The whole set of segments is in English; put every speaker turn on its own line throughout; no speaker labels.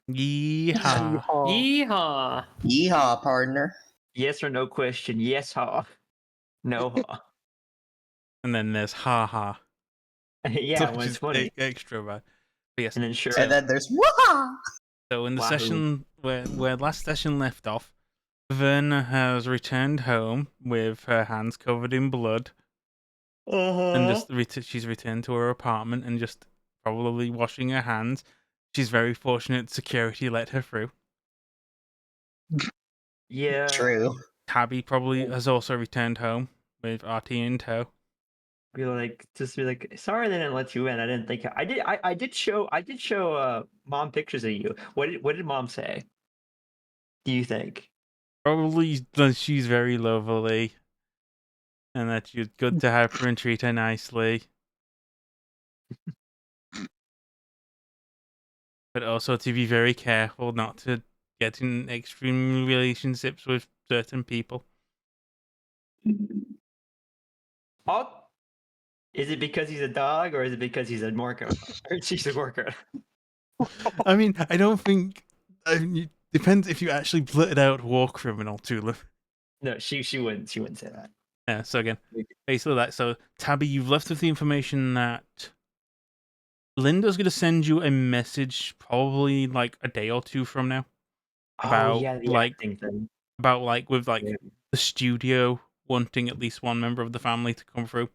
Yeehaw.
Yeehaw.
Yeehaw, partner.
Yes or no question. Yes, haw. No, haw.
And then there's ha ha.
Yeah,
Which
when
is
it's funny.
extra bad. But yes.
And then sure.
And then there's wah.
So in the
Wahoo.
session where last session left off, Verna has returned home with her hands covered in blood, and just she's returned to her apartment and just probably washing her hands. She's very fortunate security let her through.
Yeah.
True.
Tabby probably has also returned home with RT in tow.
Be like, sorry they didn't let you in. I didn't think I did show mom pictures of you. What did mom say? Do you think?
Probably that she's very lovely, and that you're good to have her and treat her nicely. But also to be very careful not to get in extreme relationships with certain people.
Oh, is it because he's a dog, or is it because he's a worker? Or she's a worker?
I mean, I don't think. It depends if you actually blurted out war criminal to them.
No, she wouldn't. She wouldn't say that.
Yeah. So again, basically that. So Tabby, you've left with the information that Linda's gonna send you a message probably like a day or two from now. About
the acting thing.
About with the studio wanting at least one member of the family to come through.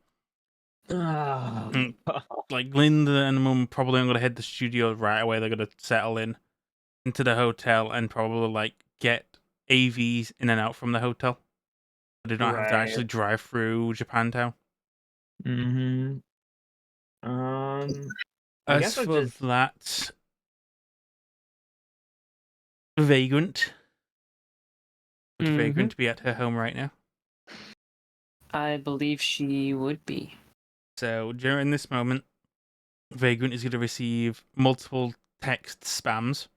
Like Linda and Mum probably aren't gonna head the studio right away. They're gonna settle into the hotel and probably get AVs in and out from the hotel. They don't have to actually drive through Japantown.
Mm-hmm.
As for that, Vagrant. Would Vagrant be at her home right now?
I believe she would be.
So during this moment, Vagrant is going to receive multiple text spams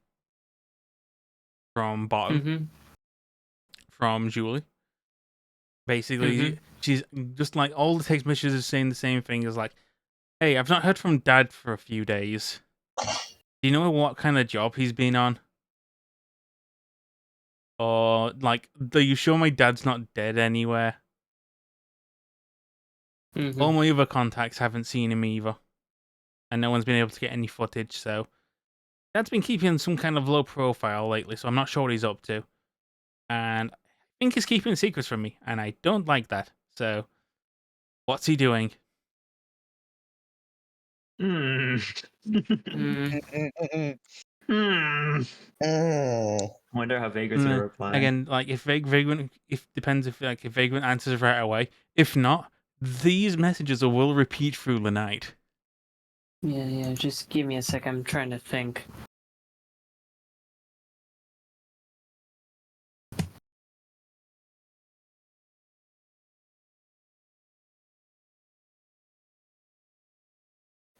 from Bottom, from Julie. Basically, she's just like all the text messages are saying the same thing as hey, I've not heard from Dad for a few days. Do you know what kind of job he's been on? Or are you sure my dad's not dead anywhere? All my other contacts haven't seen him either. And no one's been able to get any footage, so Dad's been keeping some kind of low profile lately, so I'm not sure what he's up to. And I think he's keeping secrets from me, and I don't like that. So, what's he doing?
Wonder how Vagrant's gonna reply.
Again, if Vagrant, depends if Vagrant answers right away. If not, these messages will repeat through the night.
Yeah. Just give me a sec. I'm trying to think.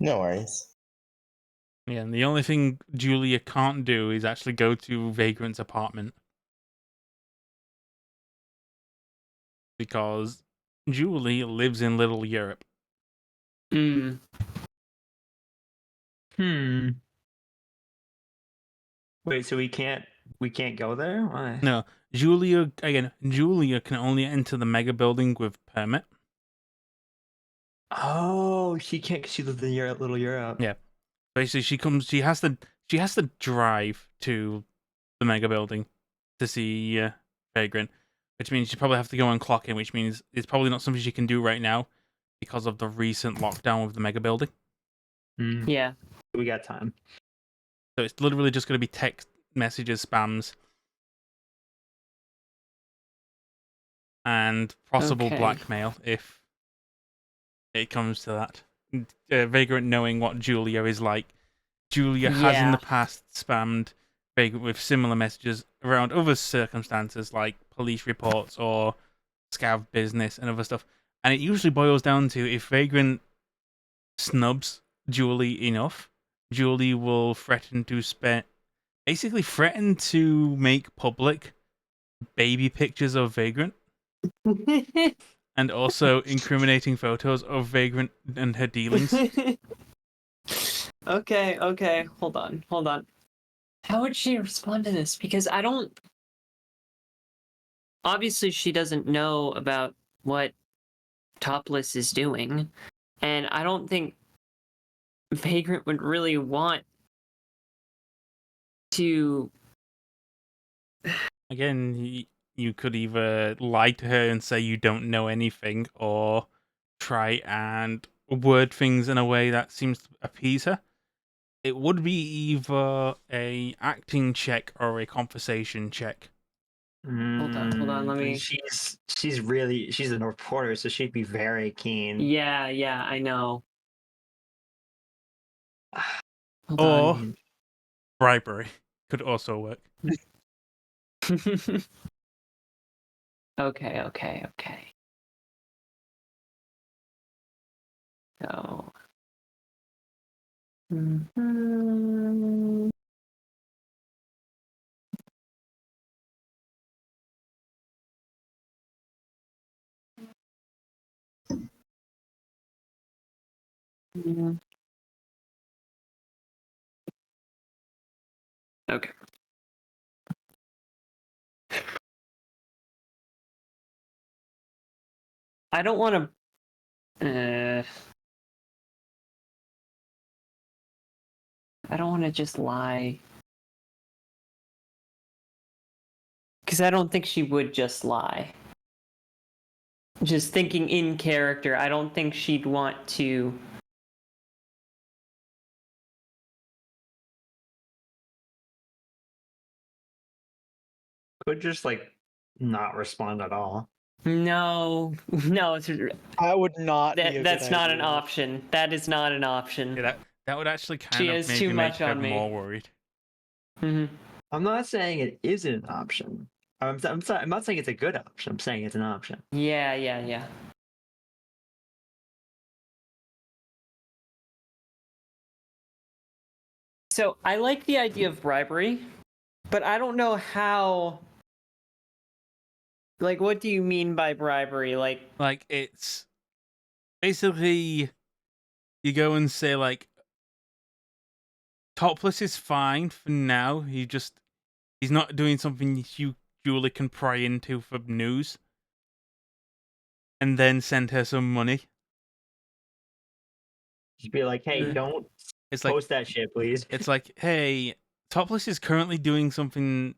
No worries.
Yeah, and the only thing Julia can't do is actually go to Vagrant's apartment. Because Julie lives in Little Europe.
Wait, so we can't go there? Why?
No, Julia can only enter the Megabuilding with permit.
Oh, she can't because she lives in Little Europe.
Yeah. Basically, she has to drive to the Megabuilding to see Vagrant, which means she probably have to go and clock in, which means it's probably not something she can do right now because of the recent lockdown with the Megabuilding.
Yeah.
We got time.
So it's literally just going to be text messages, spams, and possible blackmail if it comes to that. Vagrant knowing what Julia is like. Julia has in the past spammed Vagrant with similar messages around other circumstances like police reports or scav business and other stuff. And it usually boils down to if Vagrant snubs Julie enough, Julie will threaten to make public baby pictures of Vagrant. And also incriminating photos of Vagrant and her dealings.
Okay. Hold on. How would she respond to this? Because I don't. Obviously, she doesn't know about what Topless is doing, and I don't think Vagrant would really want to.
Again, you could either lie to her and say you don't know anything, or try and word things in a way that seems to appease her. It would be either a acting check or a conversation check.
Hold on, let me.
She's a reporter, so she'd be very keen.
Yeah, I know. Hold
Or
on.
bribery could also work.
Okay. So. Mhm. Mm. Okay. I don't want to. I don't want to just lie. Because I don't think she would just lie. Just thinking in character, I don't think she'd want to.
Could just like not respond at all.
No, it's,
I would not.
that's not an option. That is not an option.
Yeah, that would actually kind
She
of
has
maybe
too
make
much
her
on me.
more worried.
Mm-hmm.
I'm not saying it isn't an option. I'm not saying it's a good option. I'm saying it's an option.
Yeah. So I like the idea of bribery, but I don't know how. Like, what do you mean by bribery? Like
It's basically you go and say like, Topless is fine for now. He's not doing something you Julie can pry into for news, and then send her some money.
Just be like, hey,
Yeah.
don't
It's
post that shit, please.
It's like, hey, Topless is currently doing something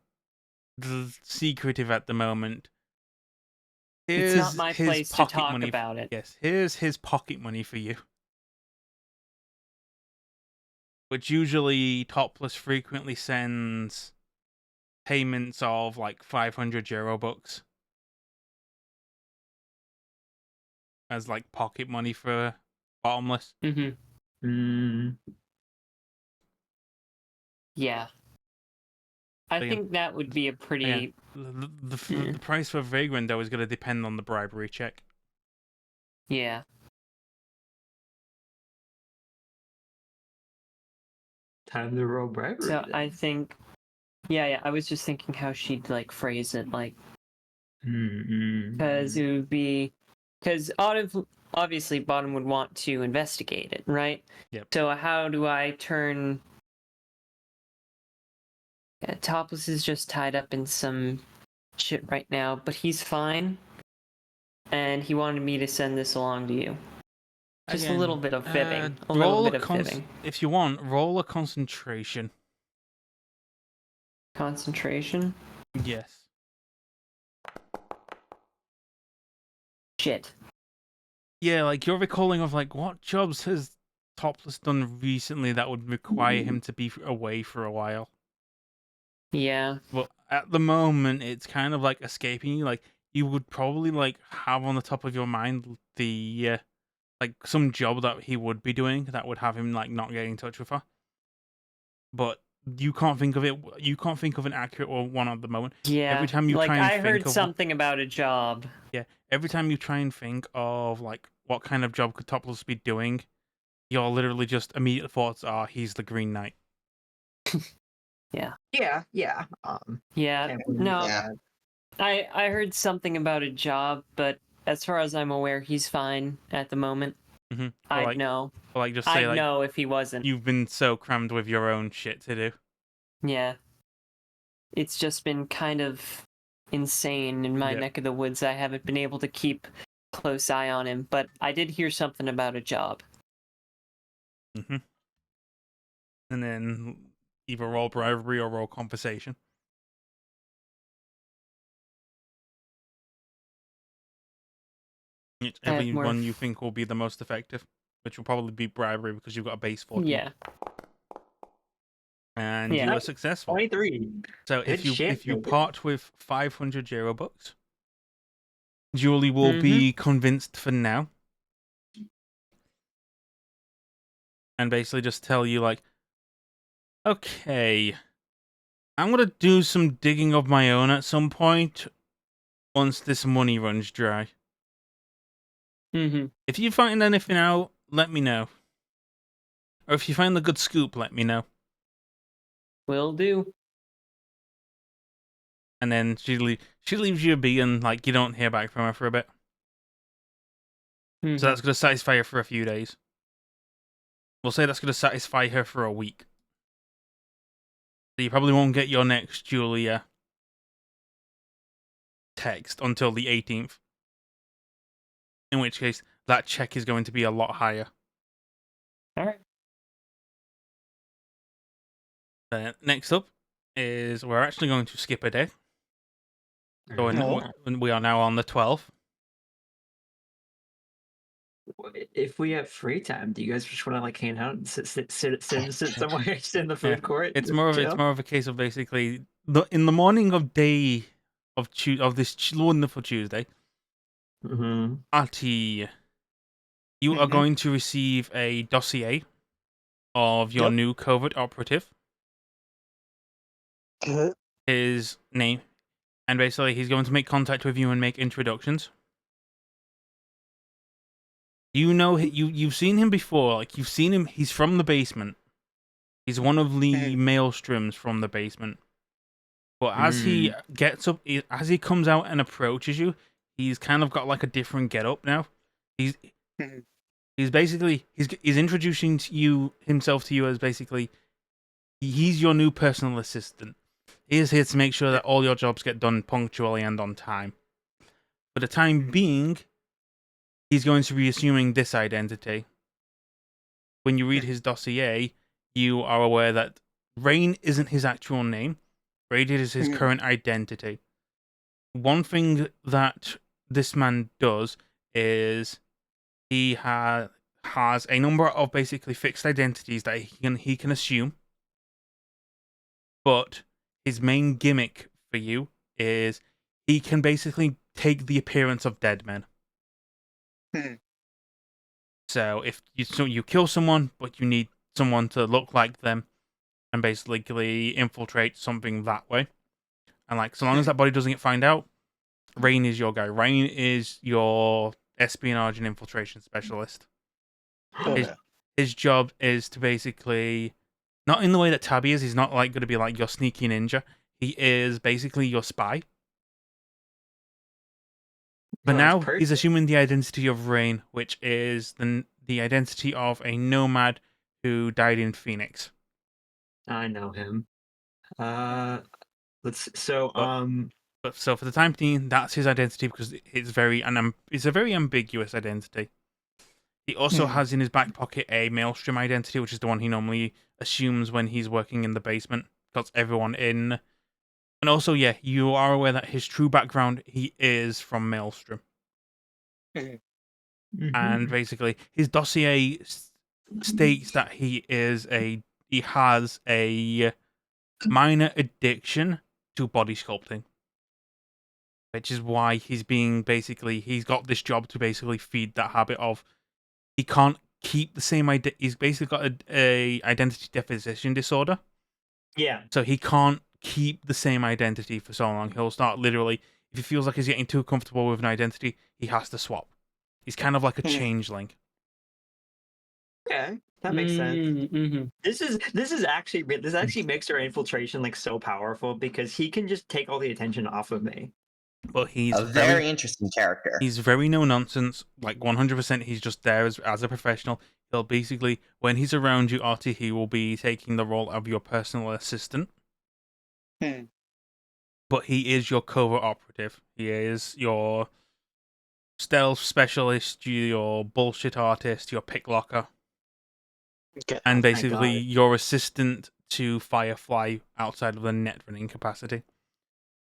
secretive at the moment.
it's not my
his
place to
pocket
talk
money
about it.
Yes, here's his pocket money for you. Which usually Topless frequently sends payments of like 500 euro bucks as like pocket money for Bottomless.
Mm-hmm. Yeah. I think that would be a pretty.
The price for Vagrant though is going to depend on the bribery check.
Yeah.
Time to roll bribery.
So
then.
I think, yeah. I was just thinking how she'd like phrase it, like, because it would be, because obviously Bottom would want to investigate it, right?
Yep.
So how do I turn? Topless is just tied up in some shit right now, but he's fine, and he wanted me to send this along to you. Just a little bit of fibbing. A little bit of fibbing.
If you want, roll a concentration.
Concentration?
Yes.
Shit.
Yeah, like you're recalling of like what jobs has Topless done recently that would require him to be away for a while.
Yeah.
Well, at the moment, it's kind of like escaping you. Like you would probably like have on the top of your mind the like some job that he would be doing that would have him like not getting in touch with her. But you can't think of it. You can't think of an accurate one at the moment.
Yeah.
Every time you try and
I
think
heard
of
something about a job.
Yeah. Every time you try and think of like what kind of job could Topless be doing, your literally just immediate thoughts are he's the Green Knight.
Yeah.
Yeah.
Yeah.
Can't believe
No.
Yeah.
I heard something about a job, but as far as I'm aware, he's fine at the moment.
Mm-hmm.
I'd know.
Or like just say
I'd
like
know if he wasn't.
you've been so crammed with your own shit to do.
Yeah. It's just been kind of insane in my neck of the woods. I haven't been able to keep close eye on him, but I did hear something about a job.
And then either roll bribery or roll conversation. Everyone you think will be the most effective, which will probably be bribery because you've got a base 14.
Yeah.
And you are successful.
23.
So if you part with 500 euro bucks, Julie will be convinced for now. And basically just tell you, like, okay, I'm going to do some digging of my own at some point once this money runs dry. If you find anything out, let me know. Or if you find the good scoop, let me know.
Will do.
And then she leaves you be, and like you don't hear back from her for a bit. So that's going to satisfy her for a few days. We'll say that's going to satisfy her for a week. So you probably won't get your next Julia text until the 18th. In which case, that check is going to be a lot higher.
Alright.
Next up is we're actually going to skip a day. So we are now on the 12th.
If we have free time, do you guys just want to like hang out and sit somewhere, sit in the food court?
It's more of a case of basically in the morning of day of this wonderful Tuesday. Artie, you are going to receive a dossier of your new covert operative. His name, and basically he's going to make contact with you and make introductions. You know, you've seen him before. Like you've seen him. He's from the basement. He's one of the maelstroms from the basement. But as he gets up, as he comes out and approaches you, he's kind of got like a different get-up now. He's basically he's introducing himself to you as basically he's your new personal assistant. He is here to make sure that all your jobs get done punctually and on time. For the time being, he's going to be assuming this identity. When you read his dossier, you are aware that Rain isn't his actual name. Rain is his current identity. One thing that this man does is he has a number of basically fixed identities that he can assume. But his main gimmick for you is he can basically take the appearance of dead men. So if you kill someone, but you need someone to look like them, and basically infiltrate something that way, and like so long as that body doesn't get found out, Rain is your guy. Rain is your espionage and infiltration specialist. His job is to basically, not in the way that Tabby is. He's not like going to be like your sneaky ninja. He is basically your spy. But now he's assuming the identity of Rain, which is the identity of a nomad who died in Phoenix.
I know him. So
for the time being, that's his identity because it's a very ambiguous identity. He also has in his back pocket a Maelstrom identity, which is the one he normally assumes when he's working in the basement. Got everyone in. And also, you are aware that his true background, he is from Maelstrom. And basically, his dossier states that he has a minor addiction to body sculpting. Which is why he's got this job to basically feed that habit of he can't keep the same idea. He's basically got a identity deposition disorder.
Yeah.
So he can't keep the same identity for so long. He'll start literally, if he feels like he's getting too comfortable with an identity, he has to swap. He's kind of like a changeling.
Okay, that makes sense. This actually makes our infiltration like so powerful because he can just take all the attention off of me.
But he's
a very interesting character.
He's very no nonsense, like 100%. He's just there as a professional. He'll basically, when he's around you, Artie, he will be taking the role of your personal assistant. But he is your covert operative. He is your stealth specialist, your bullshit artist, your picklocker.
Okay.
And basically
God.
your assistant to Firefly outside of the net running capacity.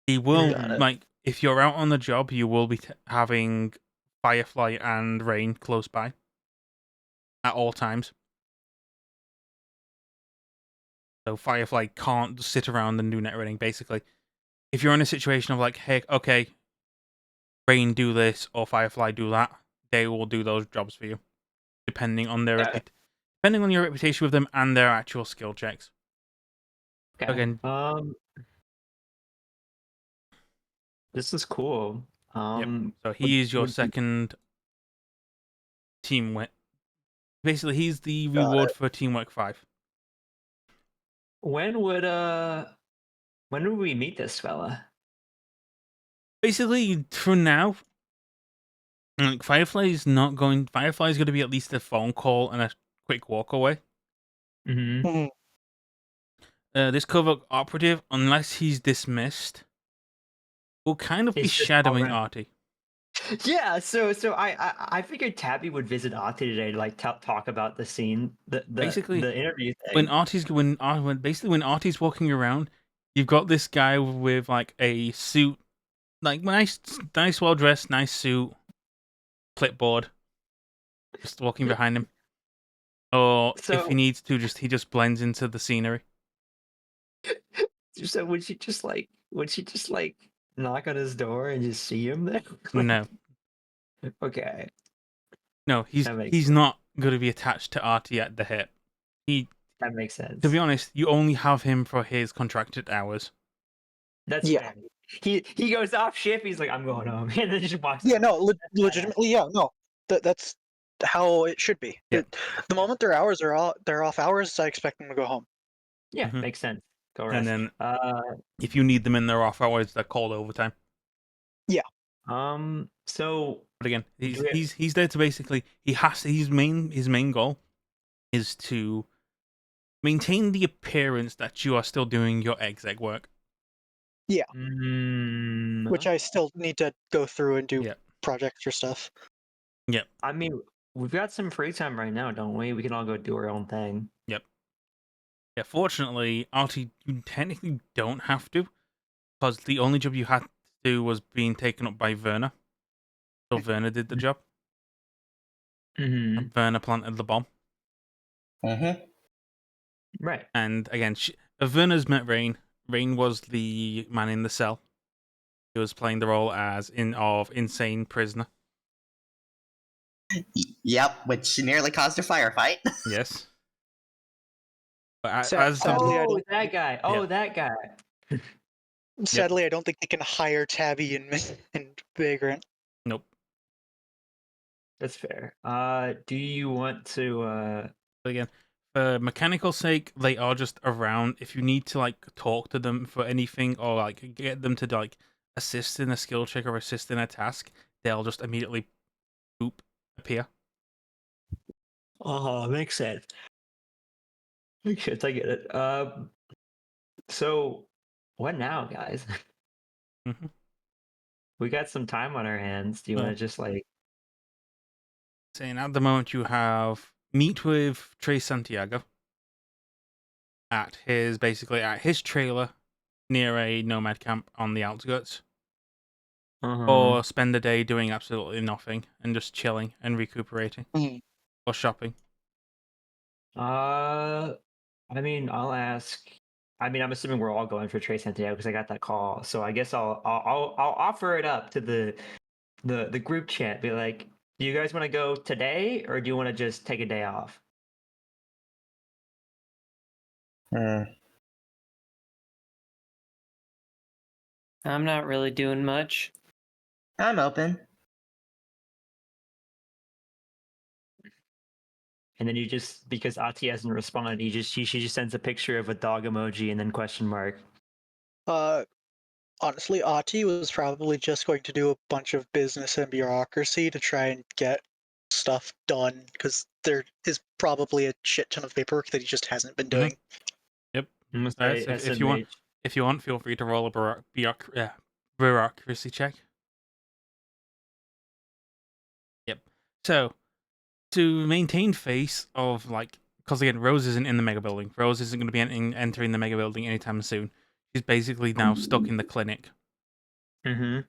He will,
Got it.
like, if you're out on the job, you will be having Firefly and Rain close by at all times. So Firefly can't sit around and do net running, basically. If you're in a situation of like, hey, okay, Rain do this or Firefly do that, they will do those jobs for you, depending on their depending on your reputation with them and their actual skill checks.
Okay.
Again,
this is cool.
yep. So he is your second teamwork. Basically, he's the reward for Teamwork 5.
When would we meet this fella?
Basically, for now, like Firefly's going to be at least a phone call and a quick walk away.
Mm-hmm.
This covert operative, unless he's dismissed, will kind of be shadowing Artie.
Yeah, so I figured Tabby would visit Artie today to like talk about the scene,
Basically,
the interview thing.
When Artie's walking around, you've got this guy with like a suit, like nice, well dressed, nice suit, clipboard, just walking behind him. Or if he needs to, he just blends into the scenery.
So would she just like knock on his door and just see him there?
No.
Okay.
No, he's not going to be attached to Artie at the hip.
That makes sense.
To be honest, you only have him for his contracted hours.
That's fair. He goes off shift. He's like, I'm going home, and then just walks.
Yeah, no, legitimately, yeah, no, that's how it should be.
Yeah.
The moment their hours are they're off hours, I expect them to go home.
Yeah, makes sense. Go rest.
And then, if you need them in their off hours, they're called overtime.
Yeah.
So,
but again, he's there to basically his main goal is to maintain the appearance that you are still doing your exec work.
Yeah. Which I still need to go through and do projects or stuff.
Yep.
I mean, we've got some free time right now, don't we? We can all go do our own thing.
Yep. Yeah, fortunately, Artie, you technically don't have to, because the only job you had to do was being taken up by Werner. So Werner did the job.
Mm-hmm.
Werner planted the bomb.
Mm-hmm.
Right.
And again, Werner's met Rain. Rain was the man in the cell. He was playing the role of insane prisoner.
Yep, which nearly caused a firefight.
Yes. But
sadly,
that guy. Oh, that guy.
Sadly, I don't think they can hire Tabby and Vagrant.
Nope.
That's fair. Do you want to?
Again, for mechanical sake, they are just around. If you need to like talk to them for anything or like get them to like assist in a skill check or assist in a task, they'll just immediately appear.
Oh, makes sense. Makes sense. I get it. So what now, guys?
Mm-hmm.
We got some time on our hands. Do you want to just like?
Saying at the moment you have meet with Trey Santiago at his trailer near a nomad camp on the outskirts. Or spend the day doing absolutely nothing and just chilling and recuperating. Or shopping.
I mean, I'll ask. I mean, I'm assuming we're all going for Trey Santiago because I got that call. So I guess I'll offer it up to the group chat. Be like, do you guys want to go today, or do you want to just take a day off?
I'm not really doing much.
I'm open.
And then you just, because Ati hasn't responded, she just sends a picture of a dog emoji and then question mark.
Honestly, Ati was probably just going to do a bunch of business and bureaucracy to try and get stuff done, because there is probably a shit ton of paperwork that he just hasn't been doing.
Yep. If you want, feel free to roll a bureaucracy check. Yep. So, to maintain face of, like, because again, Rose isn't in the mega building. Rose isn't going to be entering the mega building anytime soon. She's basically now stuck in the clinic.
Mm-hmm.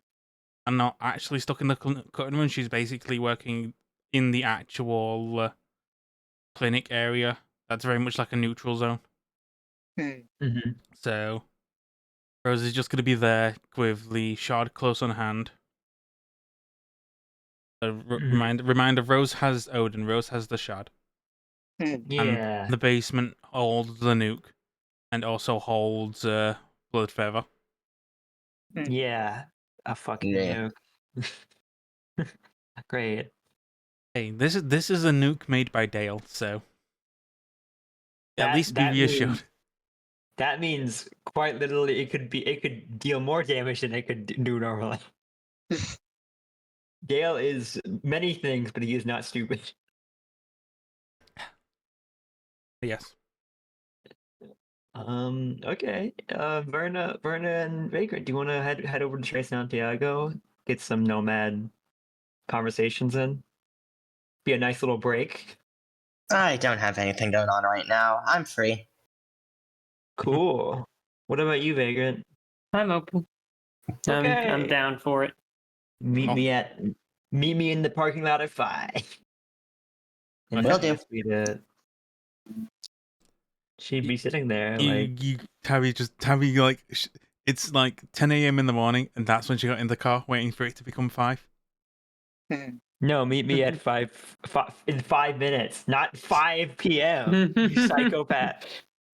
And not actually stuck in the cutting room. She's basically working in the actual clinic area. That's very much like a neutral zone.
Mm-hmm.
So, Rose is just going to be there with the shard close on hand. Reminder, Rose has Odin. Rose has the shard.
Yeah.
And the basement holds the nuke. And also holds Blood Feather.
Yeah. A fucking nuke. Great.
Hey, this is a nuke made by Dale, so at least be reassured.
That means quite literally it could deal more damage than it could do normally. Dale is many things, but he is not stupid.
Yes.
Okay. Verna, and Vagrant, do you want to head over to Tres Santiago, get some nomad conversations in? Be a nice little break.
I don't have anything going on right now. I'm free.
Cool. What about you, Vagrant?
I'm open.
Okay.
I'm down for it.
Meet me in the parking lot at 5. And
Will do.
She'd be sitting there
Tabby like it's like 10 a.m. in the morning, and that's when she got in the car, waiting for it to become 5.
No, meet me at 5 in 5 minutes, not 5 p.m. You psychopath.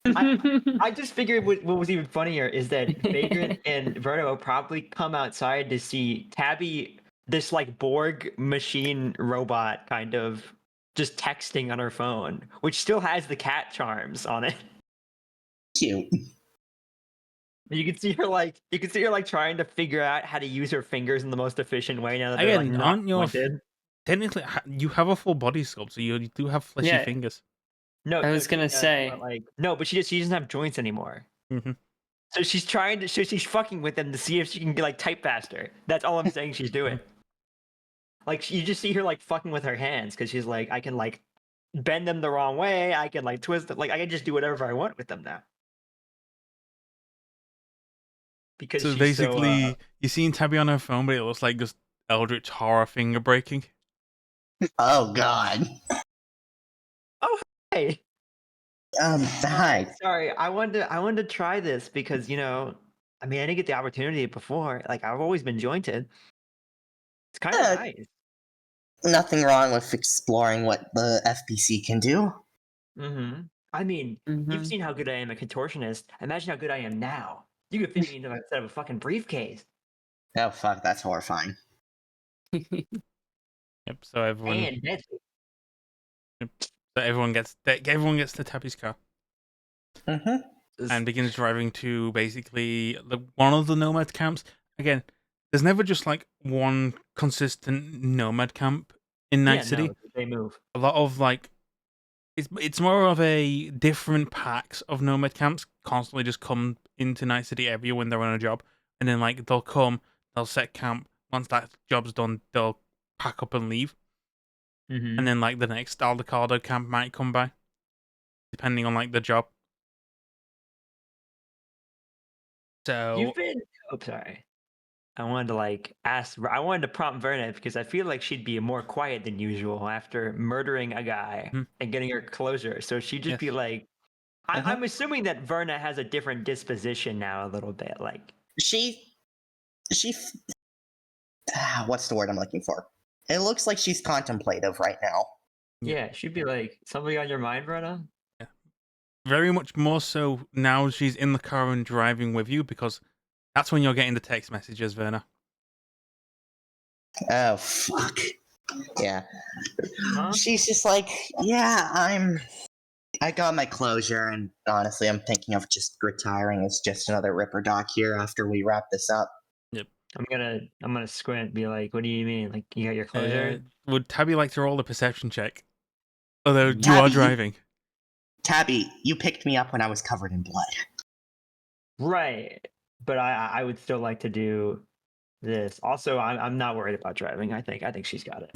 I just figured what was even funnier is that Vagrant and Verno probably come outside to see Tabby, this like Borg machine robot kind of just texting on her phone, which still has the cat charms on it.
Cute.
You can see her like trying to figure out how to use her fingers in the most efficient way now that they're like
Again,
not pointed.
Technically, you have a full body sculpt, so you do have fleshy fingers.
No,
I was gonna say
but she doesn't have joints anymore.
Mm-hmm.
So she's she's fucking with them to see if she can like type faster. That's all I'm saying she's doing. Like you just see her like fucking with her hands because she's like, I can like bend them the wrong way. I can like twist them. Like I can just do whatever I want with them now. Because
so
she's
basically, you're seeing Tabby on her phone, but it looks like just Eldritch horror finger breaking.
Oh God.
Oh hey.
Hi.
Sorry, I wanted to try this because I didn't get the opportunity before. Like I've always been jointed. It's kind of nice.
Nothing wrong with exploring what the FPC can do.
Mm-hmm. I mean, you've seen how good I am a contortionist. Imagine how good I am now. You could fit me into instead of a fucking briefcase.
Oh fuck, that's horrifying.
Yep. So everyone.
And
Yep, so everyone gets to Tabby's car. And begins driving to basically one of the nomad camps. Again, there's never just like one consistent nomad camp in Night City.
No, they move.
A lot of like it's more of a different packs of nomad camps constantly just come into Night City every year when they're on a job, and then like they'll set camp. Once that job's done, they'll pack up and leave. And then like the next Aldecaldo camp might come by, depending on like the job. So
You've been. Oh, sorry. I wanted to prompt Verna because I feel like she'd be more quiet than usual after murdering a guy and getting her closure. So she'd just be like, I'm assuming that Verna has a different disposition now, a little bit. Like
what's the word I'm looking for? It looks like she's contemplative right now.
Yeah, she'd be like, something on your mind, Verna?
Yeah. Very much more so now she's in the car and driving with you, because that's when you're getting the text messages, Verna.
Oh, fuck. Yeah.
Huh?
She's just like, I got my closure, and honestly, I'm thinking of just retiring as just another Ripper Doc here after we wrap this up.
Yep.
I'm gonna squint and be like, what do you mean? Like, you got your closure?
Would Tabby like to roll a perception check? Although you are driving.
Tabby, you picked me up when I was covered in blood.
Right. But I would still like to do this. Also, I'm not worried about driving. I think she's got it.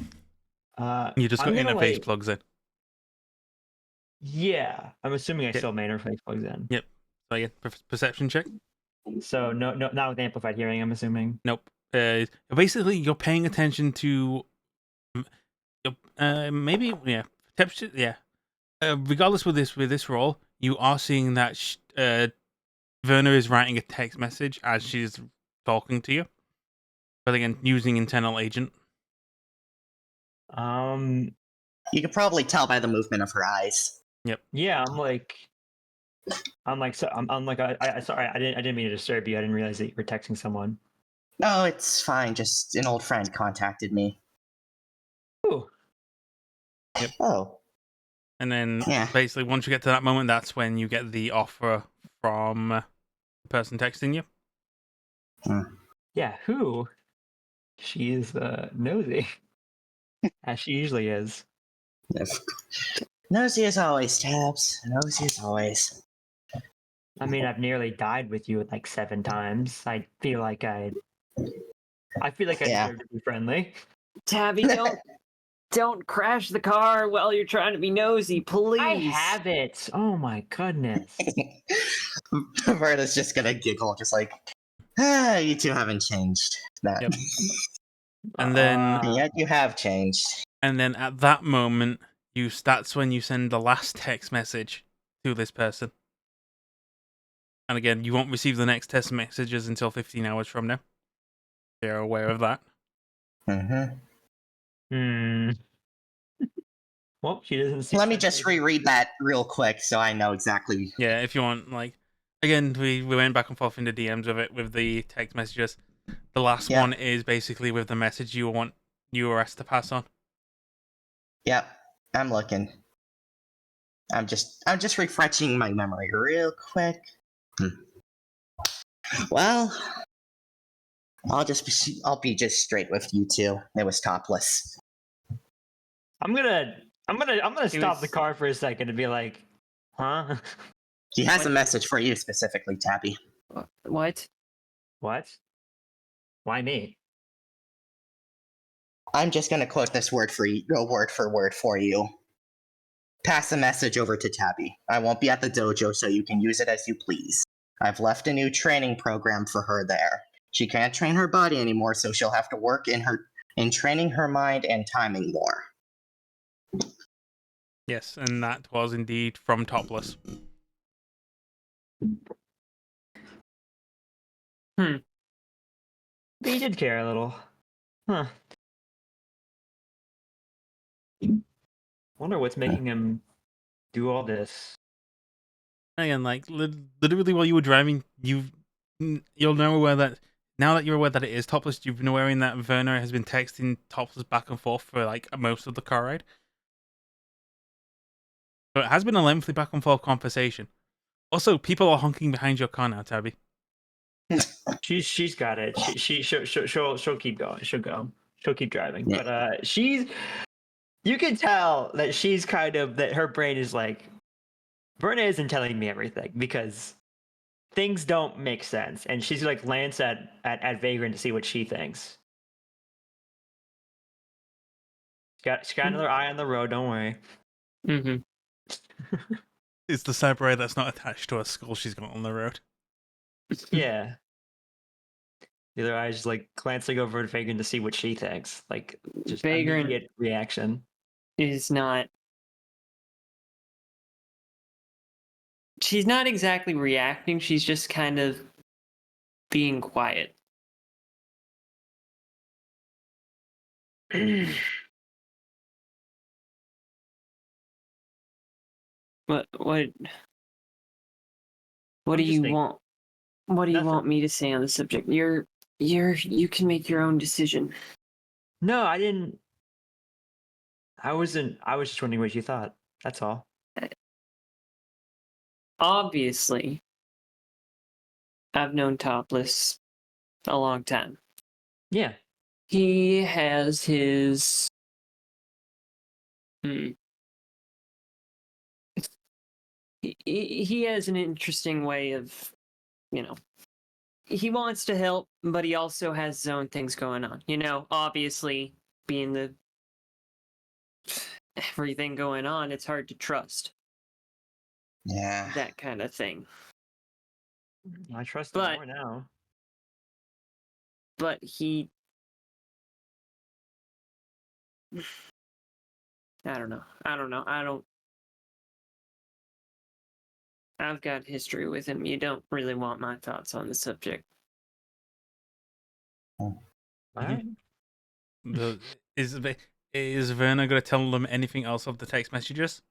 You just got
I'm gonna
interface
like
plugs in.
yeah. I'm assuming I
Okay.
still have my interface plugs in.
Yep. So yeah, perception check.
So no, not with amplified hearing. I'm assuming.
Nope. Basically, you're paying attention to. Maybe yeah. Yeah. Regardless with this role, you are seeing that Werner is writing a text message as she's talking to you. But again, using internal agent.
You can probably tell by the movement of her eyes.
Yep.
Yeah, I'm like I sorry, I didn't mean to disturb you. I didn't realize that you were texting someone.
No, it's fine. Just an old friend contacted me.
Ooh.
Yep.
Oh.
And then
Yeah.
basically, once you get to that moment, that's when you get the offer from the person texting you.
Yeah, who? She's nosy, as she usually is.
Nosy as always, Tabs. Nosy as always.
I mean, I've nearly died with you like 7 times. I feel like I
Yeah.
deserve to be friendly.
Tabby, don't crash the car while you're trying to be nosy, please.
I have it. Oh my goodness.
Verta's just gonna giggle, just like, you two haven't changed. That.
Yep. And then
And yet you have changed.
And then at that moment, that's when you send the last text message to this person. And again, you won't receive the next text messages until 15 hours from now. They're aware of that.
Mm-hmm.
Well, she doesn't see.
Let me just reread that real quick so I know exactly.
Yeah, if you want, again, we went back and forth in the DMs with it, with the text messages. The last one is basically with the message you were asked to pass on.
Yep, I'm looking. I'm just refreshing my memory real quick. Well, I'll be just straight with you two. It was topless.
I'm gonna stop the car for a second and be like, huh?
He has a message for you specifically, Tabby.
What?
What? Why me?
I'm just gonna quote this word for word for you. Pass the message over to Tabby. I won't be at the dojo, so you can use it as you please. I've left a new training program for her there. She can't train her body anymore, so she'll have to work in training her mind and timing more.
Yes, and that was indeed from Topless.
But he did care a little. Huh. Wonder what's making him do all this.
Again, literally while you were driving, you'll know where that. Now that you're aware that it is Topless, you've been aware that Werner has been texting Topless back and forth for most of the car ride. So it has been a lengthy back and forth conversation. Also, people are honking behind your car now, Tabby.
She's got it. She'll keep going. She'll go. She'll keep driving.
Yeah.
But you can tell that she's that her brain is like, Verna isn't telling me everything because things don't make sense, and she's like glance at Vagrant to see what she thinks. She's got another eye on the road. Don't worry.
Mm-hmm.
It's the Cyber that's not attached to a skull she's got on the road.
Yeah. The other eye is just like glancing over at Vagrant to see what she thinks. Like just
Vagrant
immediate reaction.
Is not. She's not exactly reacting. She's just kind of being quiet. What do you want? What do you want me to say on the subject? You can make your own decision.
No, I didn't. I was just wondering what you thought. That's all.
Obviously, I've known Topless a long time.
Yeah.
He has his he has an interesting way of he wants to help, but he also has his own things going on. Obviously, being the everything going on, it's hard to trust.
Yeah.
That kind of thing.
I trust him more now.
But he... I don't know. I've got history with him. You don't really want my thoughts on the subject.
Right.
Is Verna going to tell them anything else of the text messages?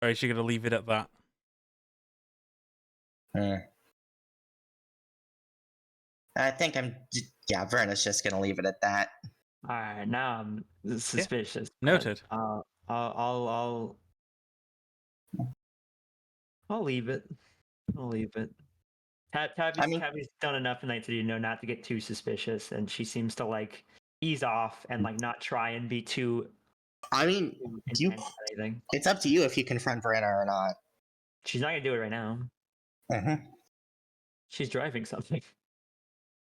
Or is she going to leave it at that?
I think Verna's just going to leave it at that.
All right, now I'm suspicious.
Yeah. Noted.
I'll leave it. Tabby's done enough tonight to not to get too suspicious, and she seems to ease off and not try and be too.
I mean,
anything.
It's up to you if you confront Verena or not.
She's not gonna do it right now. She's driving something.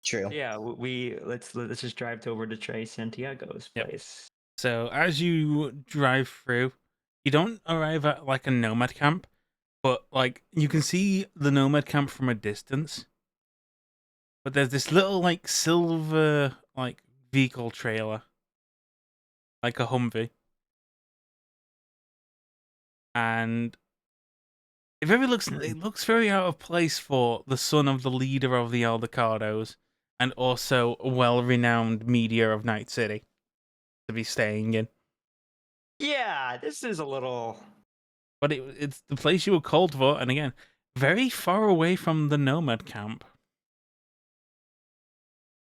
True.
Yeah, let's just drive over to Trey Santiago's place.
So as you drive through, you don't arrive at a nomad camp, but you can see the nomad camp from a distance. But there's this little silver vehicle trailer, like a Humvee, and it looks very out of place for the son of the leader of the Aldecados, and also a well-renowned media of Night City to be staying in.
Yeah, this is a little.
But it's the place you were called for, and again, very far away from the nomad camp.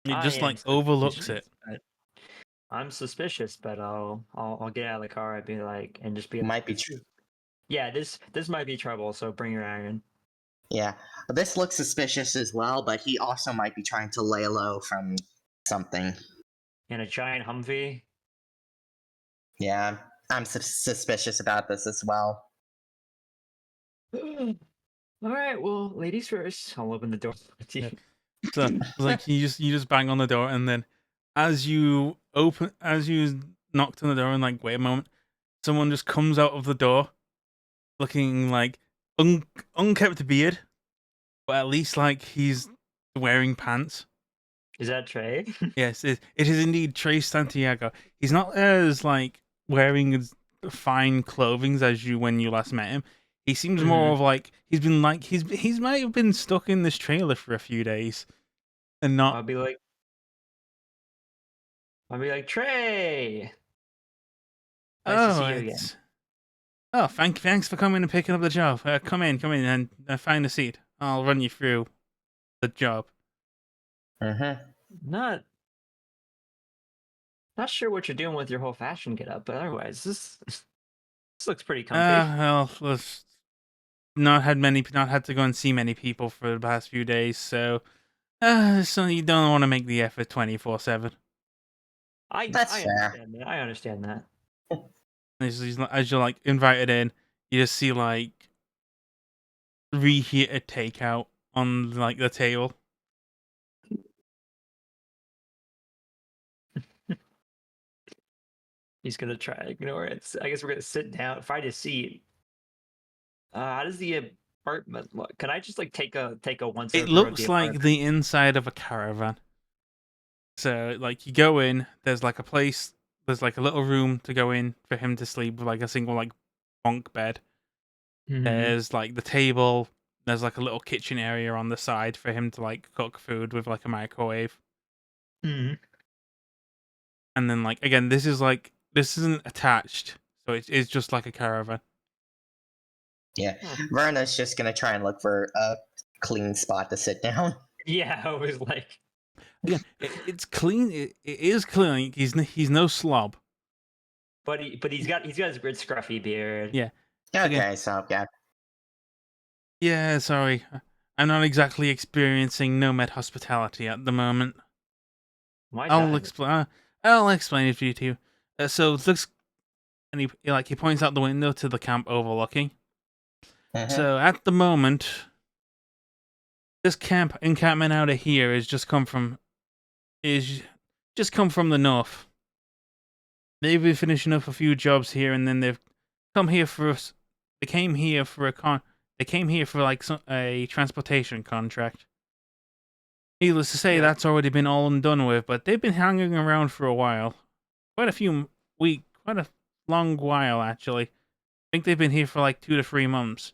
It just overlooks it.
I'm suspicious, but I'll get out of the car. I'd be and just be.
It might be true.
Yeah, this might be trouble. So bring your iron.
Yeah, this looks suspicious as well, but he also might be trying to lay low from something.
In a giant Humvee.
Yeah, I'm suspicious about this as well.
All right, well, ladies first. I'll open the door.
Yeah. So you just bang on the door, and then as you knocked on the door and wait a moment, someone just comes out of the door, looking unkept beard, but at least he's wearing pants.
Is that Trey?
Yes, it is indeed Trey Santiago. He's not as wearing as fine clothing as you when you last met him. He seems more of he's been he's might have been stuck in this trailer for a few days, and not.
I'll be like Trey. Nice to see you again.
Oh, thanks for coming and picking up the job. Come in and find a seat. I'll run you through the job.
Not sure what you're doing with your whole fashion get up, but otherwise this looks pretty comfy.
Well, not had to go and see many people for the past few days, so you don't want to make the effort 24/7.
That's fair.
I understand that.
As you're invited in, you just see reheated takeout on the table.
He's gonna try to ignore it. I guess we're gonna sit down, find a seat. How does the apartment look? Can I just take a once?
It looks like the inside of a caravan. So you go in, there's a place, there's a little room to go in for him to sleep with a single bunk bed.
Mm-hmm.
There's the table. There's a little kitchen area on the side for him to cook food with a microwave.
Mm-hmm.
And then again, this isn't attached, so it's just like a caravan.
Yeah, Verna's just gonna try and look for a clean spot to sit down.
Yeah, I was
yeah, it's clean. It is clean. He's no slob.
But he's got his good scruffy beard.
Yeah.
Okay, so yeah.
Yeah, sorry, I'm not exactly experiencing nomad hospitality at the moment.
Why?
I'll explain it for you two. So it looks, and he points out the window to the camp overlooking. So at the moment, this encampment out of here is just come from the north. They've been finishing up a few jobs here, and then they've come here for us. They came here for like a transportation contract. Needless to say, that's already been all and done with. But they've been hanging around for a while, quite a long while actually. I think they've been here for like 2 to 3 months.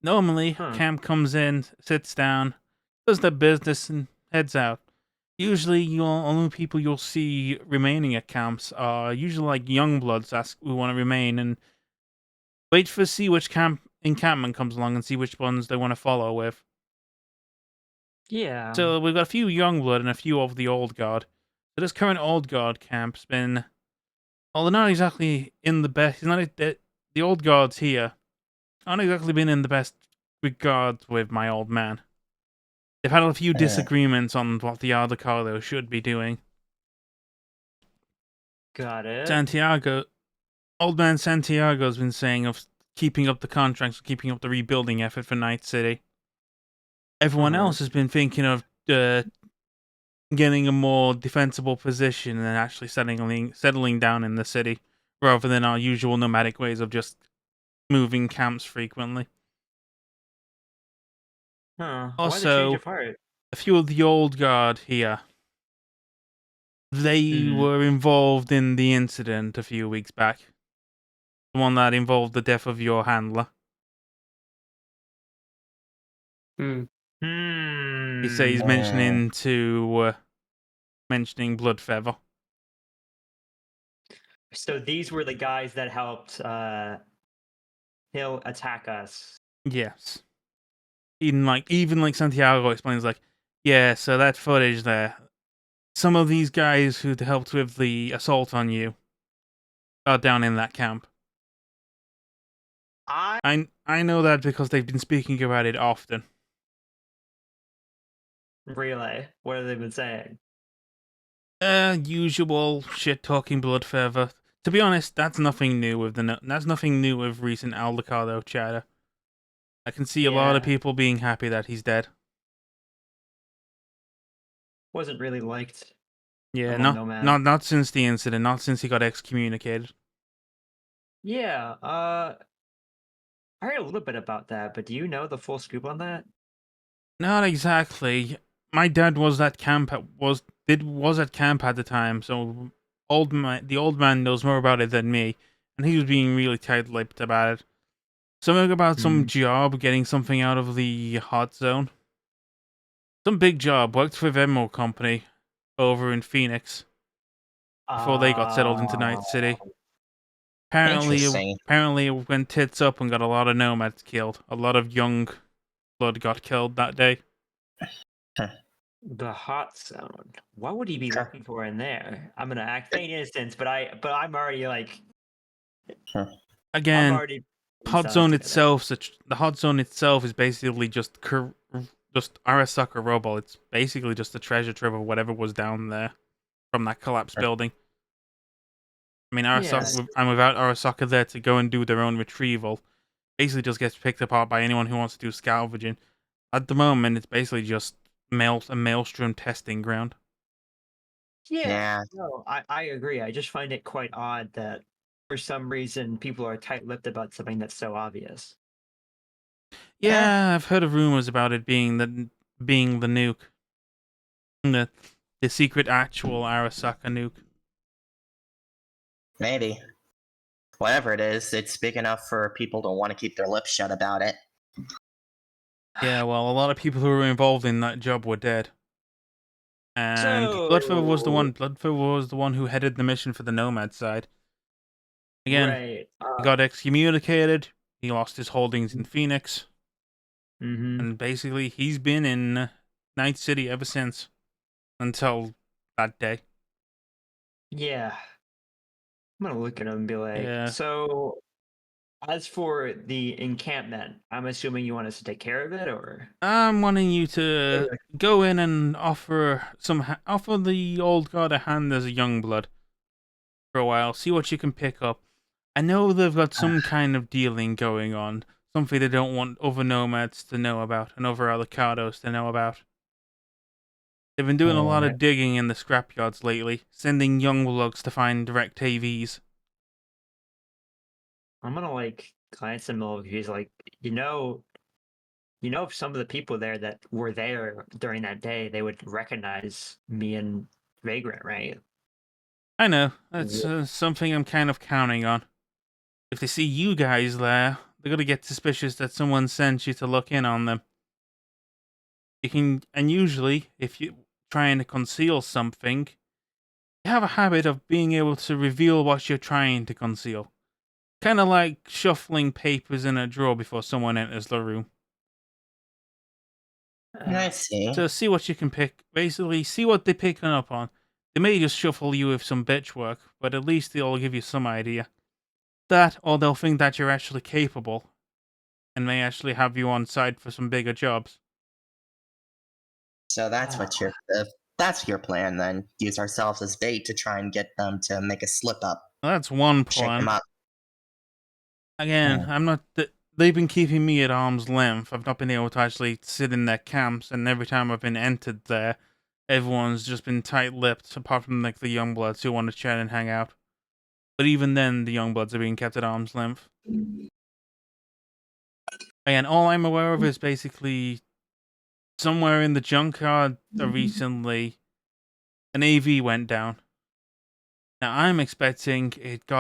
Normally, camp comes in, sits down, does their business, and heads out. Usually, only people you'll see remaining at camps are usually like young bloods who want to remain and wait for see which encampment comes along and see which ones they want to follow with.
Yeah.
So we've got a few young blood and a few of the old guard. So this current old guard camp's been, well, they're not exactly in the best. The old guards here aren't exactly been in the best regards with my old man. They've had a few disagreements on what the Aldecardo should be doing.
Got it.
Old man Santiago's been saying of keeping up the contracts, keeping up the rebuilding effort for Night City. Everyone else has been thinking of getting a more defensible position and actually settling down in the city, rather than our usual nomadic ways of just moving camps frequently. Also, a few of the old guard here, they were involved in the incident a few weeks back. The one that involved the death of your handler. He says he's mentioning Bloodfeather.
So these were the guys that helped Hill attack us.
Yes. Even like Santiago explains, like, yeah, so that footage there, some of these guys who helped with the assault on you are down in that camp. I know that because they've been speaking about it often.
Really? What have they been saying?
Usual shit talking Bloodfeather. To be honest, that's nothing new with recent Aldecardo chatter. I can see a lot of people being happy that he's dead.
Wasn't really liked.
Yeah, not since the incident, not since he got excommunicated.
Yeah, I heard a little bit about that, but do you know the full scoop on that?
Not exactly. My dad was at camp at the time, so the old man knows more about it than me, and he was being really tight-lipped about it. Something about some job, getting something out of the hot zone. Some big job, worked for Venmo company over in Phoenix before they got settled into Night City. Apparently it went tits up and got a lot of nomads killed. A lot of young blood got killed that day.
The hot zone. What would he be looking for in there? I'm gonna act feign innocence, but I'm already like.
Again, the hot zone itself is basically just Arasaka rubble. It's basically just a treasure trove of whatever was down there from that collapsed building. I mean, and without Arasaka there to go and do their own retrieval, basically just gets picked apart by anyone who wants to do salvaging. At the moment, it's basically just a maelstrom testing ground.
Yeah. No, I agree. I just find it quite odd that for some reason people are tight-lipped about something that's so obvious.
Yeah, I've heard of rumors about it being the nuke, the secret actual Arasaka nuke.
Maybe. Whatever it is, it's big enough for people to want to keep their lips shut about it.
Yeah, well, a lot of people who were involved in that job were dead. And Bloodfeather was the one who headed the mission for the Nomad side. Again, he got excommunicated. He lost his holdings in Phoenix. And basically, he's been in Night City ever since. Until that day.
Yeah. I'm gonna look at him and be like, so as for the encampment, I'm assuming you want us to take care of it, or?
I'm wanting you to go in and offer the old god a hand as a young blood for a while. See what you can pick up. I know they've got some kind of dealing going on, something they don't want other nomads to know about and other avocados to know about. They've been doing a lot of digging in the scrapyards lately, sending young lugs to find direct AVs.
I'm gonna like glance in the middle of views, like if some of the people there that were there during that day, they would recognize me and Vagrant, right?
I know, that's something I'm kind of counting on. If they see you guys there, they're gonna get suspicious that someone sent you to look in on them. And usually, if you're trying to conceal something, you have a habit of being able to reveal what you're trying to conceal. Kind of like shuffling papers in a drawer before someone enters the room.
I see.
So see what you can pick. Basically, see what they're picking up on. They may just shuffle you with some bitch work, but at least they'll give you some idea. That, or they'll think that you're actually capable, and may actually have you on side for some bigger jobs.
So that's that's your plan then. Use ourselves as bait to try and get them to make a slip up.
Well, that's one
Shake them
plan.
up.
Again, I'm not. They've been keeping me at arm's length. I've not been able to actually sit in their camps, and every time I've been entered there, everyone's just been tight-lipped, apart from like the youngbloods who want to chat and hang out. But even then, the youngbloods are being kept at arm's length. Again, all I'm aware of is basically somewhere in the junkyard recently, an AV went down. Now I'm expecting it's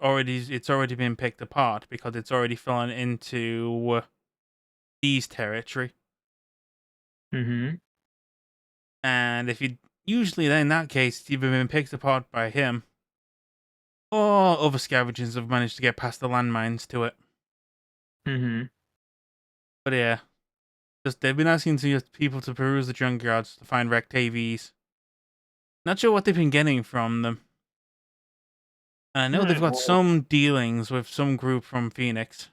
already been picked apart because it's already fallen into D's territory.
Mm-hmm.
And if you usually then in that case it's either been picked apart by him or other scavengers have managed to get past the landmines to it.
Mm-hmm.
But yeah. They've been asking people to peruse the junkyards to find wrecked AVs. Not sure what they've been getting from them. And I know they've got some dealings with some group from Phoenix.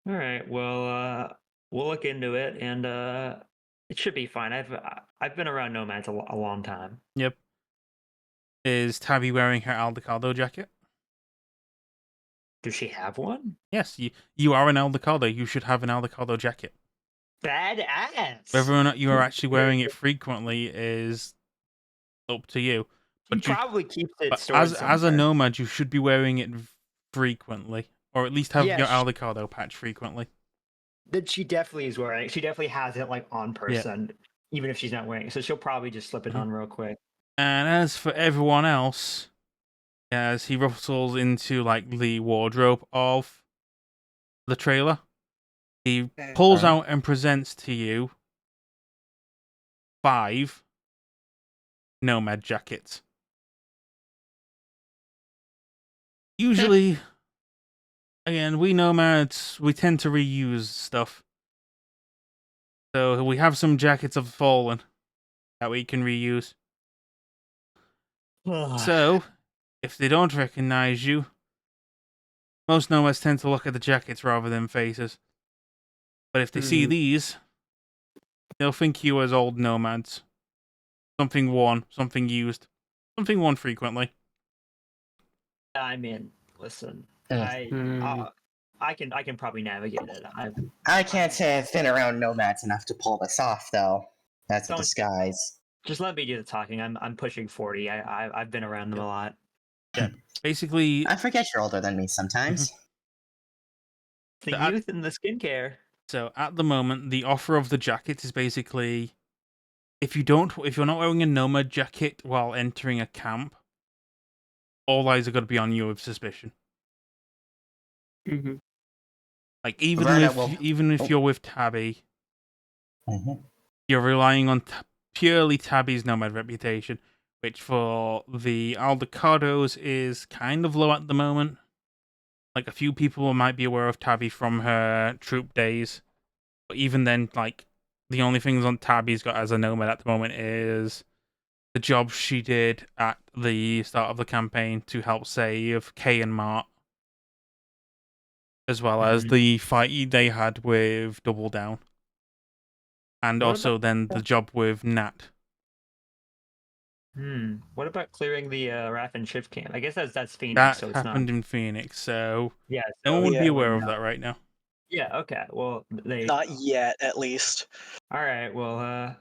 All right. Well, we'll look into it, and it should be fine. I've been around nomads a long time.
Yep. Is Tabby wearing her Aldecaldo jacket?
Does she have one?
Yes, you are an Aldecaldo. You should have an Aldecaldo jacket.
Badass.
Whether or not you are actually wearing it frequently is up to you.
But she probably keeps it
but
stored
as a nomad, you should be wearing it frequently, or at least have your Aldecaldo patch frequently.
That she definitely is wearing it. She definitely has it like on person, even if she's not wearing it. So she'll probably just slip it on real quick.
And as for everyone else, as he rustles into like the wardrobe of the trailer, he pulls out and presents to you 5 nomad jackets. Usually, again, we nomads, we tend to reuse stuff. So we have some jackets of Fallen that we can reuse. So, if they don't recognize you, most nomads tend to look at the jackets rather than faces. But if they see these, they'll think you as old nomads. Something worn, something used, something worn frequently.
I mean, listen, I can probably navigate it.
I can't say I've been around nomads enough to pull this off, though. That's a disguise.
Just let me do the talking. I'm pushing 40. I've been around them a lot.
Yeah. Basically,
I forget you're older than me sometimes.
The youth and the skincare.
So at the moment, the offer of the jacket is basically if you're not wearing a nomad jacket while entering a camp, all eyes are going to be on you with suspicion.
Mm-hmm.
Like even if you're with Tabby, you're relying on purely Tabby's nomad reputation, which for the Aldecados is kind of low at the moment. Like a few people might be aware of Tabby from her troop days, but even then, like the only things on Tabby's got as a nomad at the moment is the job she did at the start of the campaign to help save Kay and Mart, as well as the fight they had with Double Down, and also then the job with Nat.
What about clearing the Raffin shift camp? I guess that's Phoenix.
That
so it's
happened
not...
in Phoenix, so
yeah,
no one would be aware of that right now.
Yeah. Okay. Well,
Not yet, at least.
All right. Well,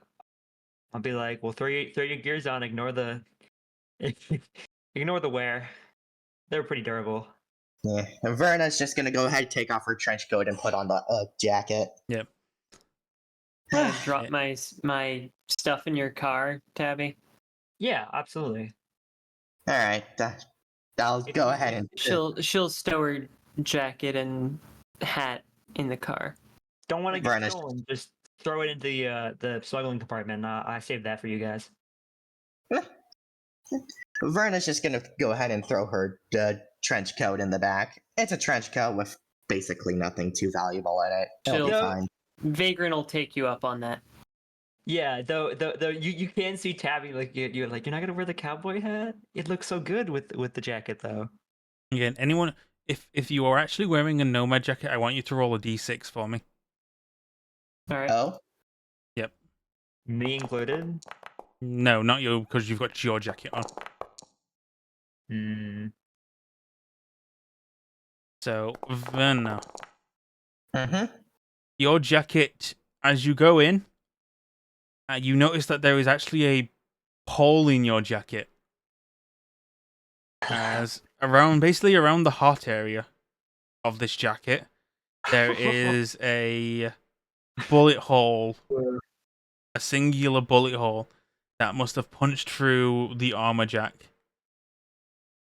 I'll be like, well, throw your gears on. Ignore the ignore the wear. They're pretty durable.
Yeah. And Verna's just gonna go ahead and take off her trench coat and put on the jacket.
Yep.
Drop my stuff in your car, Tabby.
Yeah, absolutely.
All right. I'll go ahead and.
She'll stow her jacket and hat in the car.
Don't want to get
Verna's-
stolen. Just throw it into the smuggling compartment. I saved that for you guys.
Verna's just gonna go ahead and throw her trench coat in the back. It's a trench coat with basically nothing too valuable in it. It'll be
Chill.
fine.
Vagrant will take you up on that.
Yeah, though you can see Tabby like you're like, you're not gonna wear the cowboy hat. It looks so good with the jacket though.
Again, anyone, if you are actually wearing a nomad jacket, I want you to roll a d6 for me.
All right.
Oh,
Yep.
Me included.
No, not you, because you've got your jacket on.
Hmm.
So, Verna,
mm-hmm.
your jacket, as you go in, you notice that there is actually a hole in your jacket. As basically around the heart area of this jacket, there is a bullet hole, a singular bullet hole that must have punched through the armor jack.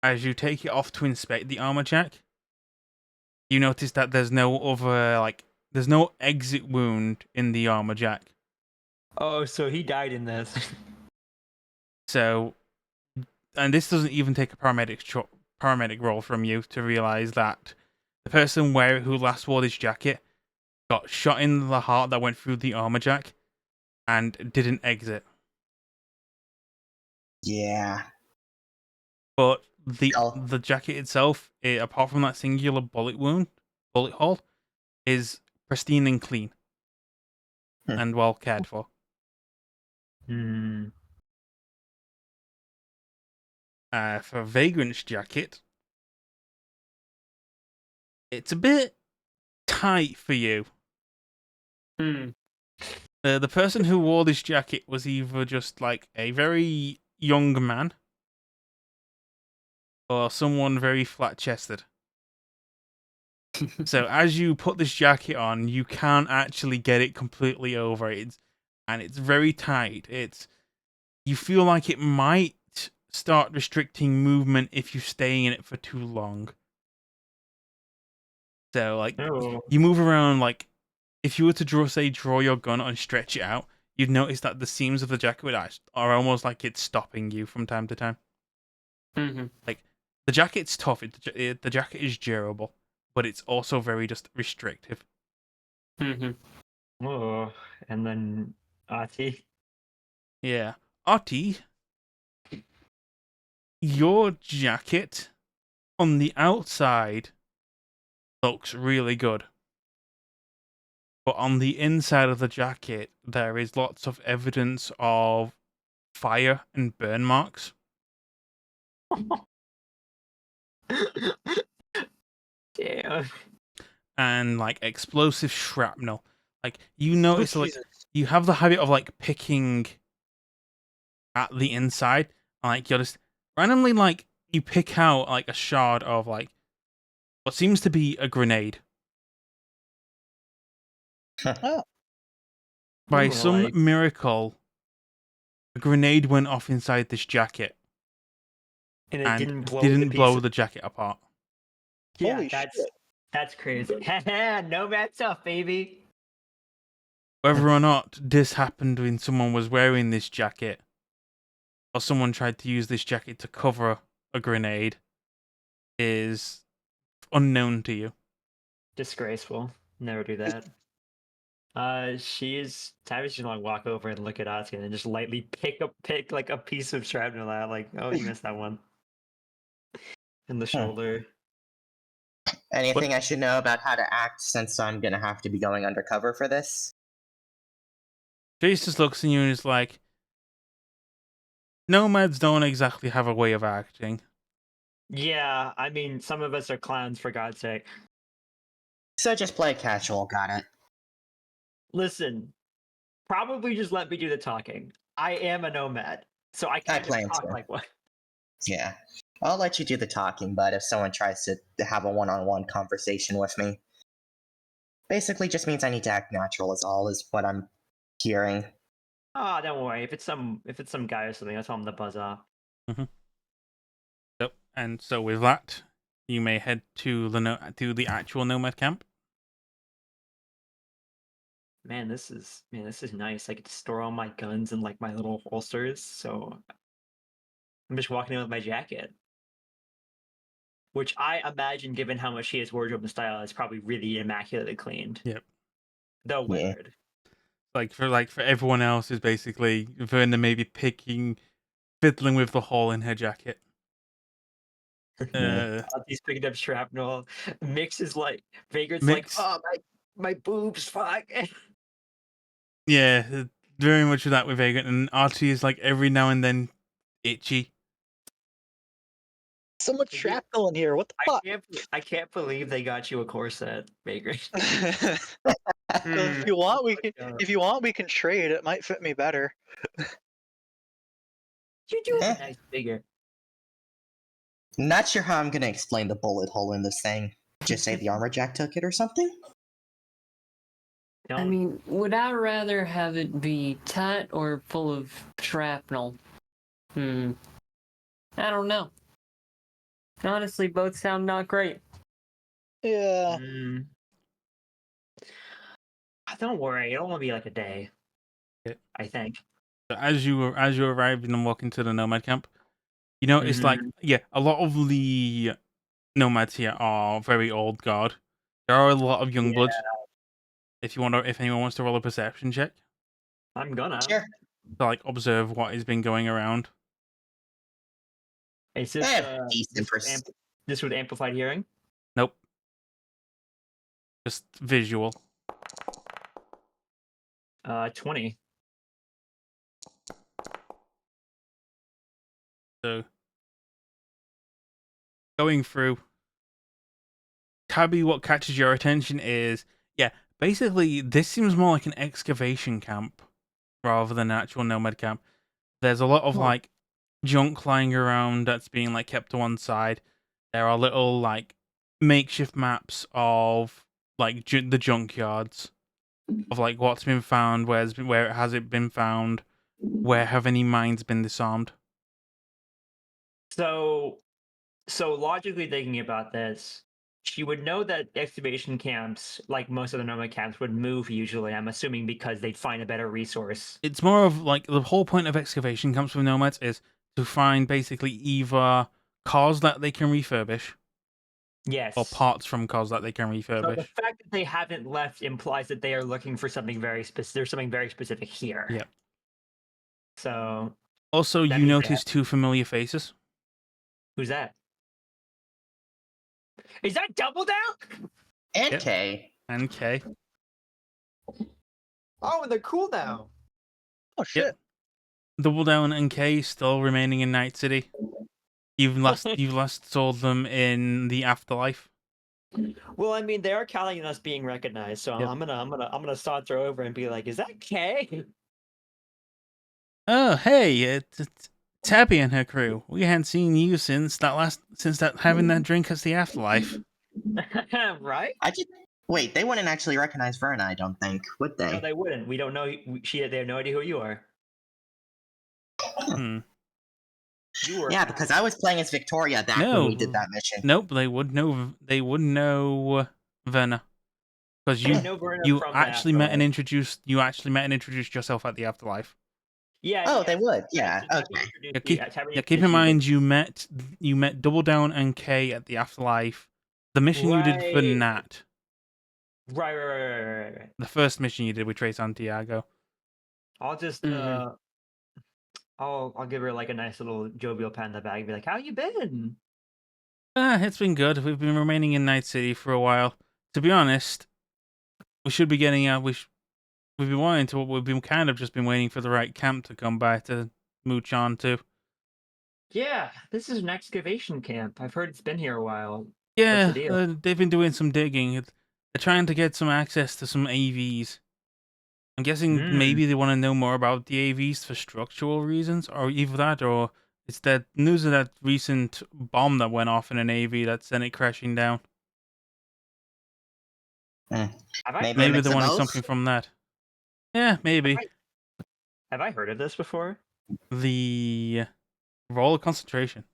As you take it off to inspect the armor jack, you notice that there's no there's no exit wound in the armor jack.
Oh, so he died in this.
So, and this doesn't even take a paramedic role from you to realize that the person who last wore this jacket got shot in the heart that went through the armor jack and didn't exit.
Yeah.
But the jacket itself, apart from that singular bullet hole, is pristine and clean and well cared for.
Hmm.
For Vagrant's jacket, it's a bit tight for you.
Hmm.
The person who wore this jacket was either just like a very young man or someone very flat chested. So as you put this jacket on, you can't actually get it completely over. It's very tight. You feel like it might start restricting movement if you stay in it for too long. So like you move around, like if you were to draw your gun and stretch it out, you'd notice that the seams of the jacket are almost like it's stopping you from time to time.
Mm-hmm.
Like the jacket's tough. The jacket is durable, but it's also very just restrictive.
Mm-hmm.
Oh, and then Ati.
Yeah, Artie, your jacket on the outside looks really good. But on the inside of the jacket, there is lots of evidence of fire and burn marks.
Damn.
And like explosive shrapnel. Like you notice, like
Jesus.
you have the habit of like picking at the inside. Like you're just randomly like you pick out like a shard of like what seems to be a grenade.
Oh,
By
Ooh,
some
like-
miracle, a grenade went off inside this jacket
And it
and
didn't blow
blow the jacket apart.
Yeah,
Holy
that's crazy. Nomad stuff, baby.
Whether or not this happened when someone was wearing this jacket, or someone tried to use this jacket to cover a grenade, is unknown to you.
Disgraceful. Never do that. Tabby's just gonna walk over and look at Asuka and just lightly pick like a piece of shrapnel out, like, oh, you missed that one. In the shoulder.
Anything I should know about how to act since I'm gonna have to be going undercover for this?
Jace just looks at you and is like, nomads don't exactly have a way of acting.
Yeah, I mean, some of us are clowns, for God's sake.
So just play casual, got it.
Listen, probably just let me do the talking. I am a nomad, so I kind of
plan
talk
to.
like one.
Yeah. I'll let you do the talking, but if someone tries to have a one-on-one conversation with me, basically just means I need to act natural is what I'm hearing.
Oh, don't worry. If it's some guy or something, I'll tell him to buzz off.
Yep. And so with that, you may head to the actual nomad camp.
Man, this is nice. I get to store all my guns in like my little holsters, so I'm just walking in with my jacket. Which I imagine, given how much he has wardrobe and style, is probably really immaculately cleaned.
Yep.
Though
Yeah.
weird.
For everyone else is basically Verna maybe fiddling with the hole in her jacket.
He's picking up shrapnel. Mix is like Vagrant's
Mix.
like, oh my boobs, fuck.
Yeah, very much of that with Vagrant, and Archie is like every now and then itchy.
So much shrapnel in here. What the fuck?
I can't believe they got you a corset, Vagrant.
Well, if you want, we can trade. It might fit me better.
You do have a nice figure.
Not sure how I'm gonna explain the bullet hole in this thing. Just say the armor jack took it or something?
I mean, would I rather have it be tight or full of shrapnel? I don't know. Honestly, both sound not great.
Yeah.
Don't worry, it'll only be like a day.
Yeah.
I think.
So as you arrive and walk into the nomad camp, you know it's like a lot of the nomads here are very old guard. There are a lot of young bloods. If anyone wants to roll a perception check,
I'm gonna.
Sure.
To like observe what has been going around.
Is this with amplified hearing?
Nope. Just visual.
20.
So going through, Tabby, what catches your attention is, basically this seems more like an excavation camp rather than an actual nomad camp. There's a lot of like junk lying around that's being like kept to one side. There are little like makeshift maps of like the junkyards of like what's been found, where it has it been found, where have any mines been disarmed.
So logically thinking about this, she would know that excavation camps, like most of the nomad camps, would move usually. I'm assuming because they'd find a better resource.
It's more of like the whole point of excavation camps with nomads is to find basically either cars that they can refurbish,
Yes,
or parts from cars that they can refurbish.
So the fact that they haven't left implies that they are looking for something very specific. There's something very specific here.
Yep.
So.
Also, you notice two familiar faces.
Who's that? Is that Double Down?
And K.
And K.
Oh, and they're cool now.
Oh shit.
Yep. Double Down and K still remaining in Night City. You've last saw them in the afterlife.
Well, I mean, they are counting on us being recognized, so I'm gonna saunter over and be like, "Is that K?"
Oh, hey, it's Tabby and her crew. We hadn't seen you since having that drink at the afterlife.
Right?
Wait, they wouldn't actually recognize Verna, I don't think, would they?
No, they wouldn't. We don't know. They have no idea who you are.
Yeah, because I was playing as Victoria back when we did that mission.
Nope, they would know. They would know Verna because you actually met and introduced yourself at the afterlife.
Yeah.
Oh, they would. Yeah. Okay.
Keep in mind you met Double Down and K at the afterlife. The mission you did for Nat.
Right.
The first mission you did with Trey Santiago.
I'll just I'll give her like a nice little jovial pat in the back and be like, "How you been?"
It's been good. We've been remaining in Night City for a while. To be honest, we should be getting out. We've been wanting to. We've been kind of just been waiting for the right camp to come by to mooch on to.
Yeah, this is an excavation camp. I've heard it's been here a while.
Yeah, they've been doing some digging. They're trying to get some access to some AVs. I'm guessing
Mm.
maybe they want to know more about the AVs for structural reasons, or either that, or it's that news of that recent bomb that went off in an AV that sent it crashing down.
Maybe a
Maybe
mix
they
of
wanted
both?
something from that. Yeah, maybe.
Have I heard of this before?
The role of concentration.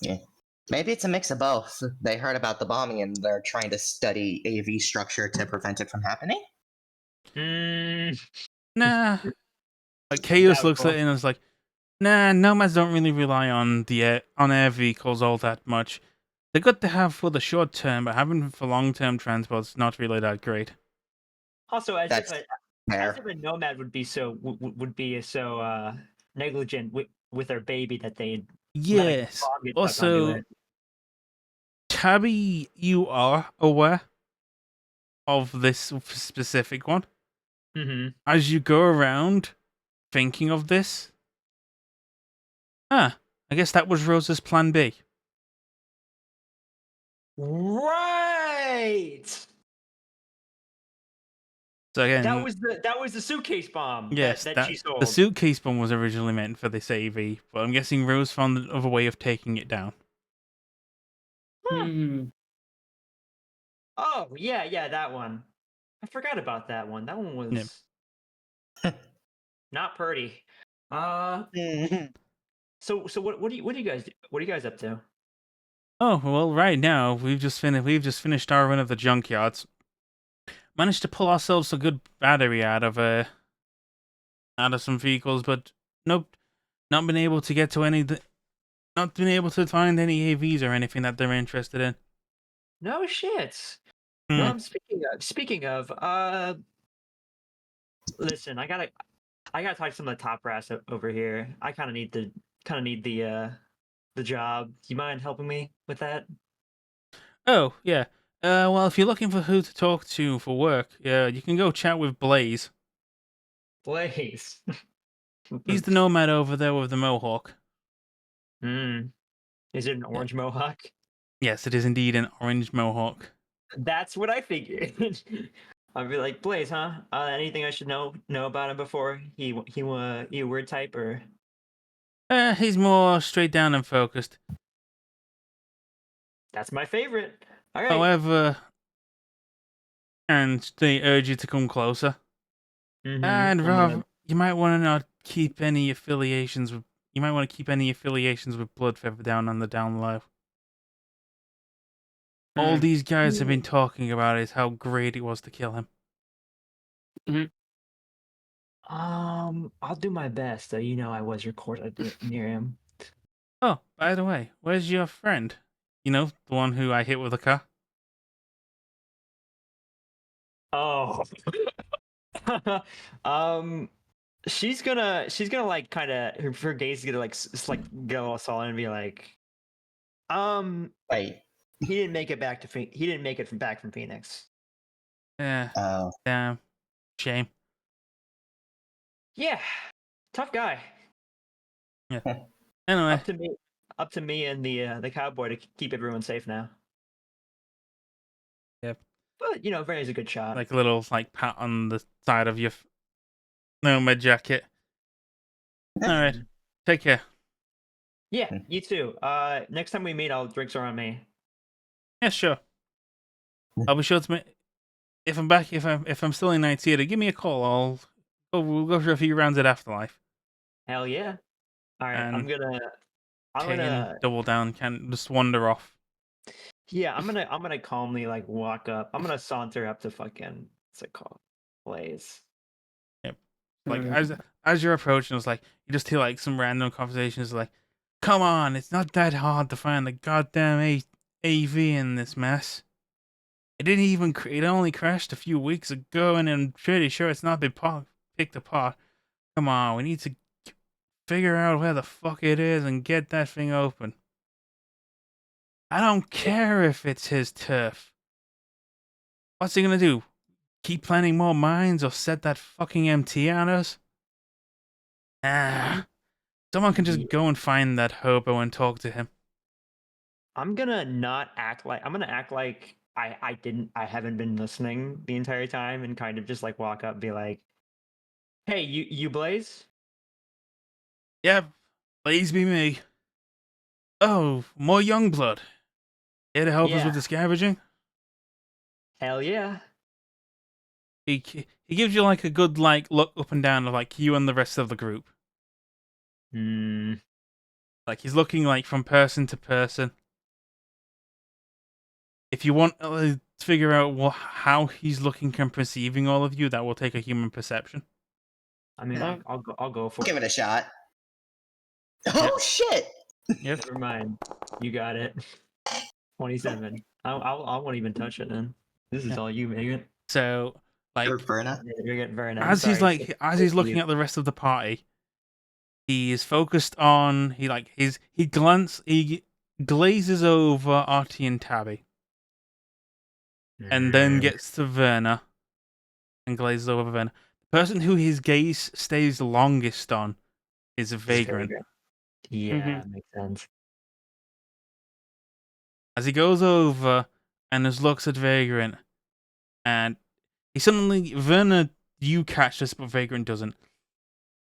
Yeah. Maybe it's a mix of both. They heard about the bombing and they're trying to study AV structure to prevent it from happening?
Nah. Like Chaos looks at
Doubtful.
it and is like, nah, nomads don't really rely on air vehicles all that much. They're good to have for the short term, but having for long term transport's not really that great.
Also, as
That's fair.
if a nomad would be so negligent with their baby that they let a
Yes.
bomb get stuck onto
Also,
it.
Tabby, you are aware of this specific one.
Mm-hmm.
As you go around thinking of this, I guess that was Rosa's plan B.
Right.
So again,
that was the suitcase bomb.
yes,
that she sold.
the suitcase bomb was originally meant for this AV, but I'm guessing Rose found another way of taking it down.
Hmm.
Oh yeah, that one. I forgot about that one. That one was not pretty. So what do you guys up to?
Oh well, right now we've just finished our run of the junkyards. Managed to pull ourselves a good battery out of some vehicles, but nope, not been able to get to not been able to find any AVs or anything that they're interested in.
No shit. Speaking of, listen, I gotta talk to some of the top brass over here. I kind of need the job. Do you mind helping me with that?
Oh yeah. Well, if you're looking for who to talk to for work, you can go chat with Blaze.
Blaze.
He's the nomad over there with the mohawk.
Is it an orange mohawk?
Yes, it is indeed an orange mohawk.
That's what I figured. I'd be like, Blaze, huh? Anything I should know about him before he a weird type or?
He's more straight down and focused.
That's my favorite. All right.
However, and they urge you to come closer. And rather, you might want to not keep any affiliations with. You might want to keep any affiliations with Bloodfeather down on the down low. All these guys have been talking about is how great it was to kill him.
I'll do my best. You know, I was recorded near him.
Oh, by the way, where's your friend? You know, the one who I hit with a car?
Oh. She's gonna like kind of her gaze is gonna like get all solid and be like,
Wait.
he didn't make it back to he didn't make it back from Phoenix.
Yeah.
Oh.
Damn. Shame.
Yeah, tough guy.
Yeah. Anyway.
Up to me and the cowboy to keep everyone safe now.
Yep.
But you know, Verney's a good shot.
Like a little pat on the side of your nomad jacket. All right. Take care.
Yeah, you too. Next time we meet, I'll drinks are on me.
Yeah, sure. I'll be sure to. If I'm back, if I'm still in Night Theater, give me a call. We'll go for a few rounds at Afterlife.
Hell yeah! All right,
And
I'm gonna
double down. Can just wander off.
Yeah, I'm gonna calmly like walk up. I'm gonna saunter up to fucking what's it called, Blaze.
Yep. Like as you're approaching, it's like you just hear like some random conversations like, "Come on, it's not that hard to find the goddamn AV in this mess. It only crashed a few weeks ago, and I'm pretty sure it's not been picked apart. Come on, we need to figure out where the fuck it is and get that thing open. I don't care if it's his turf. What's he gonna do? Keep planting more mines or set that fucking MT on us? Someone can just go and find that hobo and talk to him."
I'm gonna act like I haven't been listening the entire time and kind of just like walk up and be like, "Hey, you Blaze?"
Yep, please be me. Oh, more young blood. Here to help us
Yeah.
with the scavenging?
Hell yeah.
He gives you like a good like look up and down of like you and the rest of the group.
Hmm.
Like he's looking like from person to person. If you want to figure out how he's looking and perceiving all of you, that will take a human perception.
I mean, I'll go for
Give
it.
it a shot. Oh shit!
Yep.
Never mind. You got it. 27. I won't even touch it then. This is
Yeah.
all you, Megan.
So like
Or Verna.
You're getting very nice.
as he's
Sorry.
like as he's looking at the rest of the party, he is focused on he glazes over Artie and Tabby, and then gets to Verna and glazes over Verna. The person who his gaze stays longest on is Vagrant.
Yeah, makes sense.
As he goes over and just looks at Vagrant, and he suddenly Verna, you catch this, but Vagrant doesn't.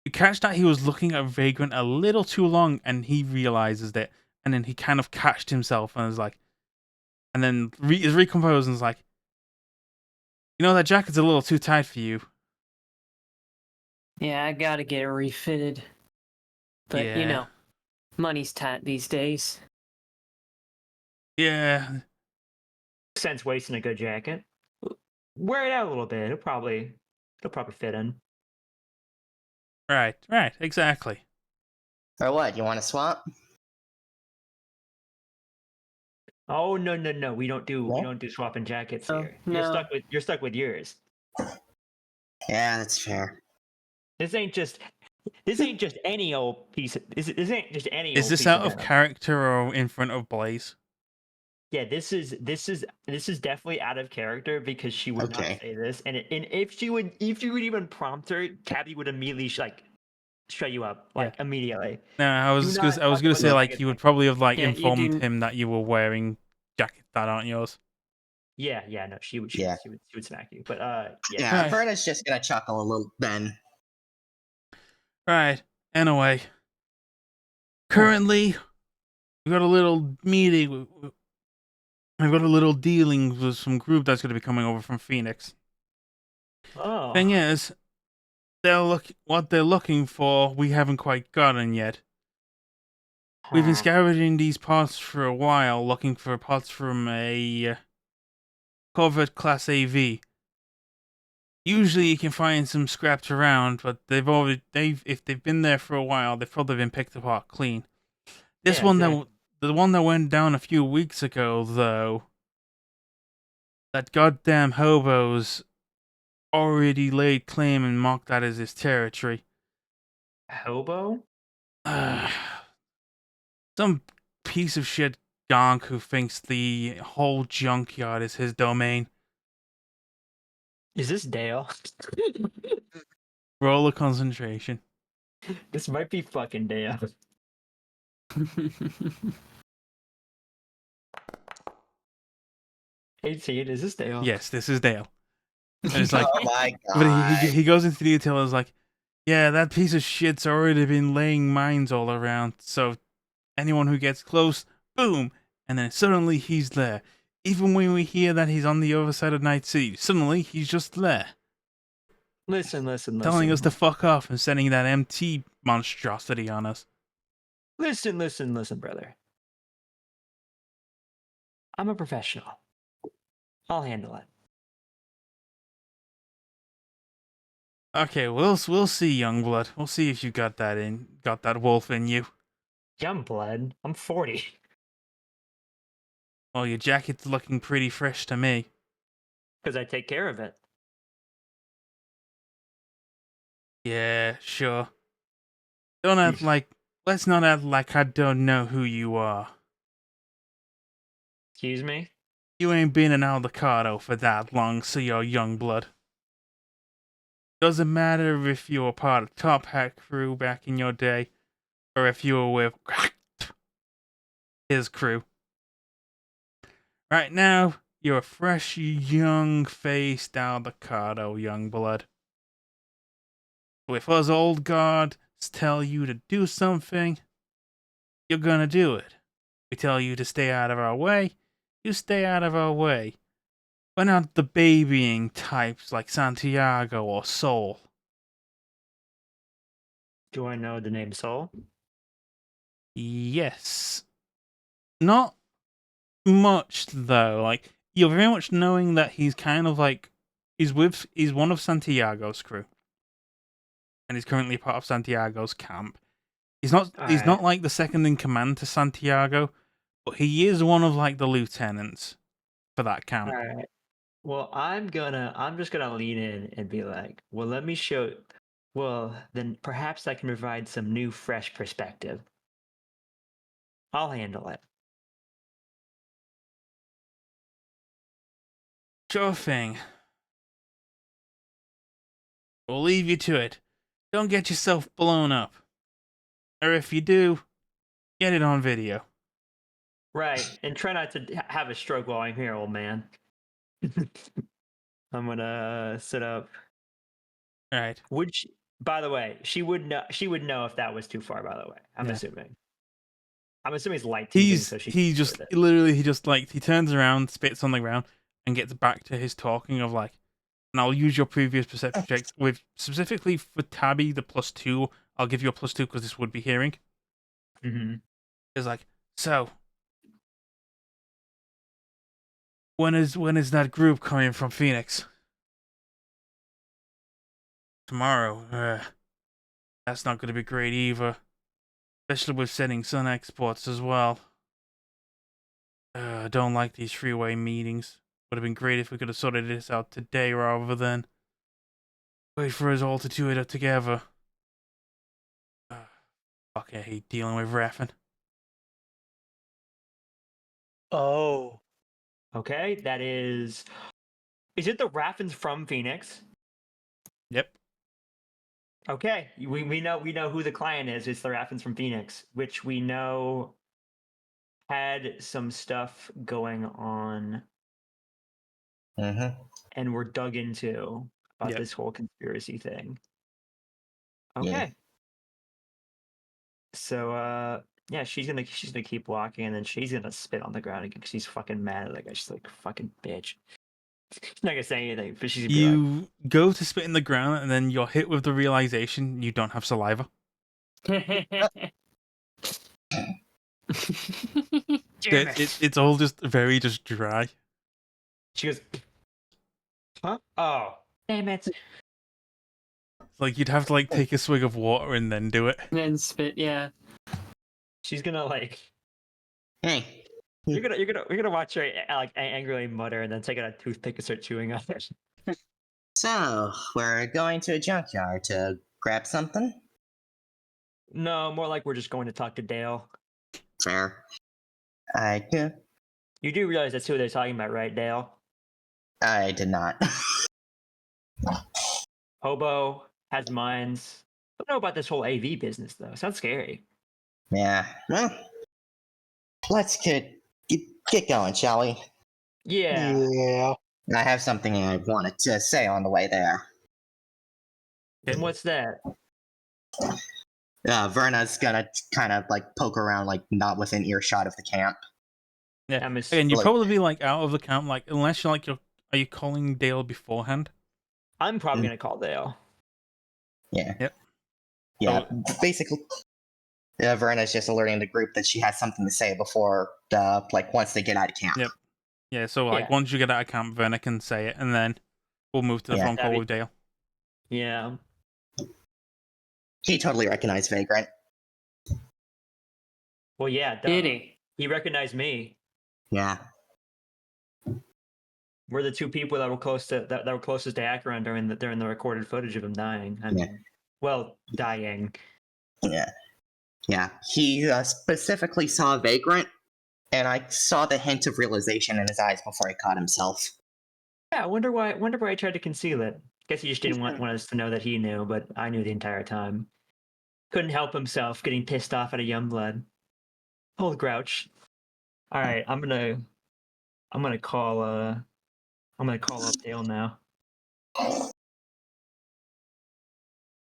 You catch that he was looking at Vagrant a little too long, and he realizes it, and then he kind of catched himself and is like, and then is recomposed and is like, you know that jacket's a little too tight for you.
Yeah, I gotta get it refitted. But you
Yeah.
know, money's tight these days.
Yeah.
Sense wasting a good jacket. Wear it out a little bit. It'll probably fit in.
Right, exactly.
Or what? You want to swap?
Oh no. We don't do
No?
swapping jackets
Oh,
here.
no.
You're stuck with yours.
Yeah, that's fair.
This ain't just any old piece of this ain't just any
Is
old
this
piece
out
of
of
denim.
character or in front of Blaze?
Yeah, this is definitely out of character because she would not
Okay.
say this, and if you would even prompt her, Tabby would immediately shut you up immediately.
No, I was
Do not
gonna
talk about
say
the
like
jacket
you would
thing.
probably have like
Yeah, you
informed
do-
him that you were wearing jackets that aren't yours.
Yeah, no, she would smack you, but
Yeah,
Right.
Verna's just gonna chuckle a little then.
Right. Anyway, currently we've got a little meeting. I've got a little dealing with some group that's going to be coming over from Phoenix.
Oh,
Thing is, what they're looking for, we haven't quite gotten yet. We've been scavenging these parts for a while, looking for parts from a Corvette Class AV. Usually, you can find some scrapped around, but if they've been there for a while, they've probably been picked apart clean. This
Yeah,
one
exactly.
the one that went down a few weeks ago, though, that goddamn hobo's already laid claim and marked that as his territory.
Hobo?
Some piece of shit gonk who thinks the whole junkyard is his domain.
Is this Dale?
Roll of concentration.
This might be fucking Dale. 18. Is this Dale?
Yes, this is Dale. And it's like,
Oh my
but
god.
he goes into detail. Is like, yeah, that piece of shit's already been laying mines all around. So anyone who gets close, boom, and then suddenly he's there. Even when we hear that he's on the other side of Night City, suddenly he's just there,
Listen.
telling us to fuck off and sending that MT monstrosity on us.
Listen, brother. I'm a professional. I'll handle it.
Okay, we'll see, Youngblood. We'll see if you got that wolf in you.
Young blood. I'm 40.
Well, your jacket's looking pretty fresh to me.
Because I take care of it.
Yeah, sure. Let's not act like I don't know who you are.
Excuse me?
You ain't been in Aldecado for that long, so you're Youngblood. Doesn't matter if you were part of Top Hat crew back in your day, or if you were with his crew. Right now, You're a fresh, young faced out of the Cardo, young blood. If us old guards tell you to do something, you're gonna do it. We tell you to stay out of our way, you stay out of our way. We're not the babying types like Santiago or Sol.
Do I know the name Soul?
Yes. Not much, though. Like, you're very much knowing that he's kind of like, he's one of Santiago's crew. And he's currently part of Santiago's camp. He's not like the second in command to Santiago, but he is one of like the lieutenants for that camp.
All right. Well, I'm just gonna lean in and be like, well, let me show. Well, then perhaps I can provide some new, fresh perspective. I'll handle it.
Sure thing. We'll leave you to it. Don't get yourself blown up. Or if you do, get it on video.
Right, and try not to have a stroke while I'm here, old man. I'm gonna sit up.
All right.
Would she, by the way, she would know. She would know if that was too far. By the way, I'm assuming. I'm assuming it's light teasing, so
he turns around, spits on the ground, and gets back to his talking of like, and I'll use your previous perception checks with specifically for Tabby the +2. I'll give you a +2 because this would be hearing.
Mm-hmm.
It's like, so when is that group coming from Phoenix? Tomorrow. That's not going to be great either, especially with sending sun exports as well. I don't like these freeway meetings. Would have been great if we could have sorted this out today rather than wait for us all to do it together. Fuck, I hate dealing with Raffin.
Oh.
Okay, that is. Is it the Raffins from Phoenix?
Yep.
Okay, we know who the client is. It's the Raffins from Phoenix, which we know had some stuff going on, and we're dug into about this whole conspiracy thing. Okay.
Yeah.
So yeah, she's gonna keep walking, and then she's gonna spit on the ground again because she's fucking mad at that guy. She's like, fucking bitch. She's not gonna say anything, but she's gonna be like,
go to spit in the ground, and then you're hit with the realization you don't have saliva. It's all just very just dry.
She goes, huh? Oh, damn it.
It's like you'd have to like take a swig of water and then do it.
And then spit, yeah.
She's gonna like,
Hey.
you're gonna watch her like angrily mutter and then take out a toothpick and start chewing on it.
So, we're going to a junkyard to grab something?
No, more like we're just going to talk to Dale.
Fair. I do.
You do realize that's who they're talking about, right, Dale?
I did not.
Hobo has minds. I don't know about this whole AV business though. Sounds scary.
Yeah. Well, let's get going, shall we?
Yeah.
Yeah.
I have something I wanted to say on the way there.
And what's that?
Verna's gonna kind of like poke around, like not within earshot of the camp.
Yeah, and you'd probably be like out of the camp, like unless you're like are you calling Dale beforehand?
I'm probably gonna call Dale.
Yeah.
Yep.
Yeah. Basically, Verna's just alerting the group that she has something to say before, like once they get out of camp.
Yep. Yeah. So like once you get out of camp, Verna can say it, and then we'll move to the phone call with Dale.
Yeah.
He totally recognized Vagrant.
Well, yeah.
Did he?
He recognized me.
Yeah.
We're the two people that were closest to Akron during the recorded footage of him dying. I mean, well, dying.
Yeah. Yeah. He specifically saw Vagrant, and I saw the hint of realization in his eyes before he caught himself.
Yeah, I wonder why I tried to conceal it. Guess he just didn't want us to know that he knew, but I knew the entire time. Couldn't help himself getting pissed off at a young blood. Old grouch. All right, I'm I'm gonna call up Dale now.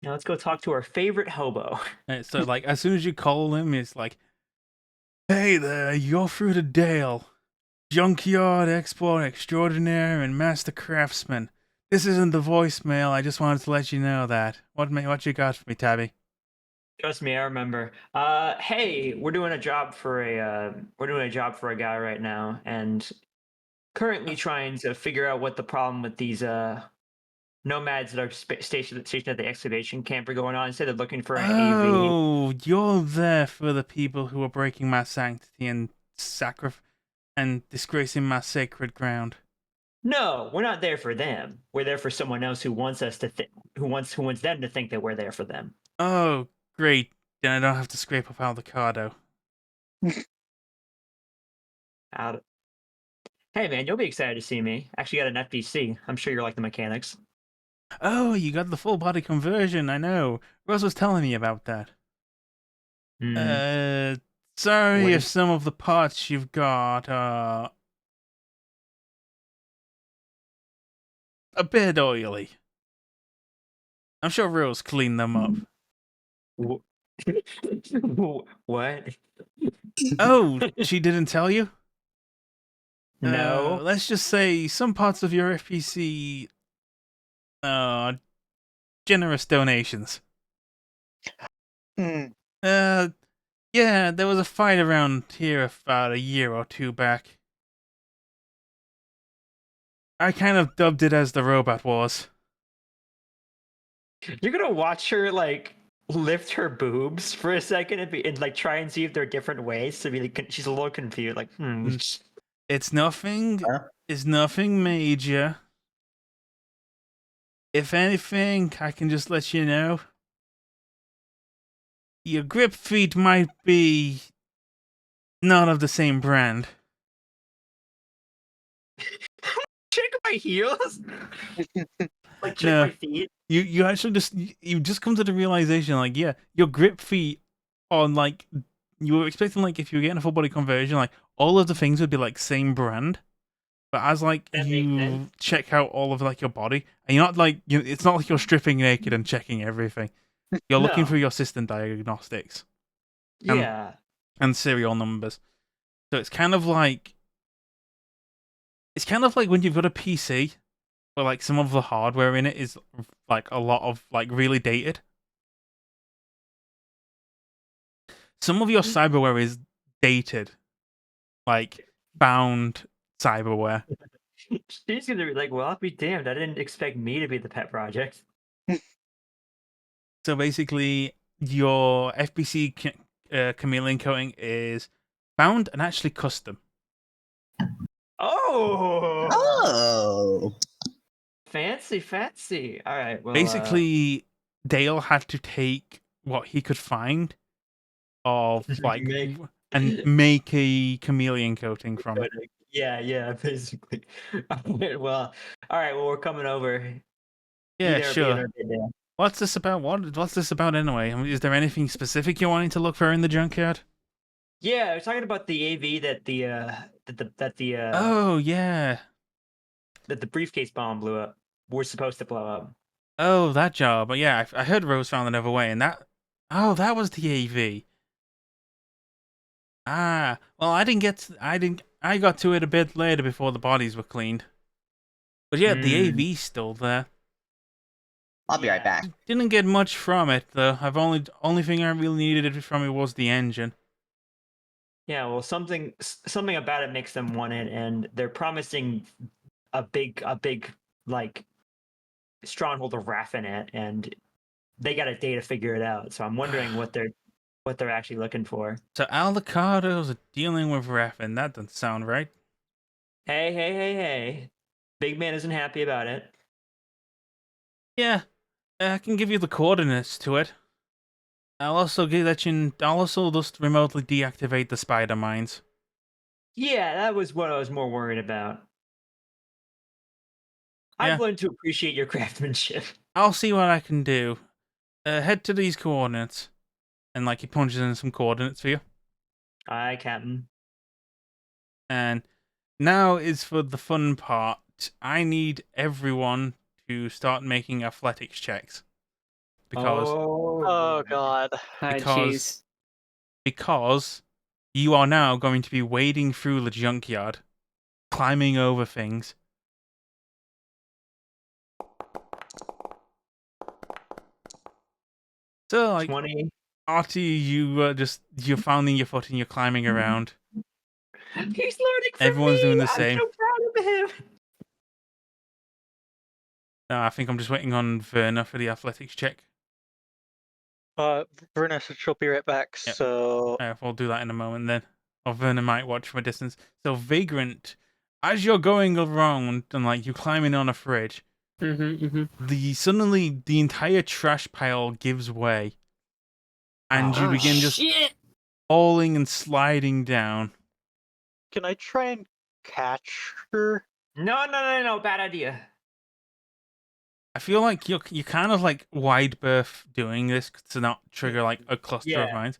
Now let's go talk to our favorite hobo.
So like as soon as you call him, it's like, "Hey there, you're through to Dale, junkyard export extraordinaire and master craftsman. This isn't the voicemail. I just wanted to let you know that. What you got for me, Tabby?"
Trust me, I remember. Hey, we're doing a job for a guy right now, and currently trying to figure out what the problem with these nomads that are stationed at the excavation camp are going on. Instead of looking for an AV.
Oh, you're there for the people who are breaking my sanctity and and disgracing my sacred ground.
No, we're not there for them. We're there for someone else who wants us to who wants them to think that we're there for them.
Oh, great. Then I don't have to scrape up avocado.
Out. Hey man, you'll be excited to see me. Actually got an FPC. I'm sure you're like the mechanics.
Oh, you got the full body conversion, I know. Rose was telling me about that.
Mm.
Sorry if some of the parts you've got are a bit oily. I'm sure Rose cleaned them up.
What?
Oh, she didn't tell you?
No.
Let's just say some parts of your FPC generous donations. Yeah, there was a fight around here about a year or two back. I kind of dubbed it as the Robot Wars.
You're gonna watch her like lift her boobs for a second and like try and see if they're different ways. So be like, she's a little confused. Like,
It's nothing.
Huh?
It's nothing major. If anything, I can just let you know. Your grip feet might be not of the same brand.
check my heels. Like check
No.
my feet.
You actually just come to the realization, like, yeah, your grip feet on like you were expecting, like, if you were getting a full body conversion, like all of the things would be like same brand. But as like
That makes
you
sense.
check out all of like your body, and you're not like it's not like you're stripping naked and checking everything. You're looking
No.
for your system diagnostics
Yeah.
and serial numbers. So it's kind of like when you've got a PC, but like some of the hardware in it is like a lot of like really dated. Some of your cyberware is dated, like bound cyberware.
She's gonna be like, well, I'll be damned. I didn't expect me to be the pet project.
So basically, your FBC chameleon coating is bound and actually custom.
Oh.
Oh.
Fancy. All right. Well,
Basically, Dale had to take what he could find of like and make a chameleon coating from it.
Yeah, basically. Well, all right. Well, we're coming over.
Yeah,
Be
sure.
there.
What's this about? What's this about anyway? I mean, is there anything specific you're wanting to look for in the junkyard?
Yeah, we're talking about the AV
Oh yeah.
that the briefcase bomb blew up. We're supposed to blow up.
Oh, that job. But yeah, I heard Rose found another way, and that. Oh, that was the AV. Ah, well, I got to it a bit later before the bodies were cleaned. But yeah, the AV's still there.
I'll be right back.
Didn't get much from it though. Only thing I really needed from it was the engine.
Yeah, well, something about it makes them want it, and they're promising a big like stronghold of Wrath in it, and they got a day to figure it out. So I'm wondering what they're actually looking for.
So avocados are dealing with Raffin. That doesn't sound right.
Hey. Big man isn't happy about it.
Yeah, I can give you the coordinates to it. I'll also just remotely deactivate the spider mines.
Yeah, that was what I was more worried about.
Yeah.
I've learned to appreciate your craftsmanship.
I'll see what I can do. Head to these coordinates. And like he punches in some coordinates for you.
Aye, Captain.
And now is for the fun part. I need everyone to start making athletics checks because
Oh god.
Hi,
because
jeez.
because you are now going to be wading through the junkyard, climbing over things. So, like,
20.
Artie, you're finding your foot and you're climbing around.
He's learning from
Everyone's
me.
doing the
I'm
same.
so proud of him.
No, I think I'm just waiting on Verna for the athletics check.
Verna said she'll be right back,
Yep.
so
We'll do that in a moment then. Or Verna might watch from a distance. So, Vagrant, as you're going around and like you're climbing on a fridge, suddenly the entire trash pile gives way, and you begin just falling and sliding down.
can I try and catch her?
No. Bad idea.
I feel like you're kind of like wide berth doing this to not trigger like a cluster of
Yeah.
mines.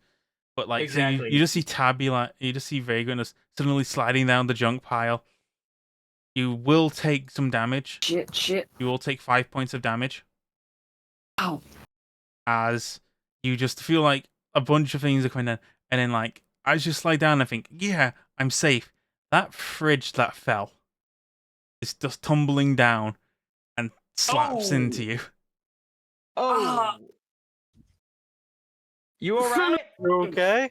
But like,
Exactly.
so you just see Tabby, like, you just see Vagrant just suddenly sliding down the junk pile. You will take some damage.
Shit.
You will take 5 points of damage.
Ow.
As you just feel like a bunch of things are coming down. And then, like, as you slide down, I think, yeah, I'm safe. That fridge that fell is just tumbling down and slaps into you.
Oh. You alright?
You okay?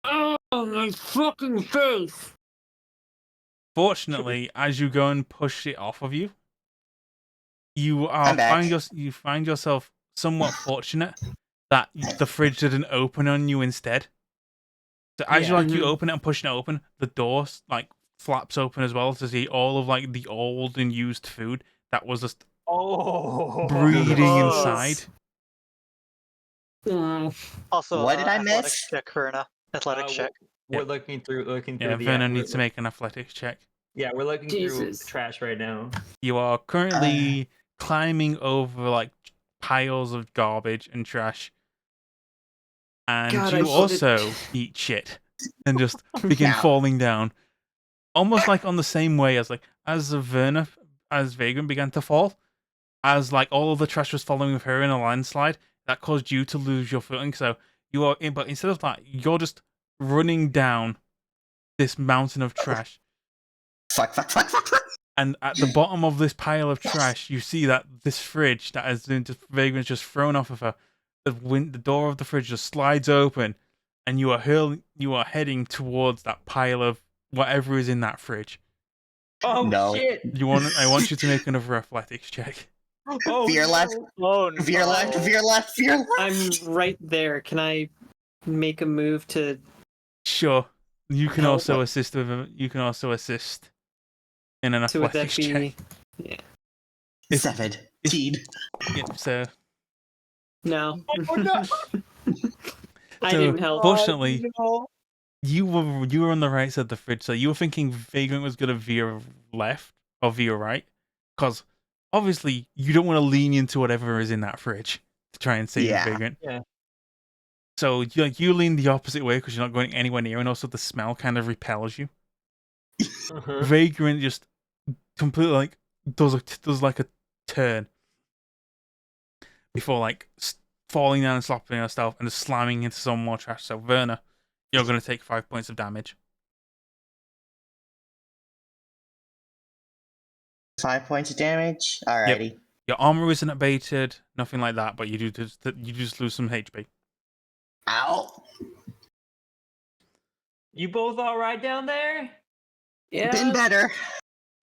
Oh, my fucking face!
Fortunately, as you go and push it off of you, you find yourself somewhat fortunate that the fridge didn't open on you instead. So as you open it and push it open, the door like flaps open as well to see all of like the old and used food that was just breeding inside.
Also,
What did I
athletics
miss?
check, Verna. Athletics check.
We're looking through
Yeah,
the
Verna needs to make an athletics check.
Yeah, we're looking through trash right now.
You are currently climbing over like piles of garbage and trash. And you also eat shit and just begin falling down. Almost like on the same way as Vagrant began to fall. As like all of the trash was following with her in a landslide, that caused you to lose your footing. So you are in, but instead of that, you're just running down this mountain of trash.
Fuck.
And at the bottom of this pile of trash, you see that this fridge that has been Vagrant's just thrown off of her. The door of the fridge just slides open, and you are heading towards that pile of whatever is in that fridge.
Oh no. Shit!
I want you to make another athletics check.
Oh,
veer left.
Oh no.
Veer left.
I'm right there. Can I make a move to?
Sure. You can also assist with. You can also assist in an athletics check.
Yeah.
17.
Yep. So.
No.
Oh no.
I didn't help.
Fortunately, you were on the right side of the fridge, so you were thinking Vagrant was gonna veer left or veer right, because obviously you don't want to lean into whatever is in that fridge to try and save Vagrant.
Yeah.
So you lean the opposite way because you're not going anywhere near, and also the smell kind of repels you. Vagrant just completely like does like a turn before like falling down and slapping herself and just slamming into some more trash. So Verna, you're going to take 5 points of damage.
5 points of damage. Alrighty.
Yep. Your armor isn't abated, nothing like that, but you just lose some HP.
Ow.
You both all right down there?
Yeah.
Been better.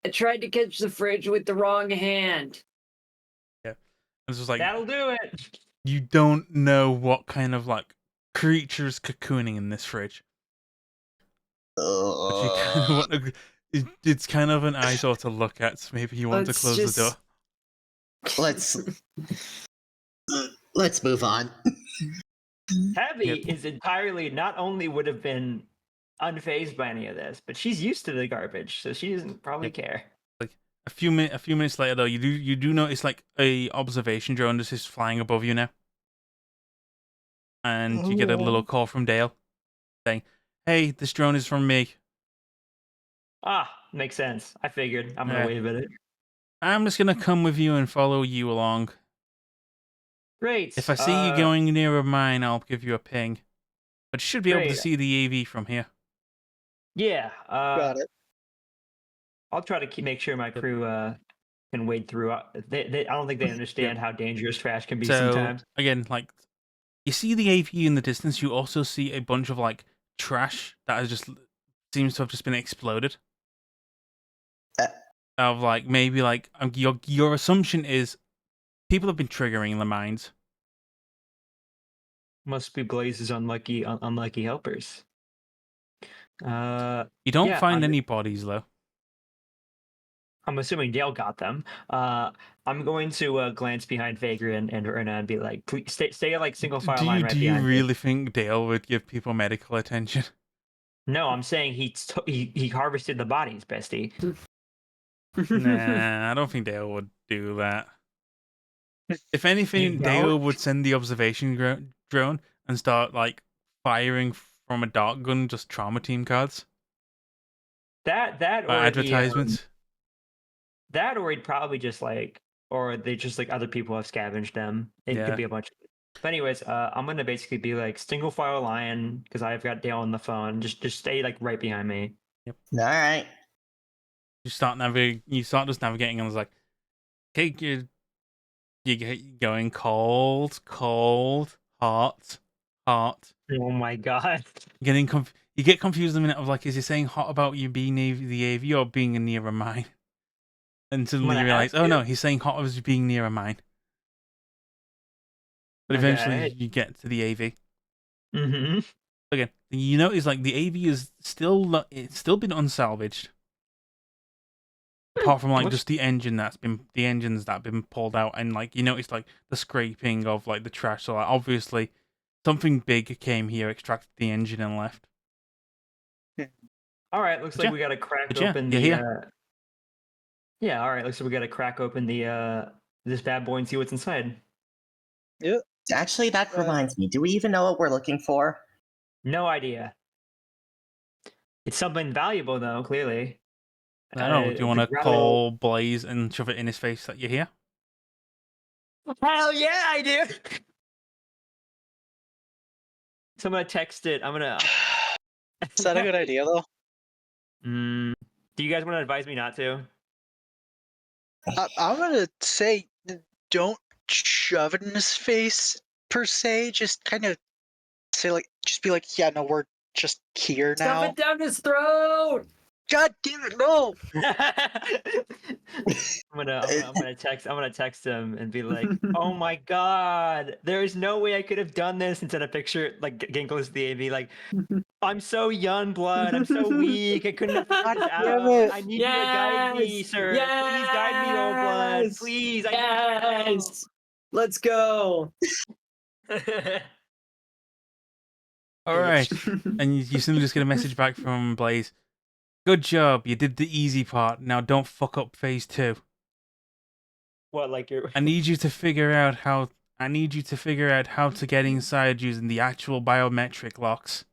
I tried to catch the fridge with the wrong hand.
Yeah. It's just like
that'll do it.
You don't know what kind of like creature is cocooning in this fridge. But you kind of want to. It's kind of an eyesore to look at. So maybe you want to close the door.
Let's move on.
Tabby is entirely not only would have been unfazed by any of this, but she's used to the garbage, so she doesn't probably care.
Like a few minutes later, though, you do notice like a observation drone just is flying above you now, and you get a little call from Dale saying, "Hey, this drone is from me."
Ah, makes sense. I figured. I'm gonna wave at it.
I'm just gonna come with you and follow you along.
Great.
If I see you going near a mine, I'll give you a ping. But you should be able to see the AV from here.
Yeah.
Got it.
I'll try to make sure my crew can wade through. I don't think they understand how dangerous trash can be sometimes.
Again, like, you see the AV in the distance. You also see a bunch of like trash that has just seems to have just been exploded. Of like maybe like your assumption is people have been triggering the mines.
Must be Blaze's unlucky helpers.
You don't find any bodies though.
I'm assuming Dale got them. I'm going to glance behind Vagrant and Erna and be like, please stay like single file line right
Do you
behind
really
me.
think Dale would give people medical attention?
No, I'm saying he harvested the bodies, bestie.
Nah, I don't think Dale would do that. If anything, Dale would send the observation drone and start like firing from a dart gun, just trauma team cards.
That or
advertisements.
That or he'd probably just like, or they just like other people have scavenged them. It could be a bunch. But anyways, I'm gonna basically be like single file line because I've got Dale on the phone. Just stay like right behind me.
Yep. All right.
You start just navigating, and it's like, okay, you're going cold, hot.
Oh my god!
You get confused a minute of like, is he saying hot about you being near the AV or being near a mine? And suddenly you realize, oh no, he's saying hot as being near a mine. But eventually you get to the AV.
Mm-hmm.
Again, you notice like the AV is still been unsalvaged. Apart from like just the engines that have been pulled out, and like you notice like the scraping of like the trash. So like, obviously something big came here, extracted the engine, and left.
All right, looks like we got to crack open the. Yeah, all right. Looks like we got to crack open the this bad boy and see what's inside.
Yeah.
Actually, that reminds me. Do we even know what we're looking for?
No idea. It's something valuable, though. Clearly.
I don't know. Do you want to call Blaze and shove it in his face that you're here?
Hell yeah, I do. So I'm gonna text it. I'm gonna.
Is that a good idea, though?
Do you guys want to advise me not to?
I'm gonna say don't shove it in his face per se. Just kind of say like, just be like, yeah, no, we're just here now.
Stuff it down his throat.
God damn it, no!
I'm gonna text him and be like, "Oh my god, there is no way I could have done this." And send a picture like getting close to the AV, like, "I'm so young blood, I'm so weak, I couldn't have figured this out. I need you to guide me, sir. Please guide me, old blood. Please,
yes. Let's go."
All right, and you simply just get a message back from Blaze. Good job, you did the easy part. Now don't fuck up phase 2.
What, like you're?
I need you to figure out how to get inside using the actual biometric locks.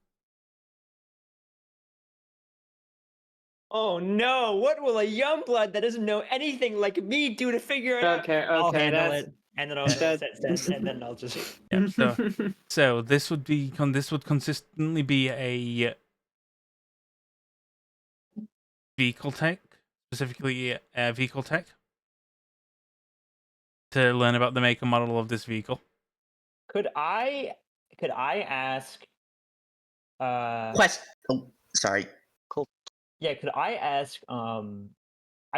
Oh no! What will a young blood that doesn't know anything like me do to figure it out?
Okay,
I'll handle it, and then I'll just.
Yeah. So this would consistently be a vehicle tech, specifically vehicle tech, to learn about the make and model of this vehicle.
Could I ask?
Question. Oh, sorry.
Cool.
Yeah, could I ask? I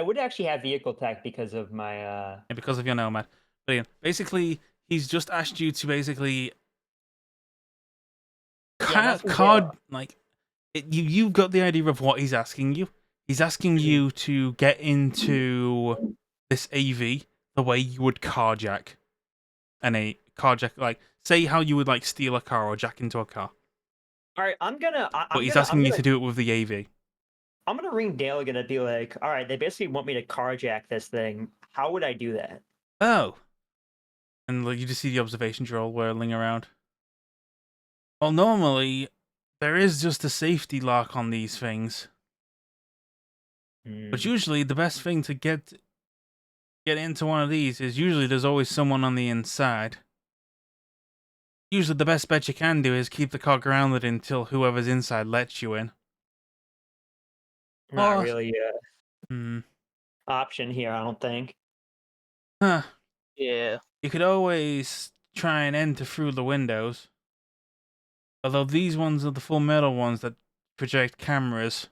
would actually have vehicle tech because of my.
Yeah, because of your nomad. But yeah, basically, he's just asked you to basically you've got the idea of what he's asking you. He's asking you to get into this AV the way you would carjack. And a carjack, like, say how you would, like, steal a car or jack into a car.
Alright,
but he's asking you to do it with the AV.
I'm gonna ring Dale again and be like, alright, they basically want me to carjack this thing. How would I do that?
Oh. And like, you just see the observation drill whirling around. Well, normally, there is just a safety lock on these things. But usually the best thing to get into one of these is usually there's always someone on the inside. Usually the best bet you can do is keep the car grounded until whoever's inside lets you in.
Not really
a
option here, I don't think.
Huh.
Yeah.
You could always try and enter through the windows. Although these ones are the full metal ones that project cameras.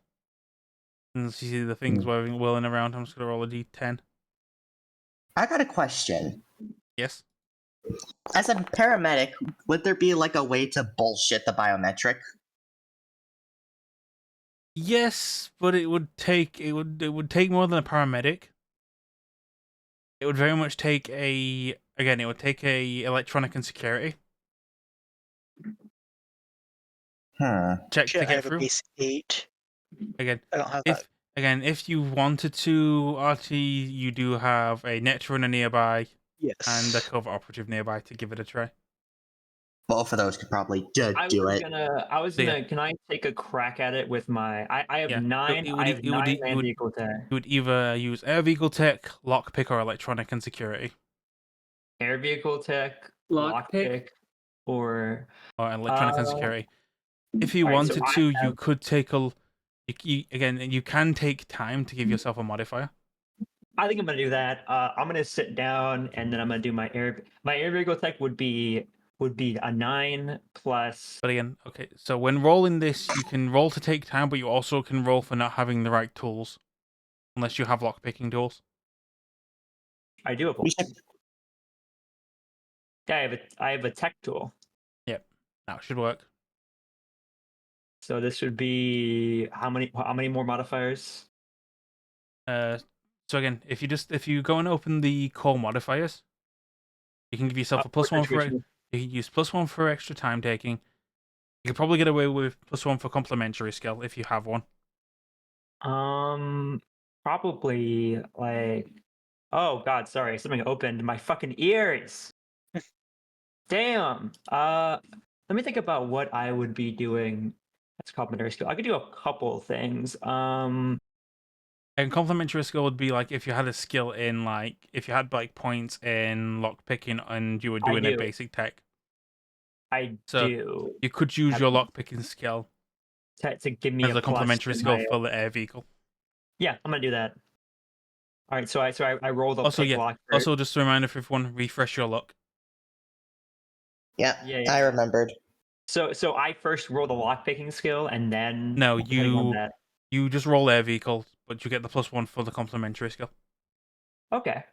And you see the things whirling around. I'm just going to roll a d10.
I got a question.
Yes?
As a paramedic, would there be like a way to bullshit the biometric?
Yes, but it would take more than a paramedic. It would very much take it would take a electronic and security. Check
Shit,
to
I
get
have
through.
a base 8.
Again,
I don't have that.
if you wanted to, RT, you do have a Netrunner nearby
Yes.
and a cover operative nearby to give it a try.
Both of those could probably do it.
I was gonna. Can I take a crack at it with my? I have 9. I have 9 land vehicle tech.
You would either use air vehicle tech, lockpick, or electronic and security.
Air vehicle tech, lockpick, or
electronic and security. If you wanted to, you could take you can take time to give yourself a modifier.
I think I'm gonna do that. I'm gonna sit down and then I'm gonna do my air vehicle tech would be a 9 plus.
But again, okay, so when rolling this, you can roll to take time, but you also can roll for not having the right tools, unless you have lockpicking tools.
I do have one. Yeah, I have a tech tool.
Yep, that should work.
So this would be how many more modifiers?
So again, if you go and open the core modifiers, you can give yourself a +1 for it. You can use +1 for extra time taking. You could probably get away with +1 for complementary skill if you have one.
Probably like. Oh God, sorry, something opened my fucking ears. Damn. Let me think about what I would be doing. That's complementary skill. I could do a couple things.
And complementary skill would be like if you had a skill in if you had points in lockpicking and you were doing a basic tech.
I do.
You could use your lockpicking skill
to give me
as a complementary skill for the air vehicle.
Yeah, I'm gonna do that. All right, so I rolled up.
Also, just a reminder for everyone: refresh your luck.
Yeah, I remembered.
So I first roll the lockpicking skill and then
you just roll air vehicle, but you get the +1 for the complementary skill.
Okay.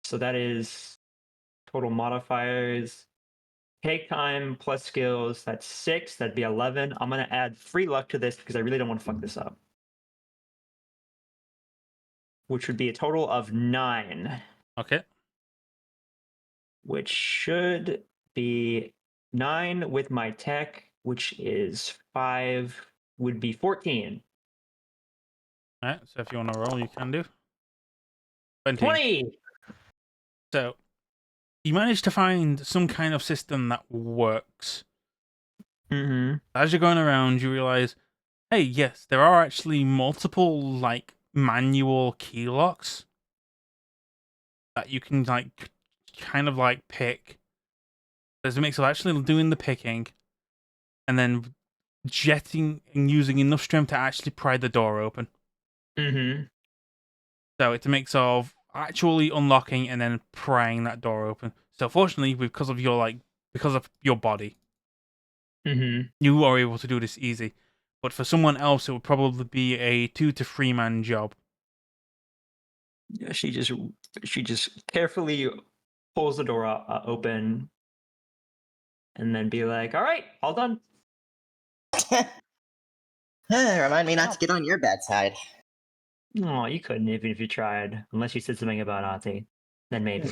So that is total modifiers. Take time plus skills. That's 6. That'd be 11. I'm gonna add free luck to this because I really don't want to fuck this up. Which would be a total of 9.
Okay.
Which should be 9 with my tech, which is 5, would be 14.
All right, so if you want to roll, you can do.
20!
So, you managed to find some kind of system that works.
Mm-hmm.
As you're going around, you realize, hey, yes, there are actually multiple, manual key locks that you can, pick. There's a mix of actually doing the picking and then jetting and using enough strength to actually pry the door open.
Mm-hmm.
So it's a mix of actually unlocking and then prying that door open. So fortunately, because of your body, you are able to do this easy. But for someone else, it would probably be a 2 to 3 man job.
Yeah, she just carefully pulls the door open, and then be like, "All right, all done."
Remind me not to get on your bad side.
No, you couldn't even if you tried, unless you said something about Ati. Then maybe.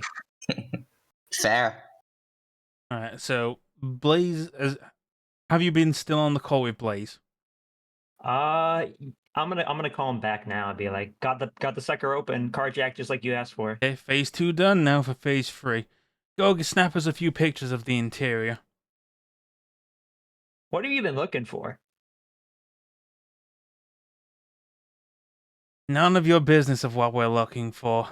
Fair.
All right. So Blaze, have you been still on the call with Blaze?
I'm gonna call him back now and be like, got the sucker open, carjack just like you asked for.
Okay, phase 2 done. Now for phase 3. Go snap us a few pictures of the interior.
What have you been looking for?
None of your business of what we're looking for.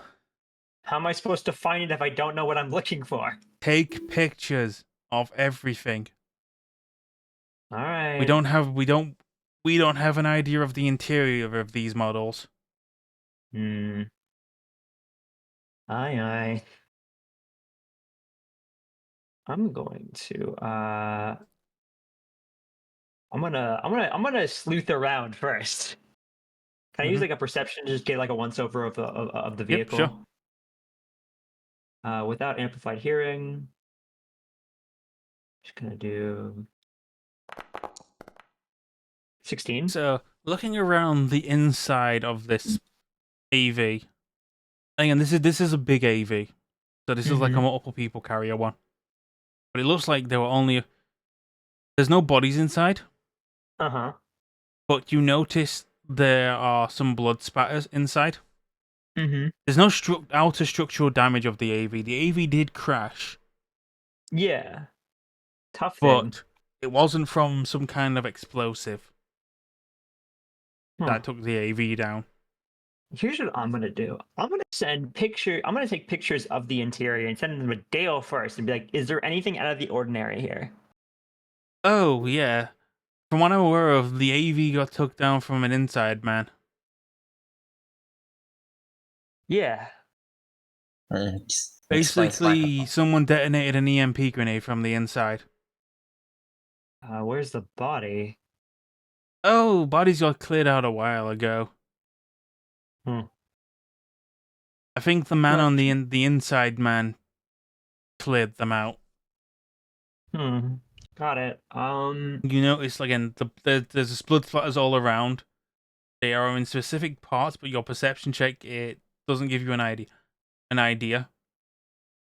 How am I supposed to find it if I don't know what I'm looking for?
Take pictures of everything.
All right.
We don't have an idea of the interior of these models.
Hmm. Aye. I'm going to I'm gonna sleuth around first. Can I use like a perception to just get like a once over of the vehicle?
Yep,
sure. Without amplified hearing. Just gonna do 16.
So, looking around the inside of this AV, again, this is a big AV, so this is like a multiple people carrier one. But it looks like there's no bodies inside. But you notice there are some blood spatters inside. There's no outer structural damage of the AV. The AV did crash.
Yeah. Tough thing.
But it wasn't from some kind of explosive that took the AV down.
Here's what I'm gonna do. I'm gonna take pictures of the interior and send them to Dale first and be like, is there anything out of the ordinary here?
Oh, yeah. From what I'm aware of, the AV got took down from an inside man.
Yeah.
Basically, someone detonated an EMP grenade from the inside.
Where's the body?
Oh, bodies got cleared out a while ago. I think the man on the inside man cleared them out.
Got it.
You notice again there's blood splatters all around. They are in specific parts, but your perception check it doesn't give you an idea.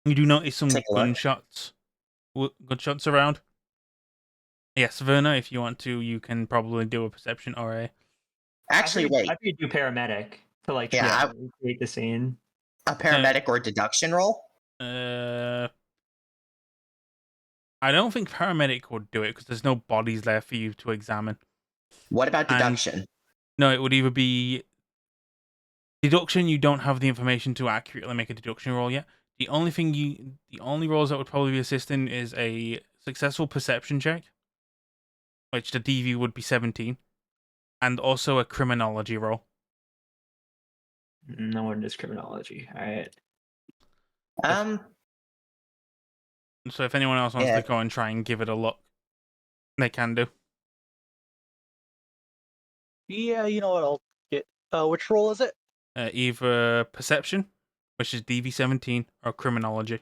You do notice some gunshots around. Yes, Verna, if you want to, you can probably do a perception or a.
Actually, wait.
I could do paramedic to like create the scene.
A paramedic or deduction roll?
I don't think paramedic would do it because there's no bodies there for you to examine.
What about deduction?
No, it would either be deduction. You don't have the information to accurately make a deduction roll yet. The only rolls that would probably be assisting is a successful perception check, which the DV would be 17, and also a criminology roll.
No one does criminology. All right.
So if anyone else wants to go and try and give it a look, they can do.
Yeah, you know what? I'll get. Which roll is it?
Either perception, which is DV17, or criminology.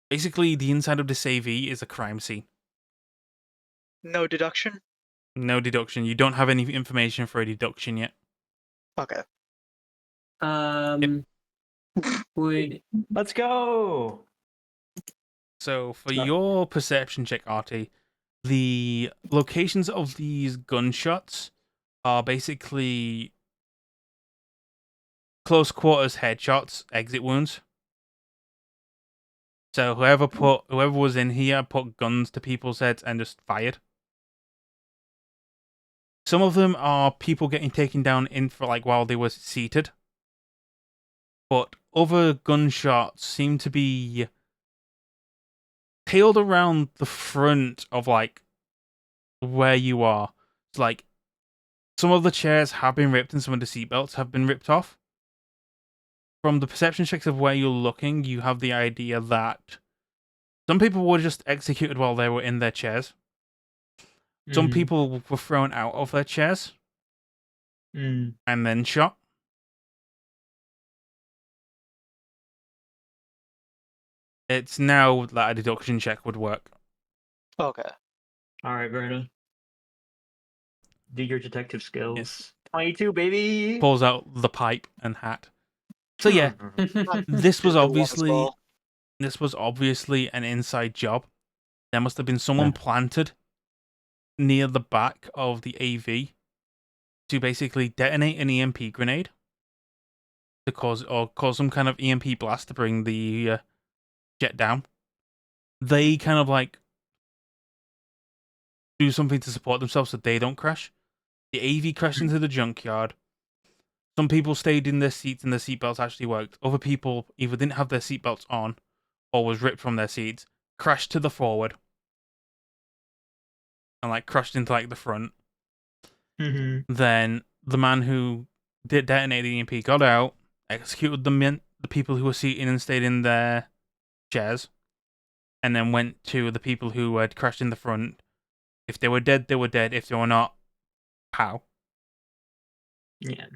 Basically, the inside of this AV is a crime scene.
No deduction?
No deduction. You don't have any information for a deduction yet.
Okay.
Let's go.
So for your perception check, Artie, the locations of these gunshots are basically close quarters headshots, exit wounds. So whoever was in here put guns to people's heads and just fired. Some of them are people getting taken down for while they were seated. But other gunshots seem to be tailed around the front of where you are. It's some of the chairs have been ripped and some of the seatbelts have been ripped off. From the perception checks of where you're looking, you have the idea that some people were just executed while they were in their chairs. Some people were thrown out of their chairs and then shot. It's now that a deduction check would work.
Okay.
All right, Verna. Do your detective skills. Yes. 22, baby.
Pulls out the pipe and hat. So yeah, this was obviously an inside job. There must have been someone planted near the back of the AV to basically detonate an EMP grenade to cause some kind of EMP blast to bring the jet down. They kind of do something to support themselves so they don't crash. The AV crashed into the junkyard. Some people stayed in their seats and their seatbelts actually worked. Other people either didn't have their seatbelts on or was ripped from their seats, crashed to the forward, and like crushed into like the front. Then the man who did detonate the EMP got out, executed the people who were seated and stayed in their chairs, and then went to the people who had crashed in the front. If they were dead, they were dead. If they were not, how?
Yeah.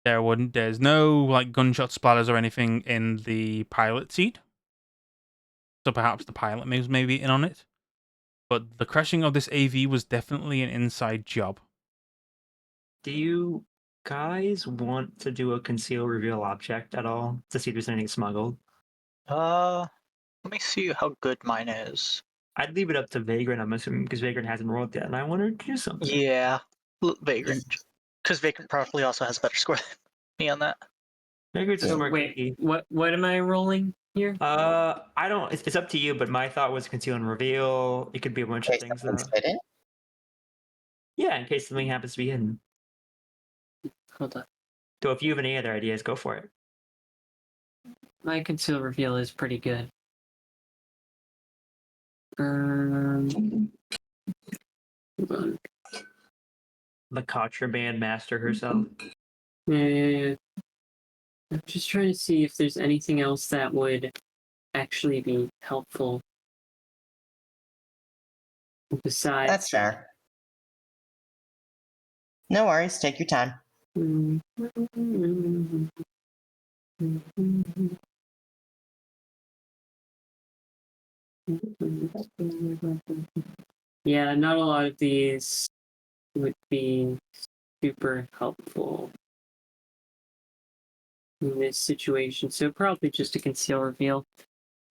There's no like gunshot splatters or anything in the pilot seat. So perhaps the pilot was maybe in on it. But the crashing of this AV was definitely an inside job.
Do you guys want to do a conceal reveal object at all to see if there's anything smuggled?
Let me see how good mine is.
I'd leave it up to Vagrant, I'm assuming, because Vagrant hasn't rolled yet, and I want her to do something.
Yeah, Vagrant. Because Vagrant probably also has a better score than me on that.
Vagrant's a more
Wait, what am I rolling here?
I don't. It's up to you, but my thought was conceal and reveal. It could be a bunch of things, though.
Hidden?
Yeah, in case something happens to be hidden.
Hold on.
So if you have any other ideas, go for it.
My conceal reveal is pretty good. Hold on.
The contraband master herself.
Yeah. I'm just trying to see if there's anything else that would actually be helpful. Besides.
That's fair. No worries, take your time. Yeah, not a lot of these would be super helpful in this situation, so probably just a conceal reveal.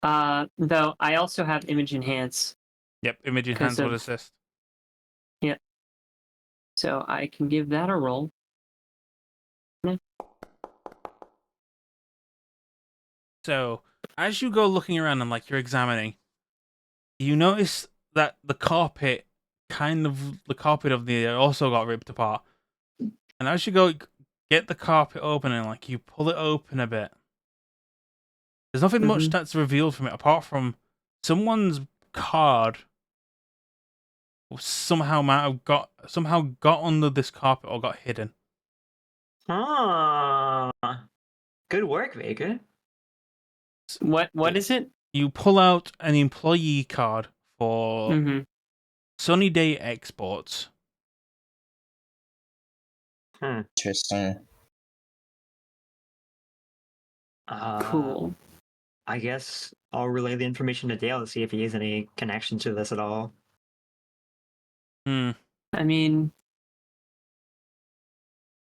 Though I also have image enhance.
Yep, image enhance would assist.
Yep. So I can give that a roll. Yeah.
So as you go looking around and like you're examining, you notice that the carpet of the also got ripped apart. And as you go get the carpet open and like you pull it open a bit, there's nothing much that's revealed from it apart from someone's card somehow got under this carpet or got hidden.
Ah, good work, Vega.
What is it?
You pull out an employee card for Sunny Day Exports.
Interesting.
Cool.
I guess I'll relay the information to Dale to see if he has any connection to this at all.
I
mean,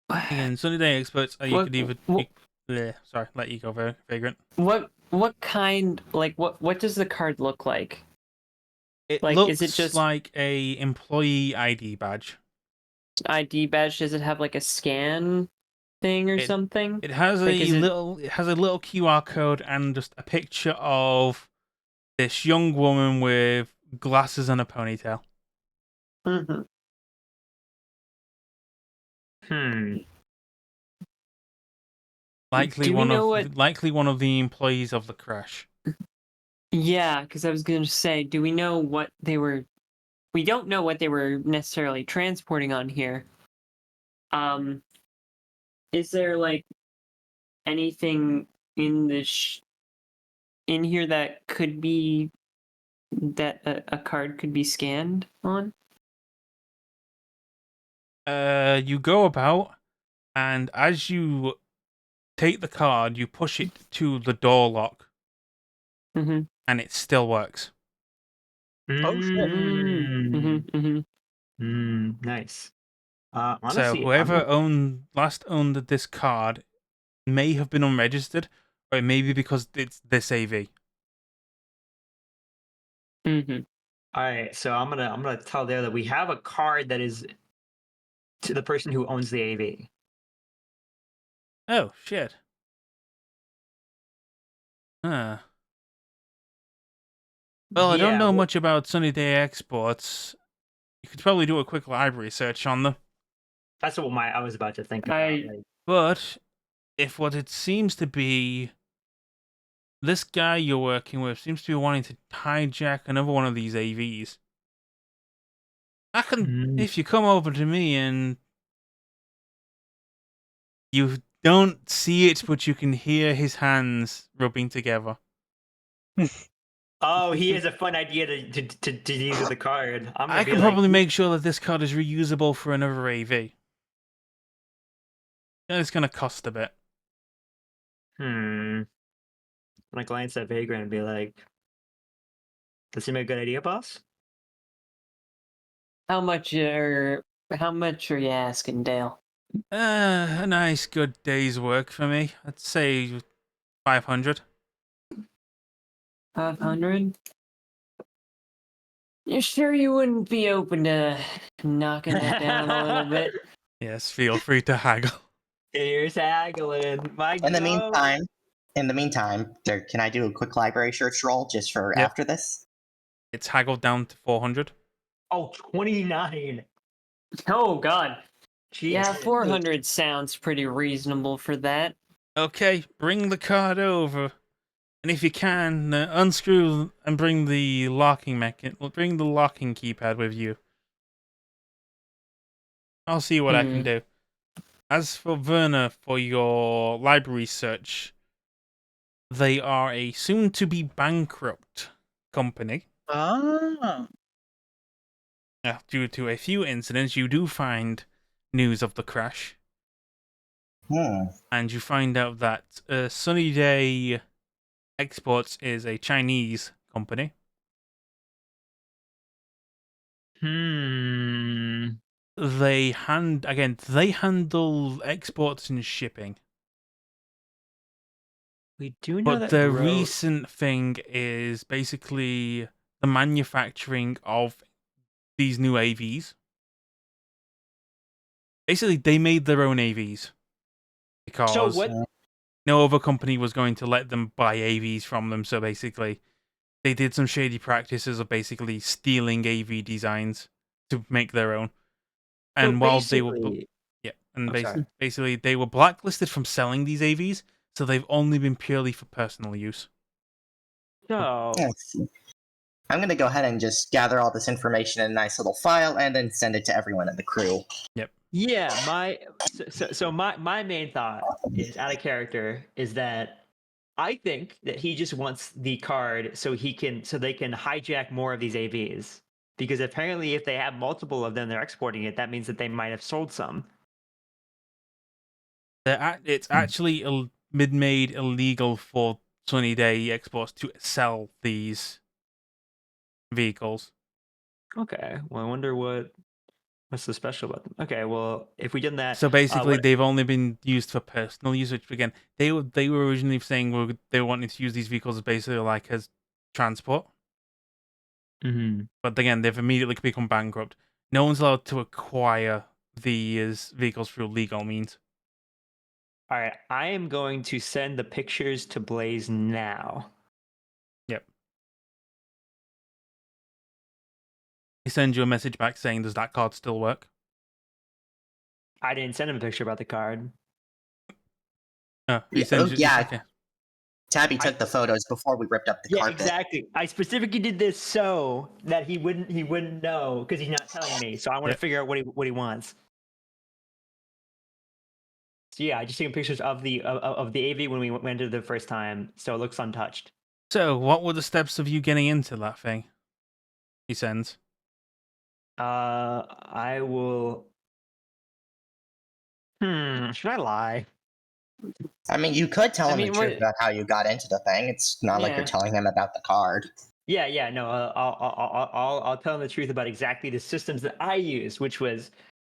again, Sunny Day Experts. You could either. Let you go, Vagrant.
What kind? Like, what does the card look like?
It
like,
looks
is it just
like a employee ID badge.
ID badge? Does it have like a scan thing or something?
It has
like,
It has a little QR code and just a picture of this young woman with glasses and a ponytail. Likely one of the employees of the crash.
Yeah, because I was going to say, do we know what they were? We don't know what they were necessarily transporting on here. Is there like anything in this in here that could be that a card could be scanned on?
You go about, and as you take the card, you push it to the door lock, and it still works.
Oh shit!
Nice. Honestly,
so whoever last owned this card may have been unregistered, or it may be because it's this AV.
All right, so I'm gonna tell Dale that we have a card that is to the person who owns the AV.
Oh shit. Well, I don't know much about Sunny Day Exports. You could probably do a quick library search on them.
That's what I was about to think about. Like,
But if what it seems to be, this guy you're working with seems to be wanting to hijack another one of these AVs. I can, if you come over to me and you don't see it, but you can hear his hands rubbing together.
oh, he has a fun idea to use with the card. I'm gonna
I
be
can
like,
probably make sure that this card is reusable for another AV. It's going to cost a bit.
I'm gonna glance at Vagrant and be like, does he make a good idea, boss?
How much are you asking, Dale?
A nice, good day's work for me. I'd say 500.
500? You sure you wouldn't be open to knocking that down a little bit?
Yes, feel free to haggle.
Here's haggling. My
In the
God.
meantime, can I do a quick library search roll just for
Yep.
after this?
It's haggled down to 400.
Oh, 29.
Oh, God. Yeah,
Jesus.
400 sounds pretty reasonable for that.
Okay, bring the card over. And if you can, unscrew and bring the locking bring the locking keypad with you. I'll see what I can do. As for Werner, for your library search, they are a soon-to-be bankrupt company.
Ah.
Due to a few incidents, you do find news of the crash. And you find out that Sunny Day Exports is a Chinese company. They handle exports and shipping.
We do know
But
that
the recent thing is basically the manufacturing of these new AVs. Basically, they made their own AVs because no other company was going to let them buy AVs from them. So basically, they did some shady practices of basically stealing AV designs to make their own. And
so
while they were, basically they were blacklisted from selling these AVs, so they've only been purely for personal use.
So
I'm going to go ahead and just gather all this information in a nice little file and then send it to everyone in the crew.
Yep.
Yeah, my main thought is out of character is that I think that he just wants the card so they can hijack more of these AVs. Because apparently if they have multiple of them, they're exporting it. That means that they might have sold some.
It's actually made illegal for Sunny Day Exports to sell these vehicles.
Okay, well, I wonder what's so special about them. Okay, well, if we did that,
so basically they've only been used for personal use. Which again, they were originally saying they wanted to use these vehicles as basically like as transport. But again, they've immediately become bankrupt. No one's allowed to acquire these vehicles through legal means.
All right, I am going to send the pictures to Blaze now.
Yep. He sends you a message back saying, "Does that card still work?"
I didn't send him a picture about the card.
He sends you. Okay.
Tabby took the photos before we ripped up the carpet.
Yeah, exactly. I specifically did this so that he wouldn't know because he's not telling me. So I want to figure out what he wants. So yeah, I just taking pictures of the AV when we went to the first time, so it looks untouched.
So, what were the steps of you getting into that thing? He sends.
I will. Should I lie?
I mean, you could tell him the truth about how you got into the thing. It's not like you're telling him about the card.
Yeah, no. I'll tell him the truth about exactly the systems that I used, which was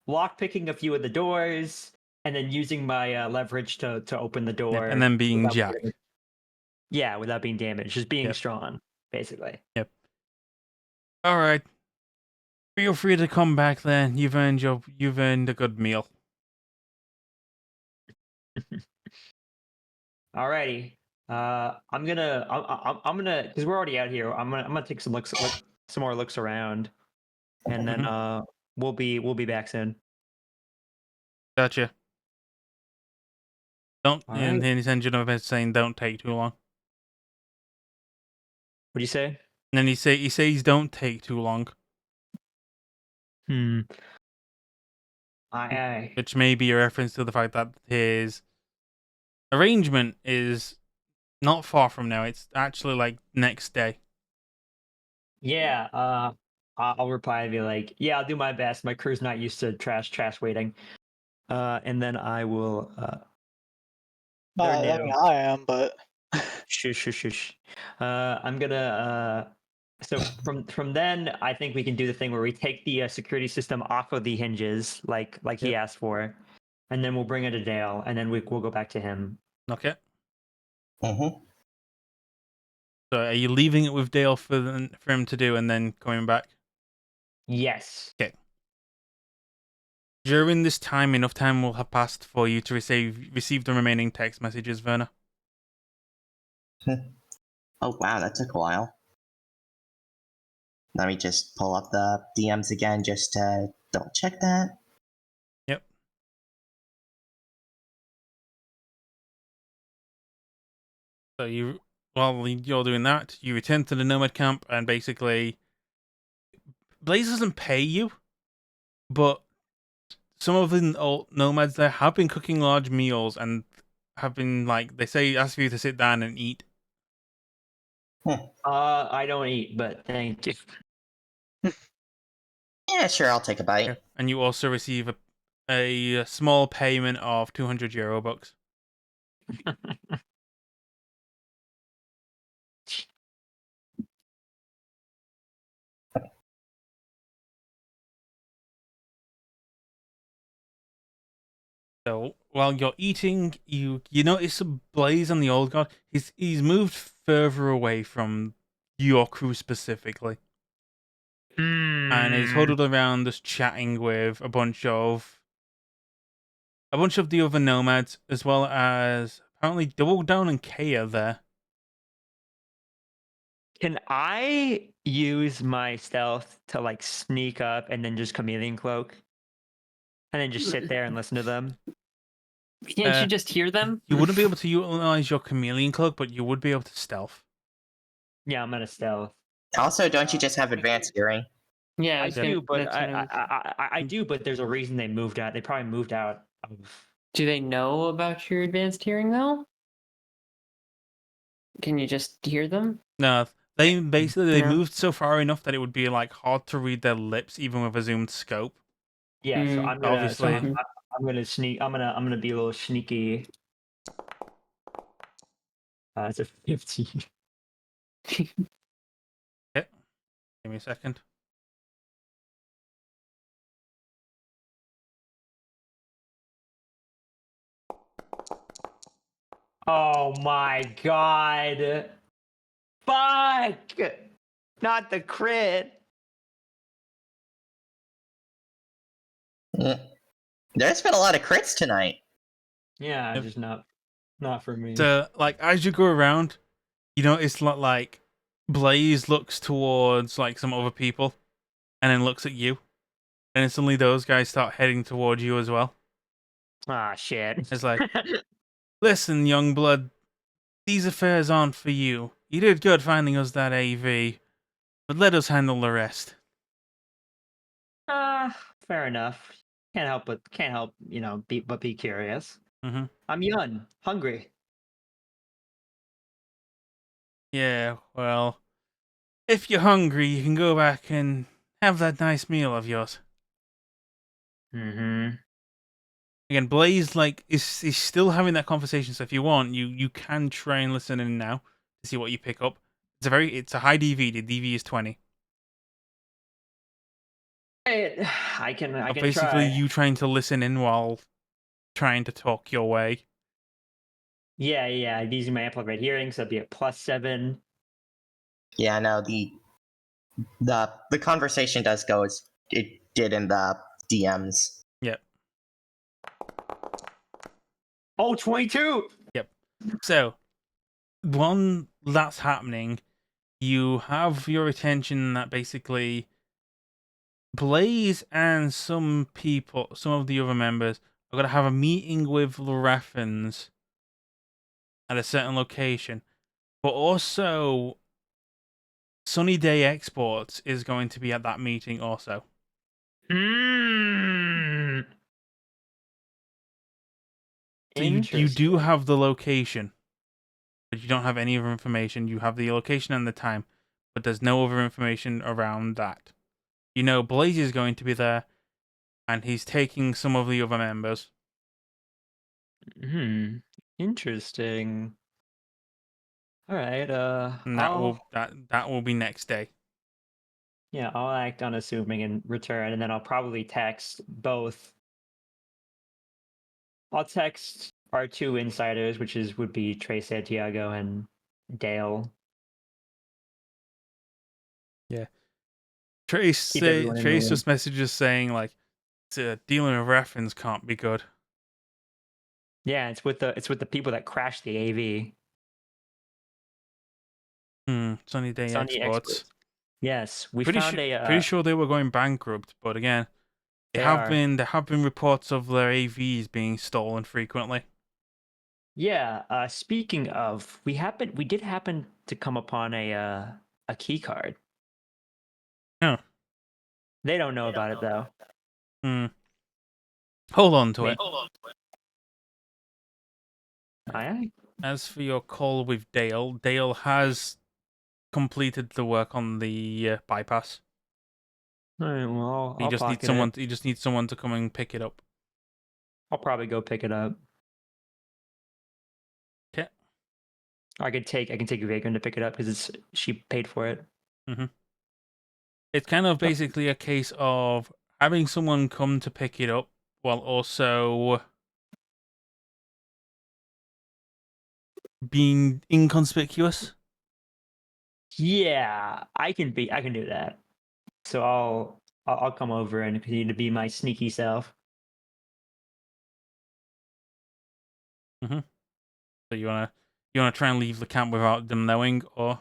lockpicking a few of the doors, and then using my leverage to open the door,
and then being jacked.
Yeah, without being damaged, just being strong, basically.
Yep. All right. Feel free to come back then. You've earned a good meal.
Alrighty. I'm gonna because we're already out here. I'm gonna take some more looks around, and then we'll be back soon.
Gotcha. Don't.
All
And
right.
then he sends you another message saying, "Don't take too long."
What do you say?
And then he says, "Don't take too long,"
I
which may be a reference to the fact that his arrangement is not far from now. It's actually like next day.
yeah. I'll reply and be like, yeah, I'll do my best. My crew's not used to trash waiting. And then I will.
I mean, I am, but
Shush. I'm gonna. So from then, I think we can do the thing where we take the security system off of the hinges, like he
Yep.
asked for, and then we'll bring it to Dale, and then we'll go back to him.
Okay.
Mm-hmm.
So are you leaving it with Dale for him to do, and then coming back?
Yes.
Okay. During this time, enough time will have passed for you to receive the remaining text messages, Werner.
Oh wow, that took a while. Let me just pull up the DMs again just to double check that.
Yep. So while you're doing that, you return to the Nomad camp, and basically, Blaze doesn't pay you, but some of the old nomads there have been cooking large meals and have been ask you to sit down and eat.
I don't eat, but thank you.
Yeah, sure, I'll take a bite.
Yeah. And you also receive a small payment of 200 euro bucks. So while you're eating, you notice a Blaze on the old god. He's moved further away from your crew specifically, and he's huddled around just chatting with a bunch of the other nomads, as well as apparently Double Down and Kay are there.
Can I use my stealth to like sneak up and then just chameleon cloak, and then just sit there and listen to them?
Can't you just hear them?
You wouldn't be able to utilize your chameleon cloak, but you would be able to stealth.
Yeah, I'm gonna stealth.
Also, don't you just have advanced hearing?
Yeah,
I do, but
that's what
I do, but there's a reason they moved out. They probably moved out of.
Do they know about your advanced hearing though? Can you just hear them?
No, they basically
No.
moved so far enough that it would be like hard to read their lips even with a zoomed scope.
Yeah, so I'm gonna
Obviously.
I'm gonna sneak. I'm gonna be a little sneaky. It's a 15.
Okay. Give me a second.
Oh my god! Fuck! Not the crit.
There's been a lot of crits tonight.
Yeah,
Yep.
just not for me.
So, like, as you go around, you notice like Blaze looks towards like some other people, and then looks at you, and then suddenly those guys start heading towards you as well.
Ah, shit.
It's like, listen, young blood, these affairs aren't for you. You did good finding us that AV, but let us handle the rest.
Fair enough. Can't help, be curious.
Mm-hmm.
I'm young, hungry.
Yeah, well, if you're hungry, you can go back and have that nice meal of yours.
Mm-hmm.
Again, Blaze is still having that conversation, so if you want, you can try and listen in now to see what you pick up. It's a high DV. The DV is 20.
I can
Basically,
try.
you trying to listen in while trying to talk your way.
Yeah. I'm using my amplified hearing, so it'd be a +7.
Yeah, no, the conversation does go as it did in the DMs.
Yep.
Oh, 22!
Yep. So, when that's happening, you have your attention that basically Blaze and some of the other members I've got to have a meeting with Loreffins at a certain location, but also Sunny Day Exports is going to be at that meeting also. So you do have the location, but you don't have any other information. You have the location and the time, but there's no other information around that. You know, Blaze is going to be there, and he's taking some of the other members.
Interesting. All right.
And that will be next day.
Yeah, I'll act unassuming and return, and then I'll probably text both. I'll text our two insiders, which would be Trey Santiago and Dale.
Yeah. Trace just messages saying like, dealing with reference can't be good.
Yeah, it's with the people that crashed the AV.
Sunny Day Exports.
Yes, we
pretty
found
pretty sure they were going bankrupt, but again, there have been reports of their AVs being stolen frequently.
Yeah. Speaking of, we did happen to come upon a key card.
Oh.
They don't know about it though.
Hold on to it.
Aye.
As for your call with Dale, Dale has completed the work on the bypass.
All right. Well,
He just needs someone. He just needs someone to come and pick it up.
I'll probably go pick it up.
Okay.
I can take Vagrant to pick it up because she paid for it.
It's kind of basically a case of having someone come to pick it up while also being inconspicuous.
Yeah, I can do that. So I'll come over and continue to be my sneaky self.
So you wanna try and leave the camp without them knowing, or?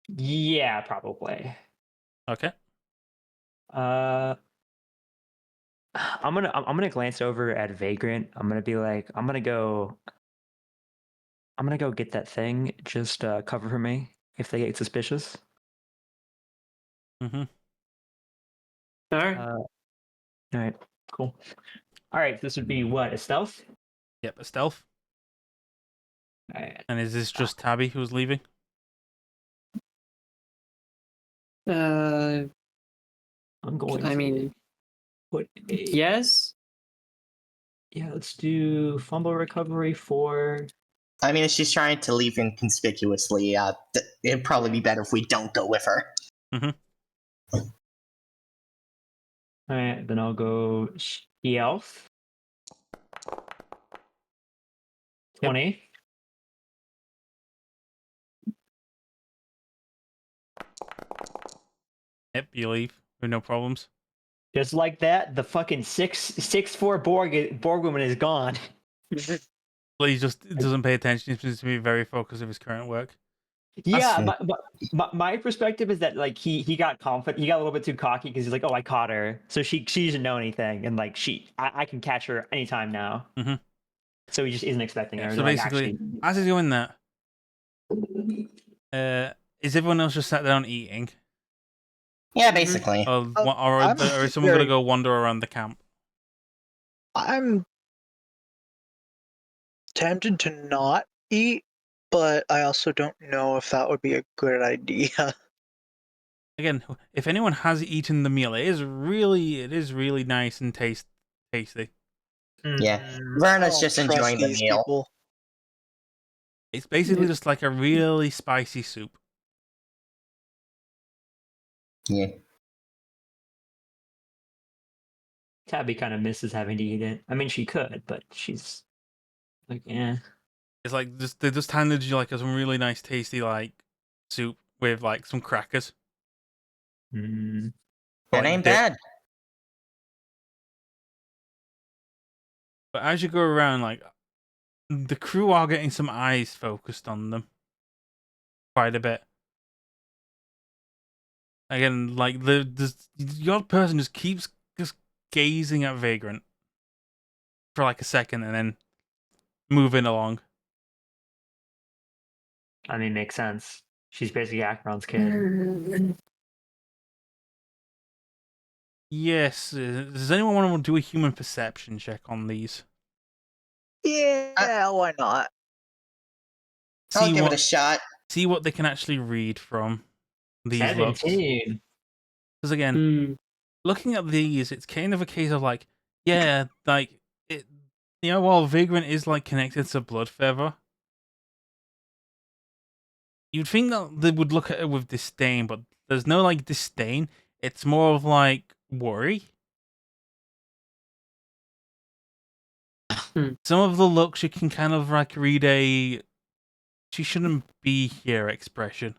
Yeah, probably.
Okay.
I'm gonna glance over at Vagrant. I'm gonna be like, I'm gonna go get that thing. Just cover for me if they get suspicious.
All right.
All right. Cool. All right. This would be what, a stealth?
Yep, a stealth.
All right.
And is this just Tabby who's leaving?
I'm going.
I mean,
put
yes.
Yeah, let's do fumble recovery for.
I mean, if she's trying to leave inconspicuously, it'd probably be better if we don't go with her.
All right, then I'll go stealth. 20.
Yep, you leave with no problems.
Just like that, the fucking 6'4" Borg woman is gone.
But he just doesn't pay attention. He seems to be very focused with his current work.
Yeah, but my perspective is that like he got confident, he got a little bit too cocky because he's like, oh, I caught her, so she doesn't know anything, and like I can catch her anytime now. So he just isn't expecting her.
So basically, as he's doing that, is everyone else just sat down eating?
Yeah, basically.
Or is someone gonna go wander around the camp?
I'm tempted to not eat, but I also don't know if that would be a good idea.
Again, if anyone has eaten the meal, it is really nice and tasty.
Yeah, Verna's just enjoying the meal.
People.
It's basically just like a really spicy soup.
Yeah.
Tabby kind of misses having to eat it. I mean, she could, but she's like, yeah.
It's like they just handed you like some really nice, tasty like soup with like some crackers.
That ain't bad.
But as you go around, like the crew are getting some eyes focused on them quite a bit. Again, like the odd person just keeps gazing at Vagrant. for like a second and then moving along.
I mean, makes sense. She's basically Akron's kid.
Yes. Does anyone want to do a human perception check on these?
Yeah, why not?
I'll give it a shot.
See what they can actually read from these looks.
17.
Because again, looking at these, it's kind of a case of like, yeah, like it. While Vagrant is like connected to Bloodfeather, you'd think that they would look at it with disdain, but there's no like disdain. It's more of like worry. Some of the looks you can kind of like read a "she shouldn't be here" expression.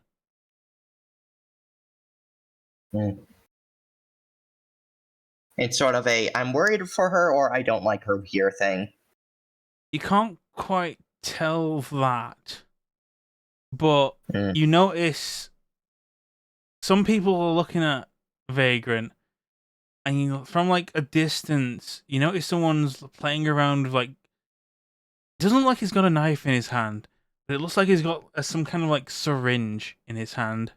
It's sort of a I'm worried for her or I don't like her here thing.
You can't quite tell that, but you notice some people are looking at Vagrant, and from like a distance, you notice someone's playing around with like. It doesn't look like he's got a knife in his hand, but it looks like he's got some kind of like syringe in his hand.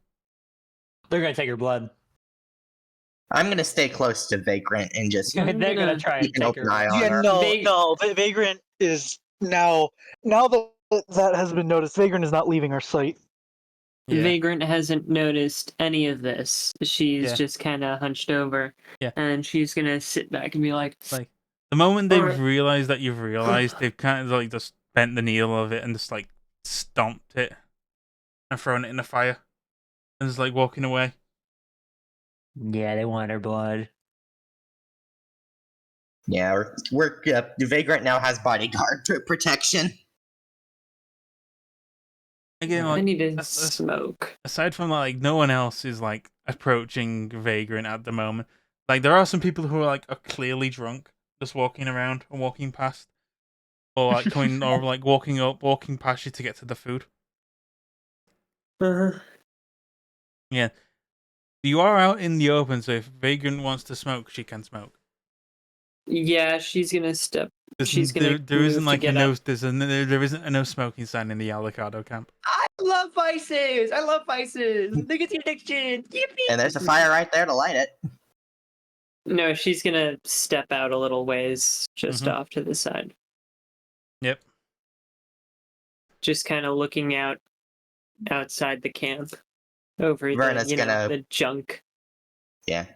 They're gonna take her blood.
I'm gonna stay close to Vagrant and just
They're gonna try and
keep an
take
open
her.
eye on
Yeah,
her.
no. Vagrant is now that that has been noticed. Vagrant is not leaving our sight.
Yeah.
Vagrant hasn't noticed any of this. She's just kind of hunched over.
Yeah.
And she's gonna sit back and be like,
the moment they've
Alright.
realized that you've realized, they've kind of like just bent the needle of it and just like stomped it and thrown it in the fire and just like walking away.
Yeah, they want her blood.
Yeah, we're Vagrant now has bodyguard protection.
Again,
I
like
need to smoke.
aside from like no one else is like approaching Vagrant at the moment. Like there are some people who are clearly drunk, just walking around and walking past, or like coming or like walking past you to get to the food. Yeah, you are out in the open, so if Vagrant wants to smoke, she can smoke.
Yeah, she's gonna step.
There isn't like a no. There isn't a no smoking sign in the avocado camp.
I love vices. I love vices. Nicotine addiction. Yippee!
And there's a fire right there to light it.
No, she's gonna step out a little ways, just off to the side.
Yep.
Just kind of looking outside the camp, over the junk.
Yeah.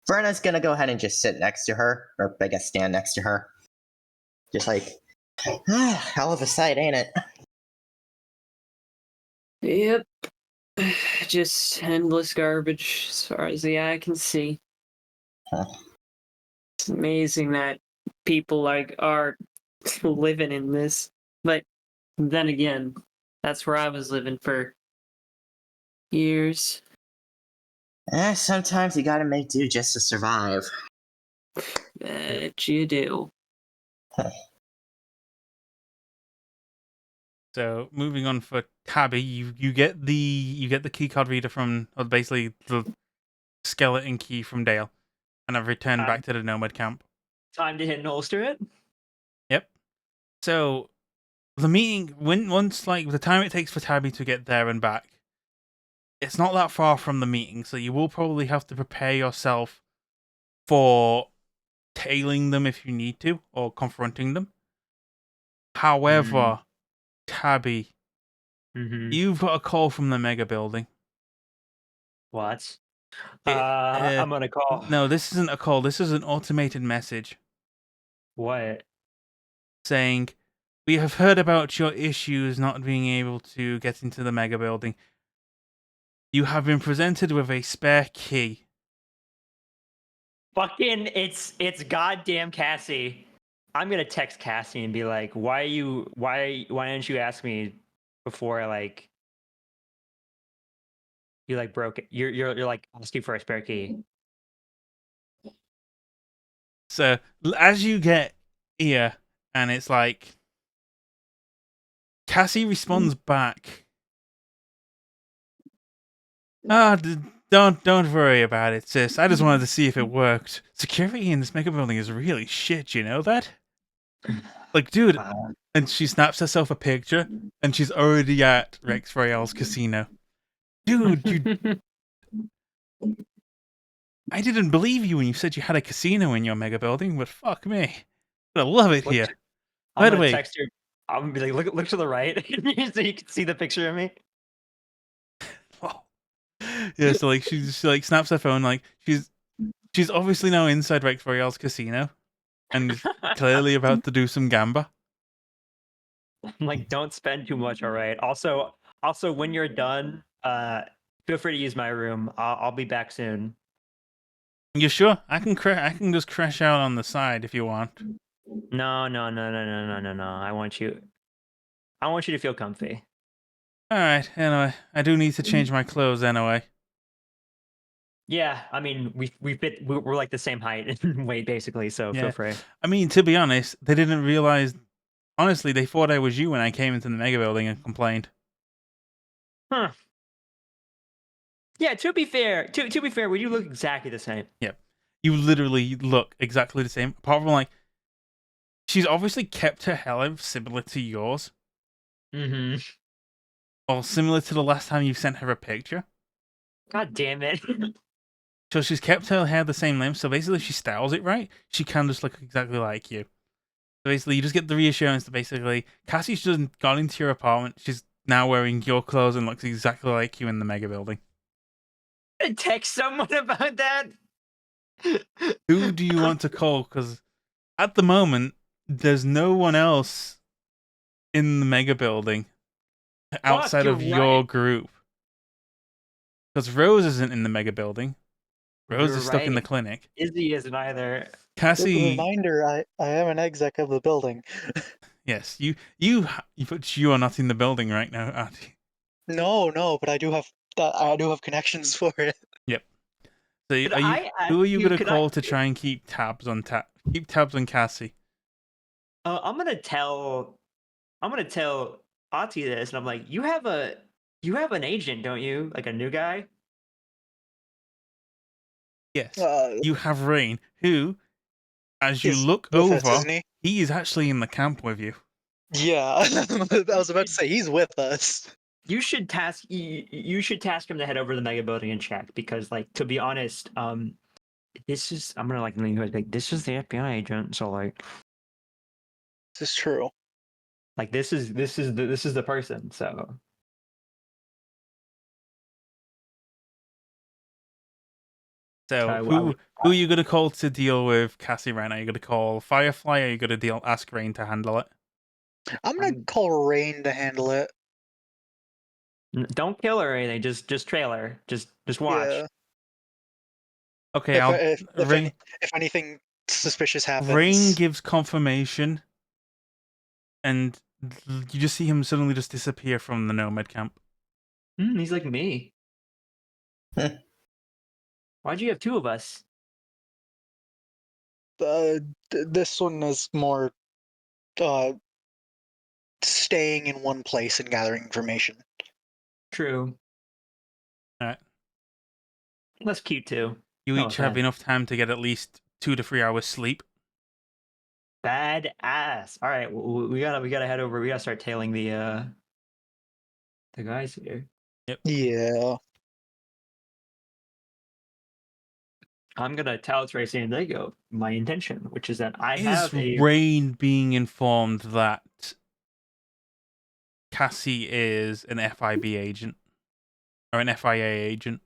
Verna's gonna go ahead and just sit next to her, or I guess stand next to her. Just like, hell of a sight, ain't it?
Yep. Just endless garbage as far as the eye can see. It's amazing that people are living in this. But then again, that's where I was living for years.
Sometimes you gotta make do just to survive.
Bet you do.
So moving on for Tabby, you get the keycard reader from, or basically the skeleton key from Dale, and I've returned back to the Nomad camp.
Time to hit and holster it.
Yep. So the meeting, once like the time it takes for Tabby to get there and back, it's not that far from the meeting, so you will probably have to prepare yourself for tailing them if you need to, or confronting them. However, Tabby, you've got a call from the Megabuilding.
What? I'm gonna call.
No, this isn't a call. This is an automated message.
What?
Saying, we have heard about your issues not being able to get into the Megabuilding. You have been presented with a spare key.
Fucking, it's goddamn Cassie. I'm gonna text Cassie and be like, why didn't you ask me before you broke it? You're like asking for a spare key.
So as you get here, and it's like Cassie responds back. Don't worry about it, sis. I just wanted to see if it worked. Security in this Megabuilding is really shit, you know that? Like, dude,
Uh,
and she snaps herself a picture, and she's already at Rex Royale's casino. Dude, I didn't believe you when you said you had a casino in your mega building, but fuck me. I love it
look,
here.
I'm
By the
gonna
way,
text her. I'm gonna be like, look to the right, so you can see the picture of me.
yeah, so like she like snaps her phone, like she's obviously now inside Rex Royale's casino and is clearly about to do some gamba.
I'm like, don't spend too much, all right. Also, when you're done, feel free to use my room. I'll be back soon.
You sure? I can just crash out on the side if you want.
No, no, no, no, no, no, no, no. I want you to feel comfy.
Alright, anyway. I do need to change my clothes anyway.
Yeah, I mean, we're like the same height and weight basically, so feel
Yeah.
free.
I mean, to be honest, they didn't realize. Honestly, they thought I was you when I came into the mega building and complained.
Huh. Yeah, to be fair, we do look exactly the same.
Yep. You literally look exactly the same. Apart from, like, she's obviously kept her hair similar to yours.
Mm-hmm.
Or similar to the last time you sent her a picture.
God damn it.
So she's kept her hair the same length, so basically if she styles it right, she can just look exactly like you. So basically you just get the reassurance that basically Cassie's just got into your apartment, she's now wearing your clothes and looks exactly like you in the mega building.
Text someone about that.
Who do you want to call? Because at the moment, there's no one else in the mega building outside
you're
of your
right.
group. Because Rose isn't in the mega building. Rose
You're
is stuck in the
right.
clinic.
Izzy isn't either.
Cassie,
Reminder, I am an exec of the building.
yes, but you are not in the building right now, aren't you?
No, but I do have connections for it.
Yep. So
Could I ask
who are you
you?
gonna
Could I?
call to try and keep tabs on Cassie?
I'm gonna tell. Ati this, and I'm like, you have an agent, don't you? Like a new guy.
Yes.
Uh,
You have Rain, who, as you
is
look
with us,
over,
isn't he?
he is actually in the camp with you.
Yeah, I was about to say he's with us.
You should task him to head over to the mega building and check because, like, to be honest, this is I'm gonna like this is the FBI agent, so like
This is true.
this is the person. So
So who are you gonna call to deal with Cassie right now? Are you gonna call Firefly, or are you gonna ask Rain to handle it?
I'm gonna call Rain to handle it.
Don't kill her or anything. Just trailer. Just watch.
Yeah.
Okay,
If anything suspicious
Rain
happens,
gives confirmation, and you just see him suddenly just disappear from the Nomad camp.
He's like me. Why'd you have two of us?
this one is more staying in one place and gathering information.
True.
All right.
That's cute too.
You
No
each have
offense.
enough time to get at least 2 to 3 hours sleep.
Badass. All right, we gotta head over. We gotta start tailing the guys here.
Yep.
Yeah.
I'm gonna tell Tracy and Lego my intention, which is that I
Is
have a
Rain being informed that Cassie is an FIB agent or an FIA agent?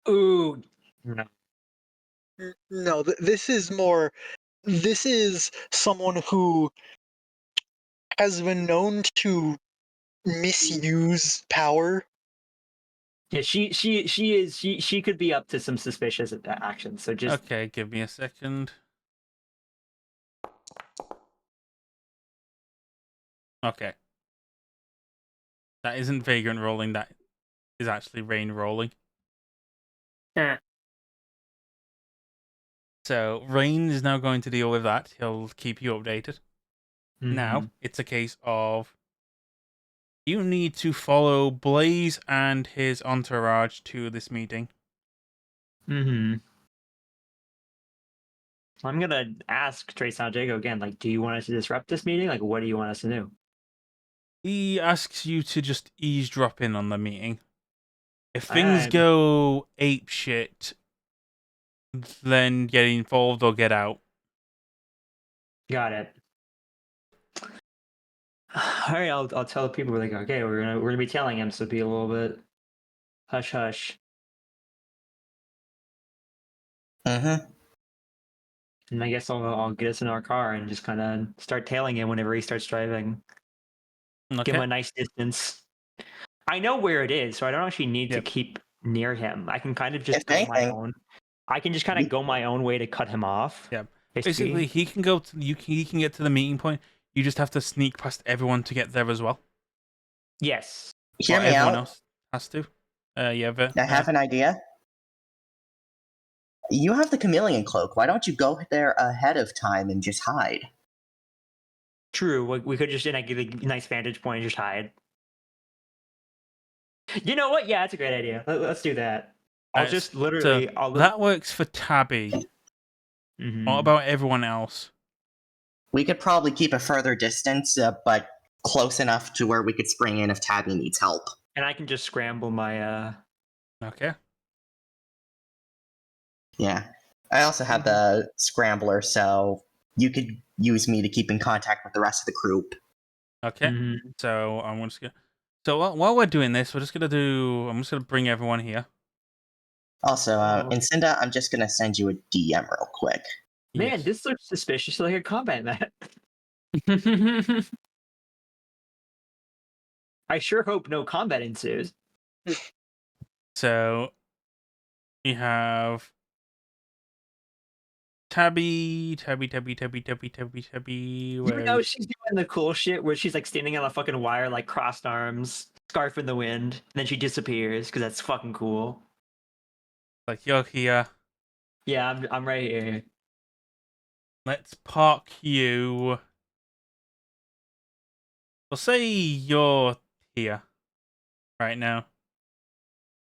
ooh no.
No, this is more. This is someone who has been known to misuse power.
Yeah, she could be up to some suspicious actions. So just
Okay, give me a second. Okay. That isn't Vagrant rolling, that is actually Rain rolling. So Rain is now going to deal with that. He'll keep you updated. Now, it's a case of you need to follow Blaze and his entourage to this meeting.
I'm gonna ask Trace San Diego again. Like, do you want us to disrupt this meeting? Like, what do you want us to do?
He asks you to just eavesdrop in on the meeting. If things
Alright.
go ape shit, then get involved or get out.
Got it. All right, I'll tell people like, okay, we're gonna be telling him, so be a little bit hush hush.
Mm-hmm.
And I guess I'll get us in our car and just kind of start tailing him whenever he starts driving. Give him
Okay.
a nice distance. I know where it is, so I don't actually need to
Yep.
keep near him. I can kind of just
If
go my
anything,
own. I can just kind of go my own way to cut him off.
Yep.
Basically,
Basically, he can go to he can get to the meeting point. You just have to sneak past everyone to get there as well.
yes.
hear
Or
me
everyone
out.
else has to. Yeah,
I have an idea. You have the chameleon cloak. Why don't you go there ahead of time and just hide?
True. We could just get a nice vantage point and just hide. You know what? Yeah, that's a great idea. Let's do that. I'll just literally.
That works for Tabby.
Mhm.
What about everyone else?
We could probably keep a further distance, but close enough to where we could spring in if Tabby needs help.
And I can just scramble my.
Okay.
Yeah. I also have the scrambler, so you could use me to keep in contact with the rest of the group.
Okay.
Mhm.
So I'm just gonna. So while we're doing this, we're just gonna do. I'm just gonna bring everyone here.
Also,
Oh.
Incinda, I'm just gonna send you a DM real quick.
Man,
Yes.
this looks suspiciously like a combat map. I sure hope no combat ensues.
So we have Tabby.
You know she's doing the cool shit where she's like standing on a fucking wire, like crossed arms, scarf in the wind, and then she disappears because that's fucking cool.
Like you're here.
Yeah, I'm right here.
Let's park you. We'll say you're here right now.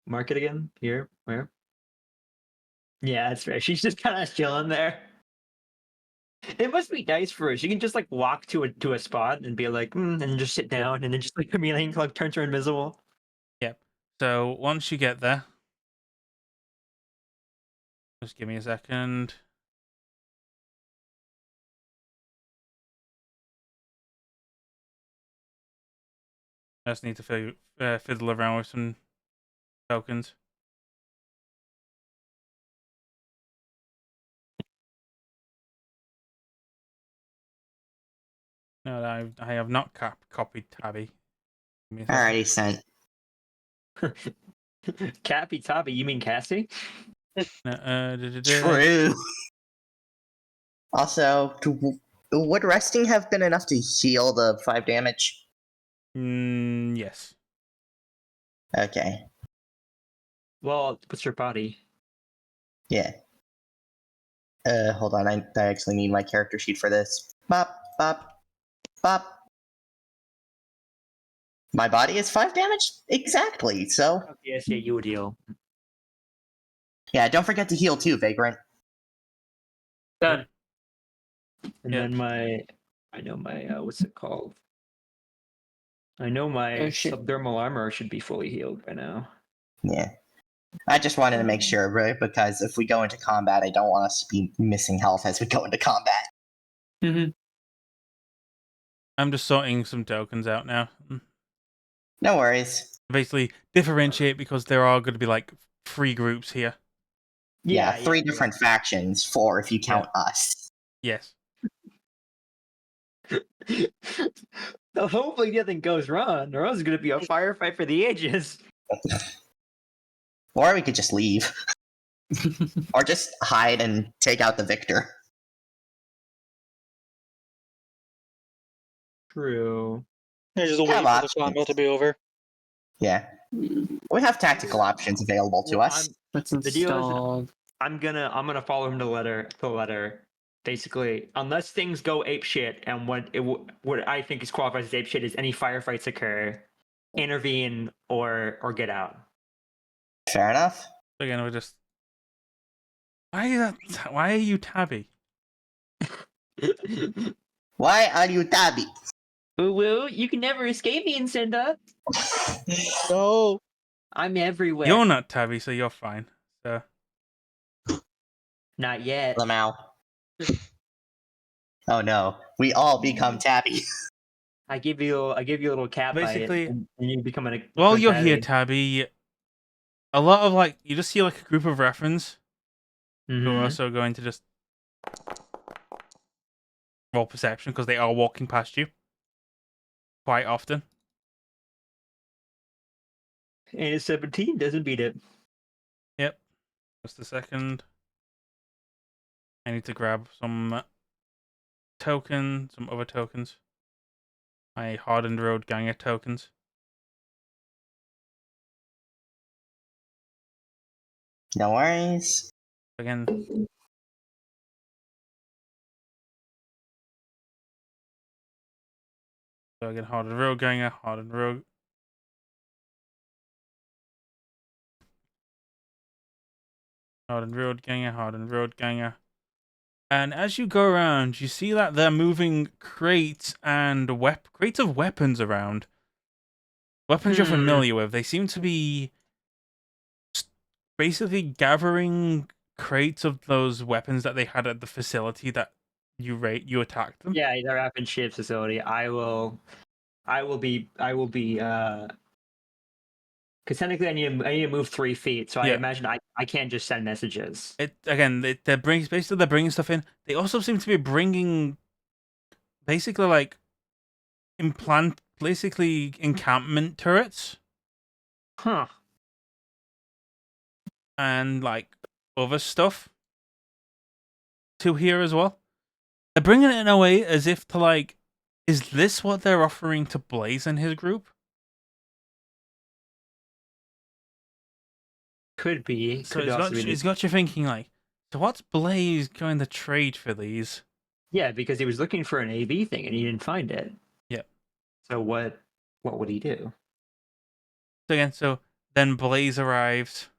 Mark it again. Here, where? Yeah, that's right. She's just kind of chilling there. It must be nice for her. She can just like walk to a spot and be like, and just sit down, and then just like chameleon like turns her invisible.
Yep. So once you get there, just give me a second. I just need to fiddle around with some tokens. No, I have not copied Tabby. Give me a second.
Alrighty, sent.
Cappy Toppy, you mean Cassie?
True. Also, would resting have been enough to heal the 5 damage?
Yes.
Okay.
Well, what's your body?
Yeah. Hold on. I actually need my character sheet for this. Bop, bop, bop. My body is 5 damage? Exactly, so.
Yes, yeah, you would heal.
Yeah, don't forget to heal too, Vagrant.
Done.
And
Yeah.
then I know my what's it called? I know my
Oh, shit.
subdermal armor should be fully healed by now.
Yeah. I just wanted to make sure, right? Because if we go into combat, I don't want us to be missing health as we go into combat.
Mm-hmm.
I'm just sorting some tokens out now.
No worries.
Basically, differentiate because there are going to be like 3 groups here.
Yeah, 3 different factions, 4 if you count us.
Yes.
So hopefully nothing goes wrong, or else it's gonna be a firefight for the ages.
Or we could just leave. Or just hide and take out the victor.
True.
I just wait
Have
for the
options.
combat to be over.
Yeah. We have tactical options available to us.
Let's
The deal is,
install.
I'm gonna follow him to the letter. Basically, unless things go ape shit, and what I think is qualified as ape shit is any firefights occur, intervene or get out.
Fair enough.
Again, we're just. Why are you Tabby?
Why are you Tabby?
Woo, you can never escape me, Incinda.
No.
I'm everywhere.
You're not Tabby, so you're fine. So.
Not yet.
Lamau. Oh no, we all become Tabby.
I give you a little cat
Basically,
bite, and you become a.
while you're here, Tabby, a lot of like you just see like a group of reference who are also going to just roll perception because they are walking past you quite often.
And 17 doesn't beat it.
Yep. Just a second. I need to grab some some other tokens. My hardened road ganger tokens.
No worries.
Again. So again, hardened road ganger, hardened road. Hardened road ganger, hardened road ganger. And as you go around, you see that they're moving crates and crates of weapons around. Weapons you're familiar with. They seem to be basically gathering crates of those weapons that they had at the facility that you attacked them.
Yeah, they're up in ship's facility. I will be because technically I need to move 3 feet, so I imagine I can't just send messages.
They're bringing stuff in. They also seem to be bringing basically like encampment turrets.
Huh.
And like other stuff to here as well. They're bringing it in a way as if to like, is this what they're offering to Blaze and his group?
Could be.
So it's got you thinking like, so what's Blaze going to trade for these?
Yeah, because he was looking for an AV thing and he didn't find it.
Yep.
So what would he do?
So then Blaze arrives.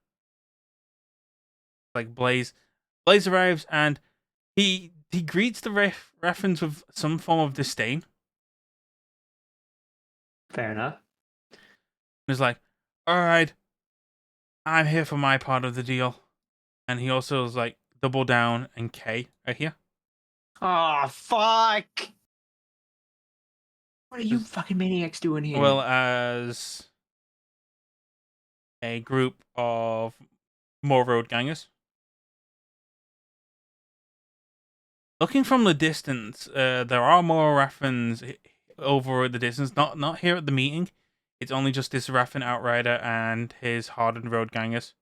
Like Blaze arrives and he greets the reference with some form of disdain.
Fair enough.
He's like, all right, I'm here for my part of the deal. And he also is like, double down and K right here.
Oh, fuck! What are you fucking maniacs doing here?
Well, as a group of more road gangers. Looking from the distance, there are more Raffens over the distance. Not here at the meeting. It's only just this Raffen Outrider and his hardened road gangers.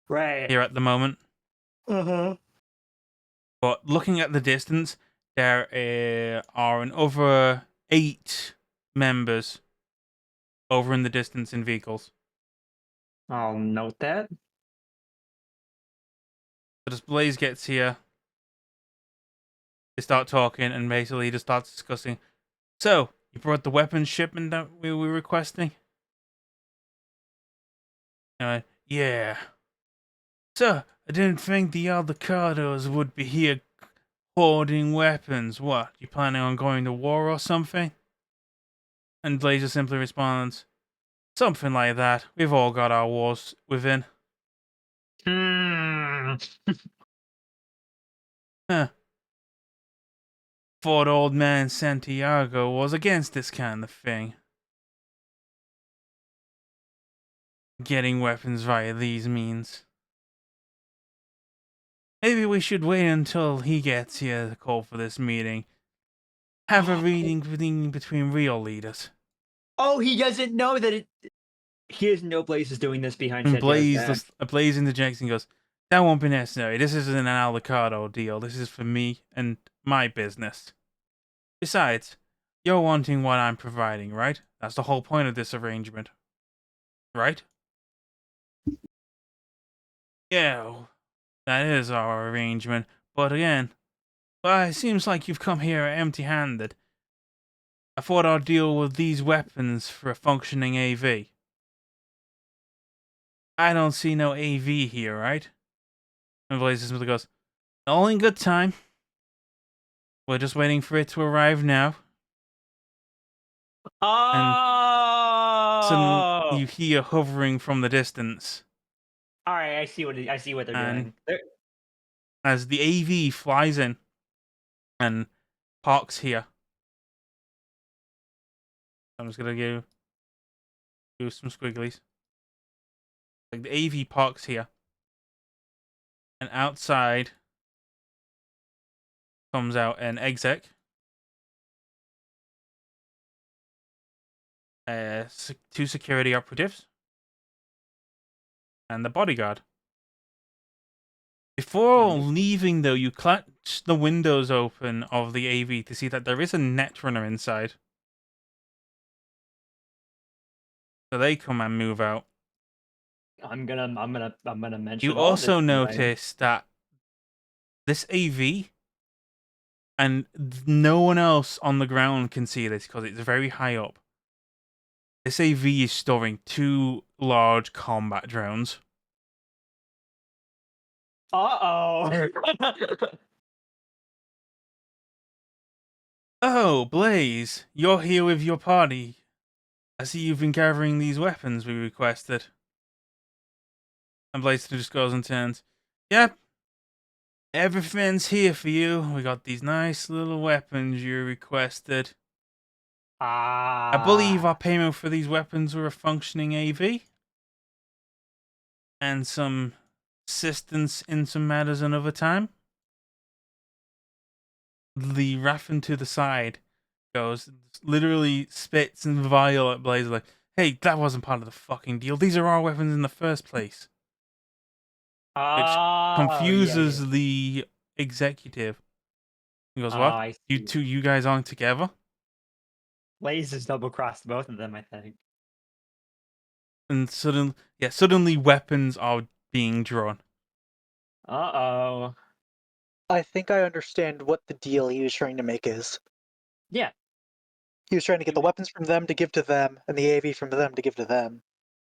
Right.
Here at the moment.
Uh-huh.
But looking at the distance, there are another 8 members over in the distance in vehicles.
I'll note that.
But as Blaze gets here, they start talking and basically just starts discussing. So, you brought the weapons shipment that we were requesting? Yeah. So, I didn't think the Aldecados would be here hoarding weapons. What, you planning on going to war or something? And Blazer simply responds, something like that. We've all got our wars within. Huh. Thought old man Santiago was against this kind of thing. Getting weapons via these means. Maybe we should wait until he gets here to call for this meeting. Have a reading between real leaders.
Oh, he doesn't know that he doesn't know Blaze is doing this behind
And
Santiago's back.
Blaze interjects and goes, that won't be necessary. This isn't an Aldecado deal. This is for me and my business. Besides, you're wanting what I'm providing, right? That's the whole point of this arrangement. Right? Yeah, that is our arrangement. But again, it seems like you've come here empty-handed. I thought I'd deal with these weapons for a functioning AV. I don't see no AV here, right? And Blaze simply goes, all in good time. We're just waiting for it to arrive now. Suddenly
Oh,
you hear hovering from the distance.
all right. I see what they're
And
doing.
as the AV flies in and parks here, I'm just gonna do some squigglies. Like the AV parks here, and outside comes out an exec, two security operatives, and the bodyguard. Before leaving, though, you clutch the windows open of the AV to see that there is a netrunner inside. So they come and move out.
I'm gonna mention.
You
all this
also
to my-
notice that this AV and no one else on the ground can see this because it's very high up. This AV is storing 2 large combat drones.
Uh-oh.
Oh, Blaze, you're here with your party. I see you've been gathering these weapons we requested. And Blaze just goes and turns. Yep. Everything's here for you. We got these nice little weapons you requested. I believe our payment for these weapons were a functioning AV. And some assistance in some matters another time. The Raffin to the side goes, literally spits and vial at Blaze like, hey, that wasn't part of the fucking deal. These are our weapons in the first place. Which confuses the executive. He goes, what? You guys aren't together?
Blaze has double-crossed both of them, I think.
And suddenly weapons are being drawn.
Uh-oh.
I think I understand what the deal he was trying to make is.
Yeah.
He was trying to get the weapons from them to give to them, and the AV from them to give to them.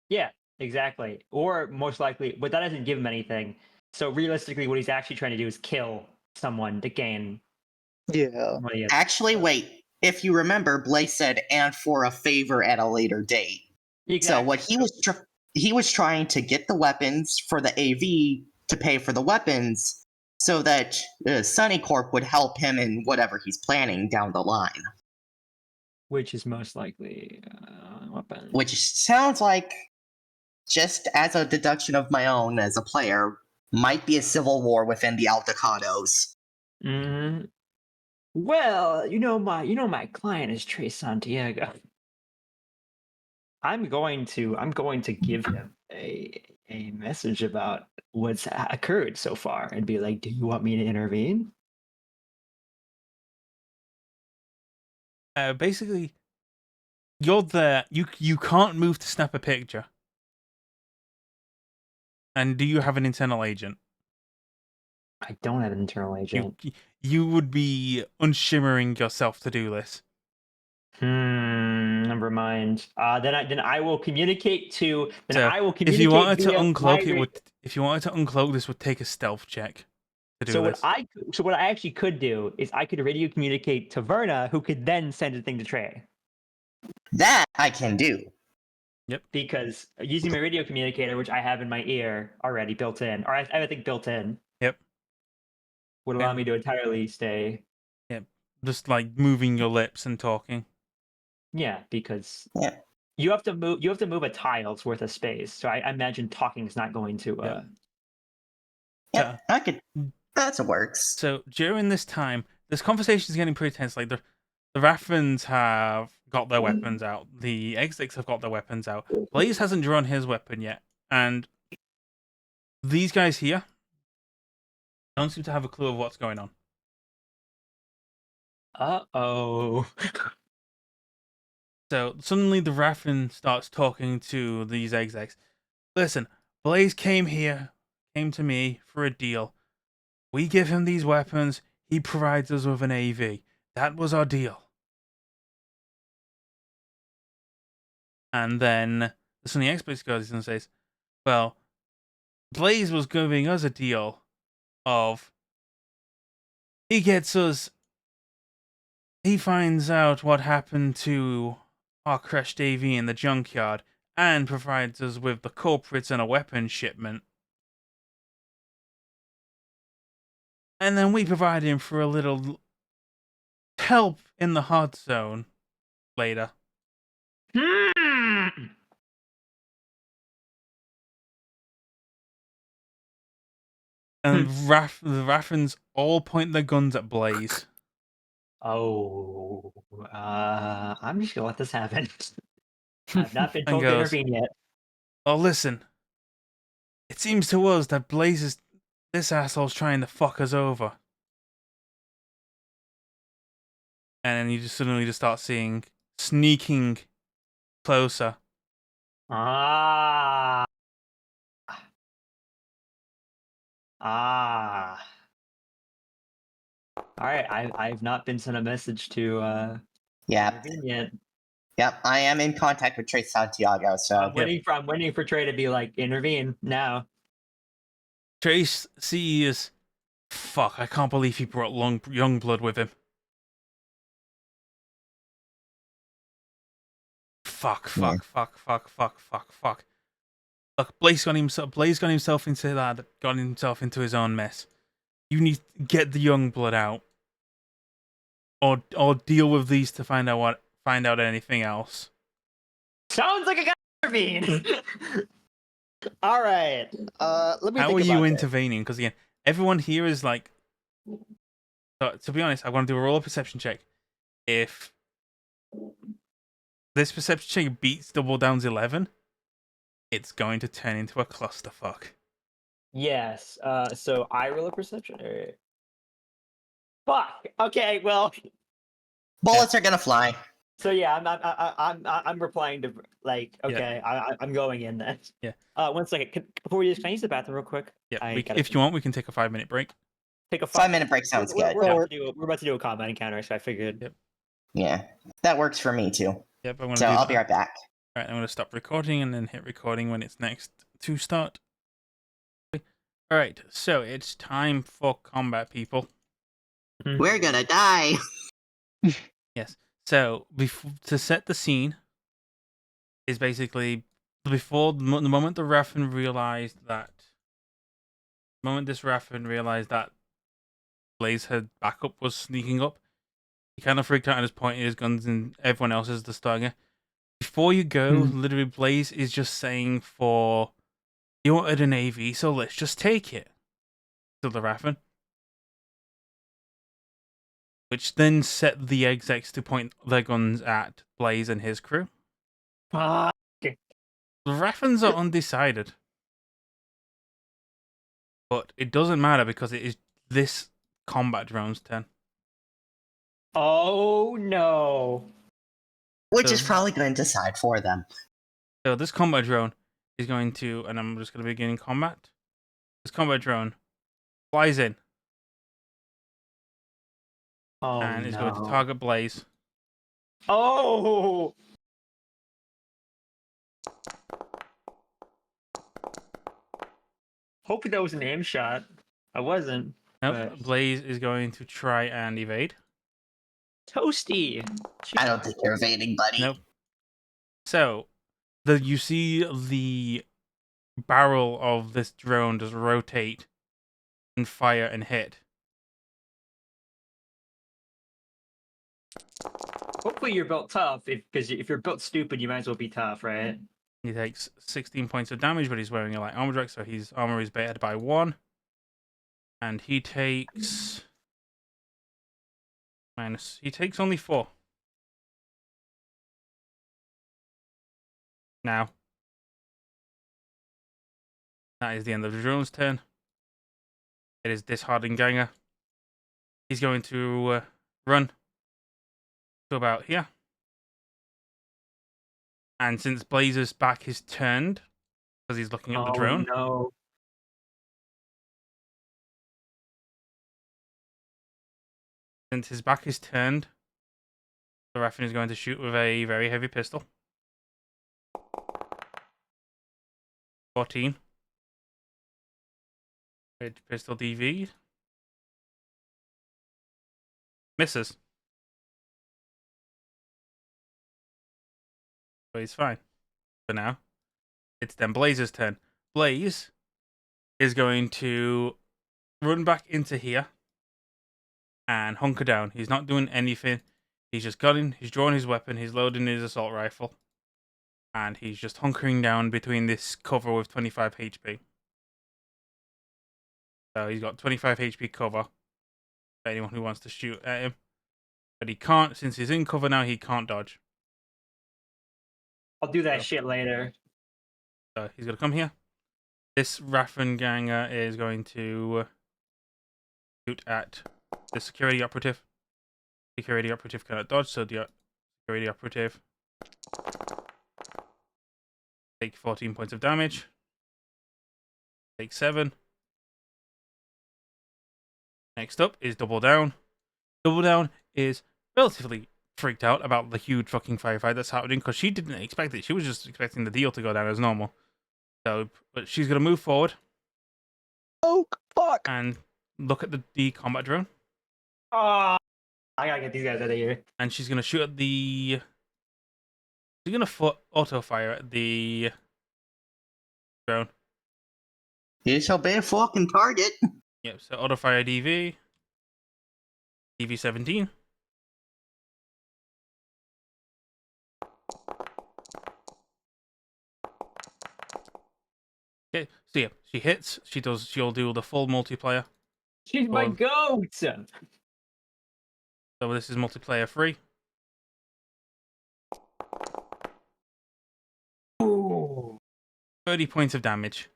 Yeah, exactly. Or most likely, but that doesn't give him anything. So realistically, what he's actually trying to do is kill someone to gain.
Yeah.
Money.
Actually, wait. If you remember, Blaze said, "And for a favor at a later date."
Exactly.
So what he was trying to get the weapons for the AV to pay for the weapons, so that Sunny Corp would help him in whatever he's planning down the line.
Which is most likely weapon.
Which sounds like, just as a deduction of my own as a player, might be a civil war within the Aldecados.
Mm-hmm. Well, my client is Trey Santiago. I'm going to give him a message about what's occurred so far and be like, do you want me to intervene?
Basically, you're there. You can't move to snap a picture. And do you have an internal agent?
I don't have an internal agent.
You would be unshimmering yourself to do this.
Never mind. Then I will communicate to.
If you wanted to uncloak if you wanted to uncloak, this would take a stealth check to do this.
What I actually could do is I could radio communicate to Verna, who could then send a thing to Trey.
That I can do.
Yep.
Because using my radio communicator, which I have in my ear already built in, or I think built in.
Yep.
Would allow me to entirely stay.
Yep. Just like moving your lips and talking.
Yeah, because you have to move a tile's worth of space. So I imagine talking is not going to.
Yeah, I could. That works.
So during this time, this conversation is getting pretty tense. Like the Raffins have got their weapons out. The execs have got their weapons out. Blaze hasn't drawn his weapon yet, and these guys here don't seem to have a clue of what's going on.
Uh-oh.
So suddenly the Raffin starts talking to these execs. Listen, Blaze came to me for a deal. We give him these weapons, he provides us with an AV. That was our deal. And then the Sunny Expert goes and says, well, Blaze was giving us a deal of he gets us he finds out what happened to our crushed AV in the junkyard and provides us with the culprits and a weapon shipment. And then we provide him for a little help in the hot zone later. And the Raffens all point their guns at Blaze.
Oh, I'm just gonna let this happen. I've not been
And
told to
goes,
intervene yet.
"Oh, listen. It seems to us that Blaze is... This asshole's trying to fuck us over." And then you just suddenly just start seeing... Sneaking closer.
Ah. All right, I've not been sent a message to intervene yet.
Yep, I am in contact with Trace Santiago, so
I'm waiting for Trey to be like, intervene now.
Trace sees... Fuck, I can't believe he brought Youngblood with him. Fuck. Look, Blaze got himself into that, got himself into his own mess. You need to get the Youngblood out. Or deal with these to find out anything else.
Sounds like a guy intervene. All right. Let me.
How
think
are you
about
intervening? Because again, everyone here is like. To be honest, I want to do a roll of perception check. If this perception check beats Double Down's 11, it's going to turn into a clusterfuck.
Yes. So I roll a perception. Fuck. Okay. Well.
bullets are gonna fly.
So yeah, I'm replying to like, okay, I'm going in then.
Yeah.
1 second. Before we do this, can I use the bathroom real quick?
Yeah. If you want, we can take a 5-minute break.
Take a
5-minute break sounds good.
We're about to do a combat encounter, so I figured.
Yep.
Yeah, that works for me too.
Yep. I'm
So I'll be right back.
All right, I'm going to stop recording and then hit recording when it's next to start. All right, so it's time for combat, people.
We're gonna die.
Yes. So to set the scene is basically before the moment the Raffen realized that. The moment this Raffen realized that Blazehead backup was sneaking up, he kind of freaked out and just pointed his guns and everyone else is the starter. Before you go, literally Blaze is just saying for you wanted an AV, so let's just take it. To the Raffen. Which then set the execs to point their guns at Blaze and his crew.
Fuck.
The Raffens are undecided. But it doesn't matter because it is this combat drone's turn.
Oh no.
Which is probably going to decide for them.
So this combat drone is going to, and I'm just going to begin in combat. This combat drone flies in. And is going to target Blaze.
Oh! Hoping that was an aim shot. I wasn't.
Nope.
But...
Blaze is going to try and evade.
Toasty!
I don't think you're evading, buddy.
Nope. So, you see the barrel of this drone just rotate and fire and hit.
Hopefully you're built tough, because if you're built stupid, you might as well be tough, right?
He takes 16 points of damage, but he's wearing a light armor deck, so his armor is bettered by 1. And he takes... He takes only 4. Now. That is the end of the drone's turn. It is disheartening Ganger. He's going to run to about here. And since Blazer's back is turned, because he's looking at the drone.
No.
Since his back is turned, the Raffen is going to shoot with a very heavy pistol. 14. Pistol DV. Misses. So he's fine for now. It's then Blaze's turn. Blaze is going to run back into here and hunker down. He's not doing anything. He's just gunning. He's drawing his weapon. He's loading his assault rifle. And he's just hunkering down between this cover with 25 HP. So he's got 25 HP cover for anyone who wants to shoot at him. But he can't, since he's in cover now, he can't dodge.
I'll do that shit later.
So he's going to come here. This Raffenganger is going to shoot at the security operative. Security operative cannot dodge, so the security operative take 14 points of damage. Take 7. Next up is Double Down. Double Down is relatively freaked out about the huge fucking firefight that's happening because she didn't expect it. She was just expecting the deal to go down as normal. So, but she's going to move forward.
Oh, fuck!
And look at the combat drone.
Oh, I gotta get these guys out of here.
And she's going to shoot at the... She's going to auto fire at the drone.
You shall be a fucking target.
Yep, so auto fire DV. DV-17. Okay, so yeah, she hits. She'll do the full multiplayer.
She's my goat.
So this is multiplayer free.
Ooh.
30 points of damage.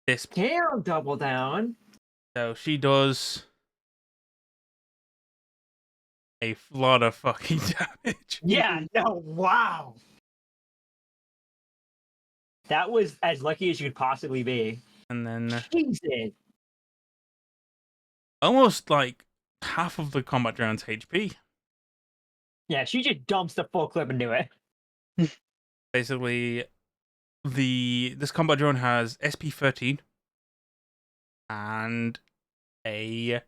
This
Damn, Double Down.
So she does a lot of fucking damage.
Yeah, no, wow. That was as lucky as you could possibly be.
And then
Jesus.
almost like half of the combat drone's HP.
Yeah, she just dumps the full clip into it.
Basically, this combat drone has SP-13 and a...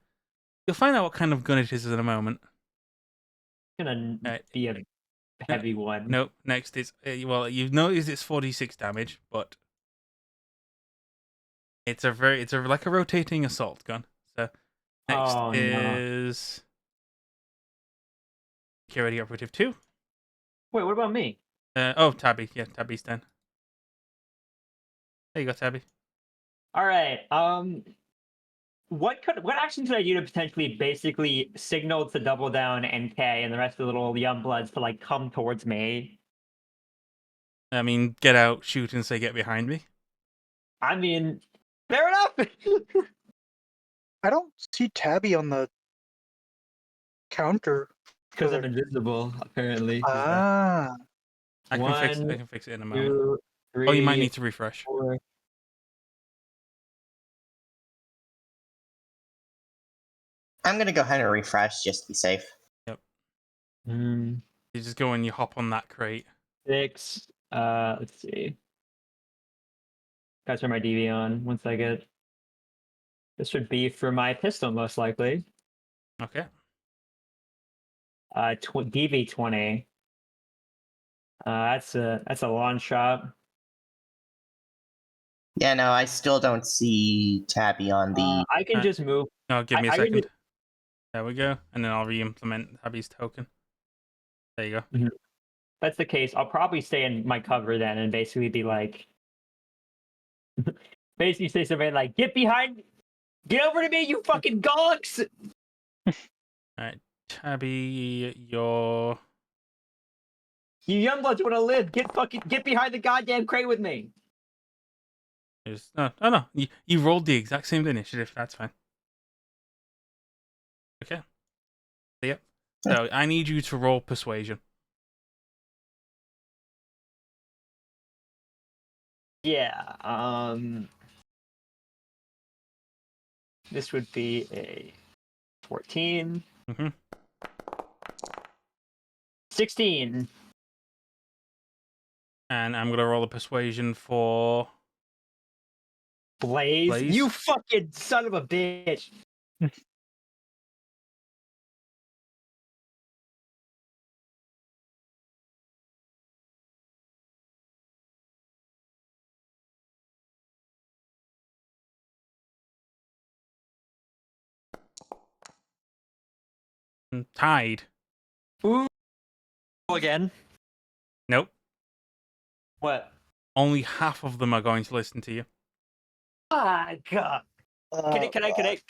You'll find out what kind of gun it is in a moment.
It's gonna be a heavy one.
Nope. Next is well, you've noticed it's 46 damage, but it's like a rotating assault gun. So next is Security Operative 2.
Wait, what about me?
Tabby. Yeah, Tabby's 10. There you go, Tabby.
All right. What action could I do to potentially basically signal to Double Down and K and the rest of the little young bloods to like come towards me?
I mean, get out, shoot, and say, "Get behind me."
I mean, fair enough.
I don't see Tabby on the counter.
Because I'm invisible, apparently.
Ah.
I can fix it in a moment.
2, 3,
Oh, you might need to refresh.
4.
I'm gonna go ahead and refresh just to be safe.
Yep.
Mm,
You just go and you hop on that crate.
6. Let's see. Gotta turn my DV on once I get. This would be for my pistol, most likely.
Okay.
DV 20. That's a long shot.
Yeah, no, I still don't see Tabby on the.
I can just move.
No, give me a
I can
second. There we go, and then I'll re-implement Tabby's token. There you go.
If that's the case, I'll probably stay in my cover then, and basically be like, basically say something like, "Get behind, get over to me, you fucking gonks!"
All right, Tabby, you
youngbloods want to live. Get behind the goddamn crate with me.
No. You rolled the exact same initiative. That's fine. Okay. Yep. So I need you to roll persuasion.
Yeah. This would be a 14. 16.
And I'm gonna roll a persuasion for
Blaze. You fucking son of a bitch.
Tied.
Ooh. Again.
Nope.
What?
Only half of them are going to listen to you.
Ah, God. Can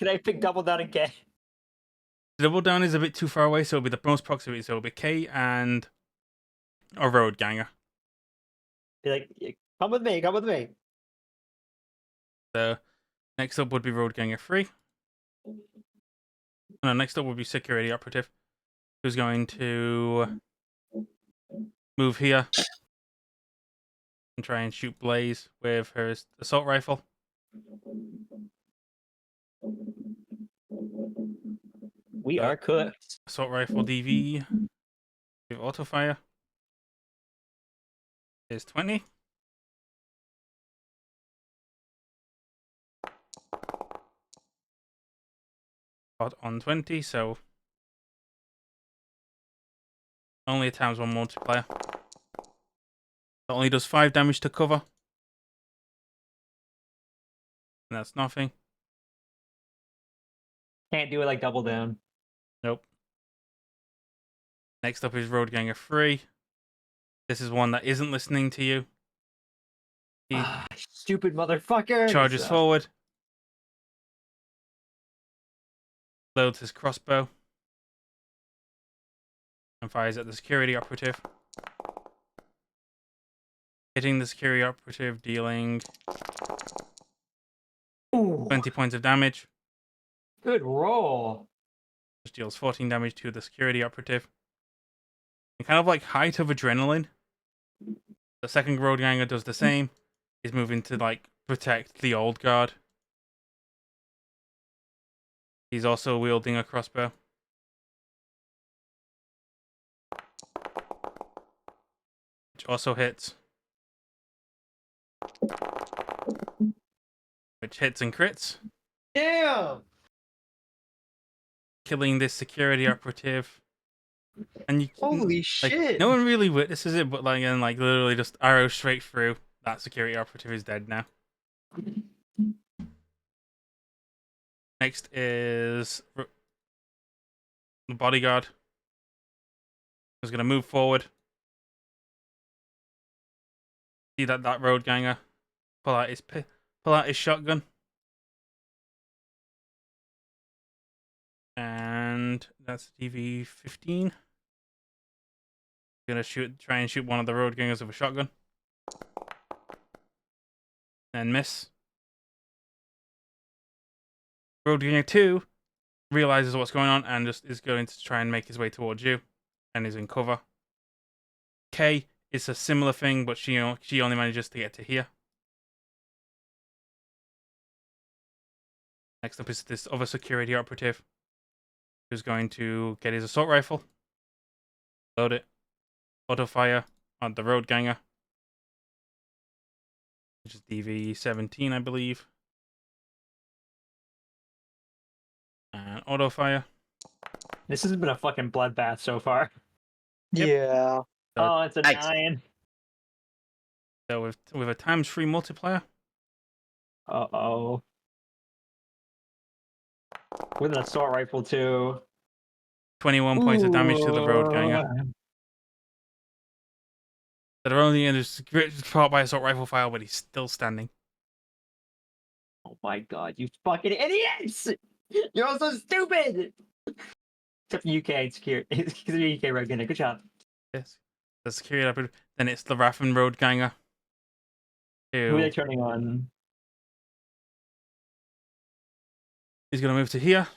I pick double down again?
Double down is a bit too far away, so it'll be the most proximity. So it'll be K and a road ganger.
Be like, come with me, come with me.
So next up would be road ganger 3. No, next up would be security operative, who's going to move here and try and shoot Blaze with her assault rifle.
We are cooked.
Assault rifle DV with auto fire is 20. Spot on 20, so only a times 1 multiplier. It only does 5 damage to cover. And that's nothing.
Can't do it like double down.
Nope. Next up is road ganger 3. This is one that isn't listening to you. He
Stupid motherfucker.
charges forward. Loads his crossbow. And fires at the security operative. Hitting the security operative, dealing 20 points of damage.
Good roll.
Which deals 14 damage to the security operative. And kind of like height of adrenaline. The second road ganger does the same. He's moving to like protect the old guard. He's also wielding a crossbow. Which also hits. Which hits and crits.
Damn.
Killing this security operative. And you
Holy shit.
No one really witnesses it, but like, and like literally just arrow straight through. That security operative is dead now. Next is the bodyguard. Who's gonna move forward. See that road ganger pull out his shotgun. And that's DV-15. Gonna try and shoot one of the road gangers with a shotgun. And miss. Road ganger 2 realizes what's going on and just is going to try and make his way towards you. And is in cover. K is a similar thing, but she only manages to get to here. Next up is this other security operative, who's going to get his assault rifle, load it, auto fire on the road ganger, which is DV-17, I believe, and auto fire.
This has been a fucking bloodbath so far.
Yep.
Yeah.
Oh, it's a
Nice.
9.
So with a ×3 multiplier.
Uh-oh. With an assault rifle too.
21 points of damage to the road ganger. They're only caught by assault rifle fire, but he's still standing.
Oh my god, you fucking idiots! You're all so stupid! Except for UK security. Because you're UK road ganger. Good job.
Yes. The security operative. Then it's the Raffen road ganger.
Who are they turning on?
He's going to move to here.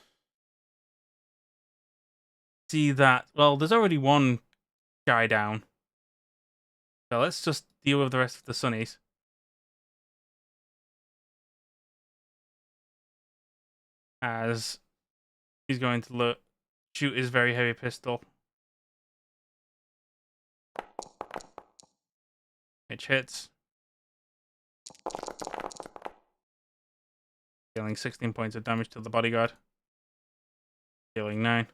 See that. Well, there's already one guy down. So let's just deal with the rest of the Sunnies. As he's going to shoot his very heavy pistol. Which hits. Dealing 16 points of damage to the bodyguard. Dealing 9.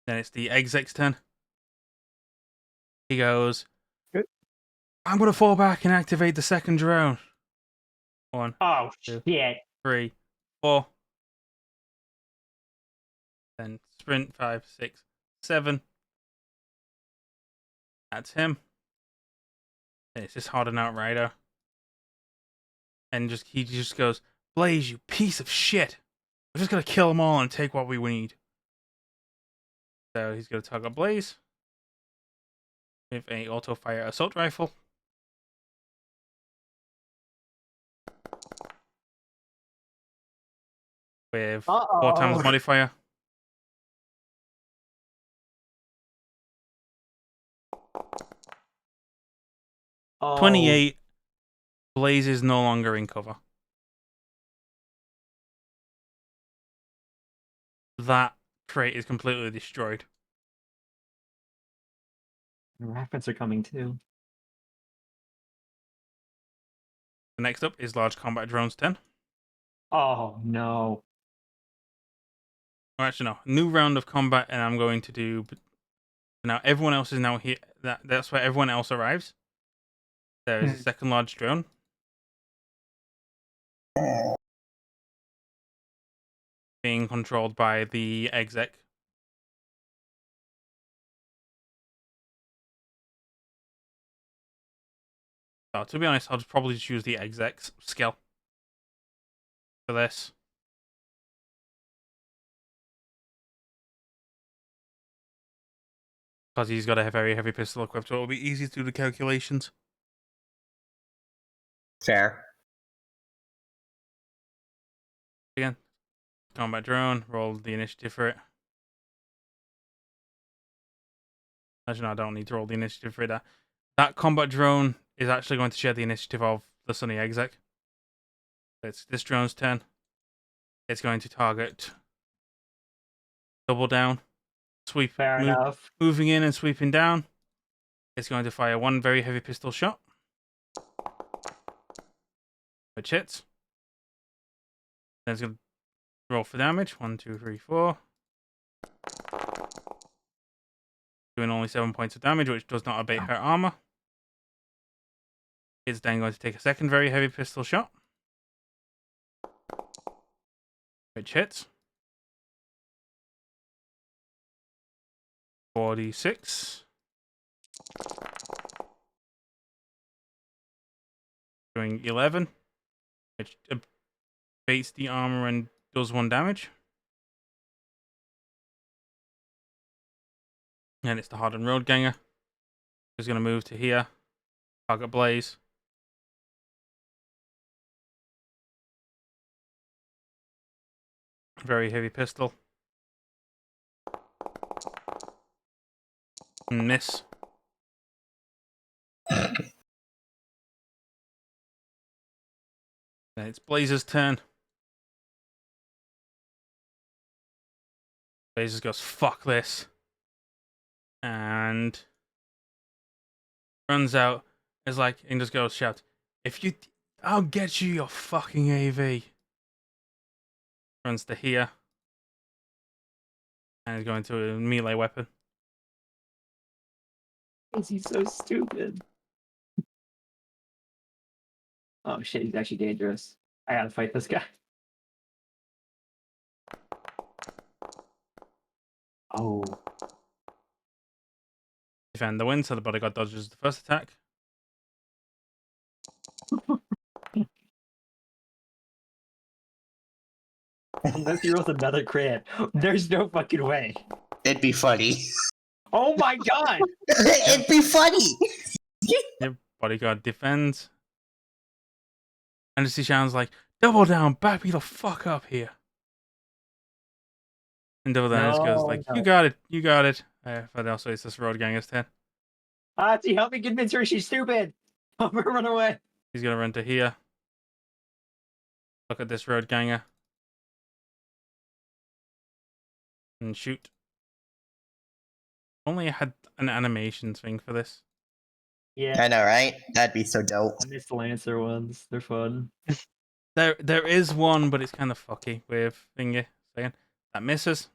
Then it's the exec's turn. He goes, I'm going to fall back and activate the second drone. 1,
Oh,
2,
shit.
3, 4. Then sprint 5, 6, 7. That's him. And it's just Hardened Outrider. And he just goes, Blaze, you piece of shit. We're just gonna kill them all and take what we need. So he's gonna target Blaze with a auto fire assault rifle. With 4 times modifier.
Oh.
28. Blaze is no longer in cover. That crate is completely destroyed.
The rabbits are coming too.
The next up is Large Combat Drones 10.
Oh no.
Oh, actually, no. New round of combat, and I'm going to do. Now everyone else is now here. That's where everyone else arrives. There is a second large drone. Being controlled by the exec. So, to be honest, I'll probably just use the exec's skill for this. Because he's got a very heavy pistol equipped, so it'll be easy to do the calculations.
Fair.
Again, combat drone, roll the initiative for it. Actually, no, I don't need to roll the initiative for it. That combat drone is actually going to share the initiative of the Sunny exec. It's this drone's turn. It's going to target double down, sweep,
Fair enough.
moving in and sweeping down. It's going to fire 1 very heavy pistol shot, which hits. Then it's going to roll for damage. 1, 2, 3, 4. Doing only 7 points of damage, which does not abate her armor. It's then going to take a second very heavy pistol shot, which hits. 46. Doing 11, which abates the armor and does 1 damage. And it's the Hardened Road Ganger. He's going to move to here. Target Blaze. Very heavy pistol. Miss. Then it's Blaze's turn. Blaze goes, fuck this. And runs out. Is like, and just goes, shout, I'll get you your fucking AV. Runs to here. And is going to a melee weapon.
Is he so stupid? Oh shit, he's actually dangerous. I gotta fight this guy. Oh.
Defend the win, so the bodyguard dodges the first attack.
Unless he rolls another crit, there's no fucking way.
It'd be funny.
Oh my god!
It'd be funny.
Yep, bodyguard defends. And she sounds like, double down, back me the fuck up here. And double down just goes like,
No.
you got it. But also it's this road ganger's turn.
Ati, help me convince her she's stupid. Help her run away.
He's gonna run to here. Look at this road ganger. And shoot. Only I had an animation thing for this.
Yeah.
I know, right? That'd be so dope.
I miss the Lancer ones. They're fun.
There is one, but it's kind of fucky with thingy saying that misses.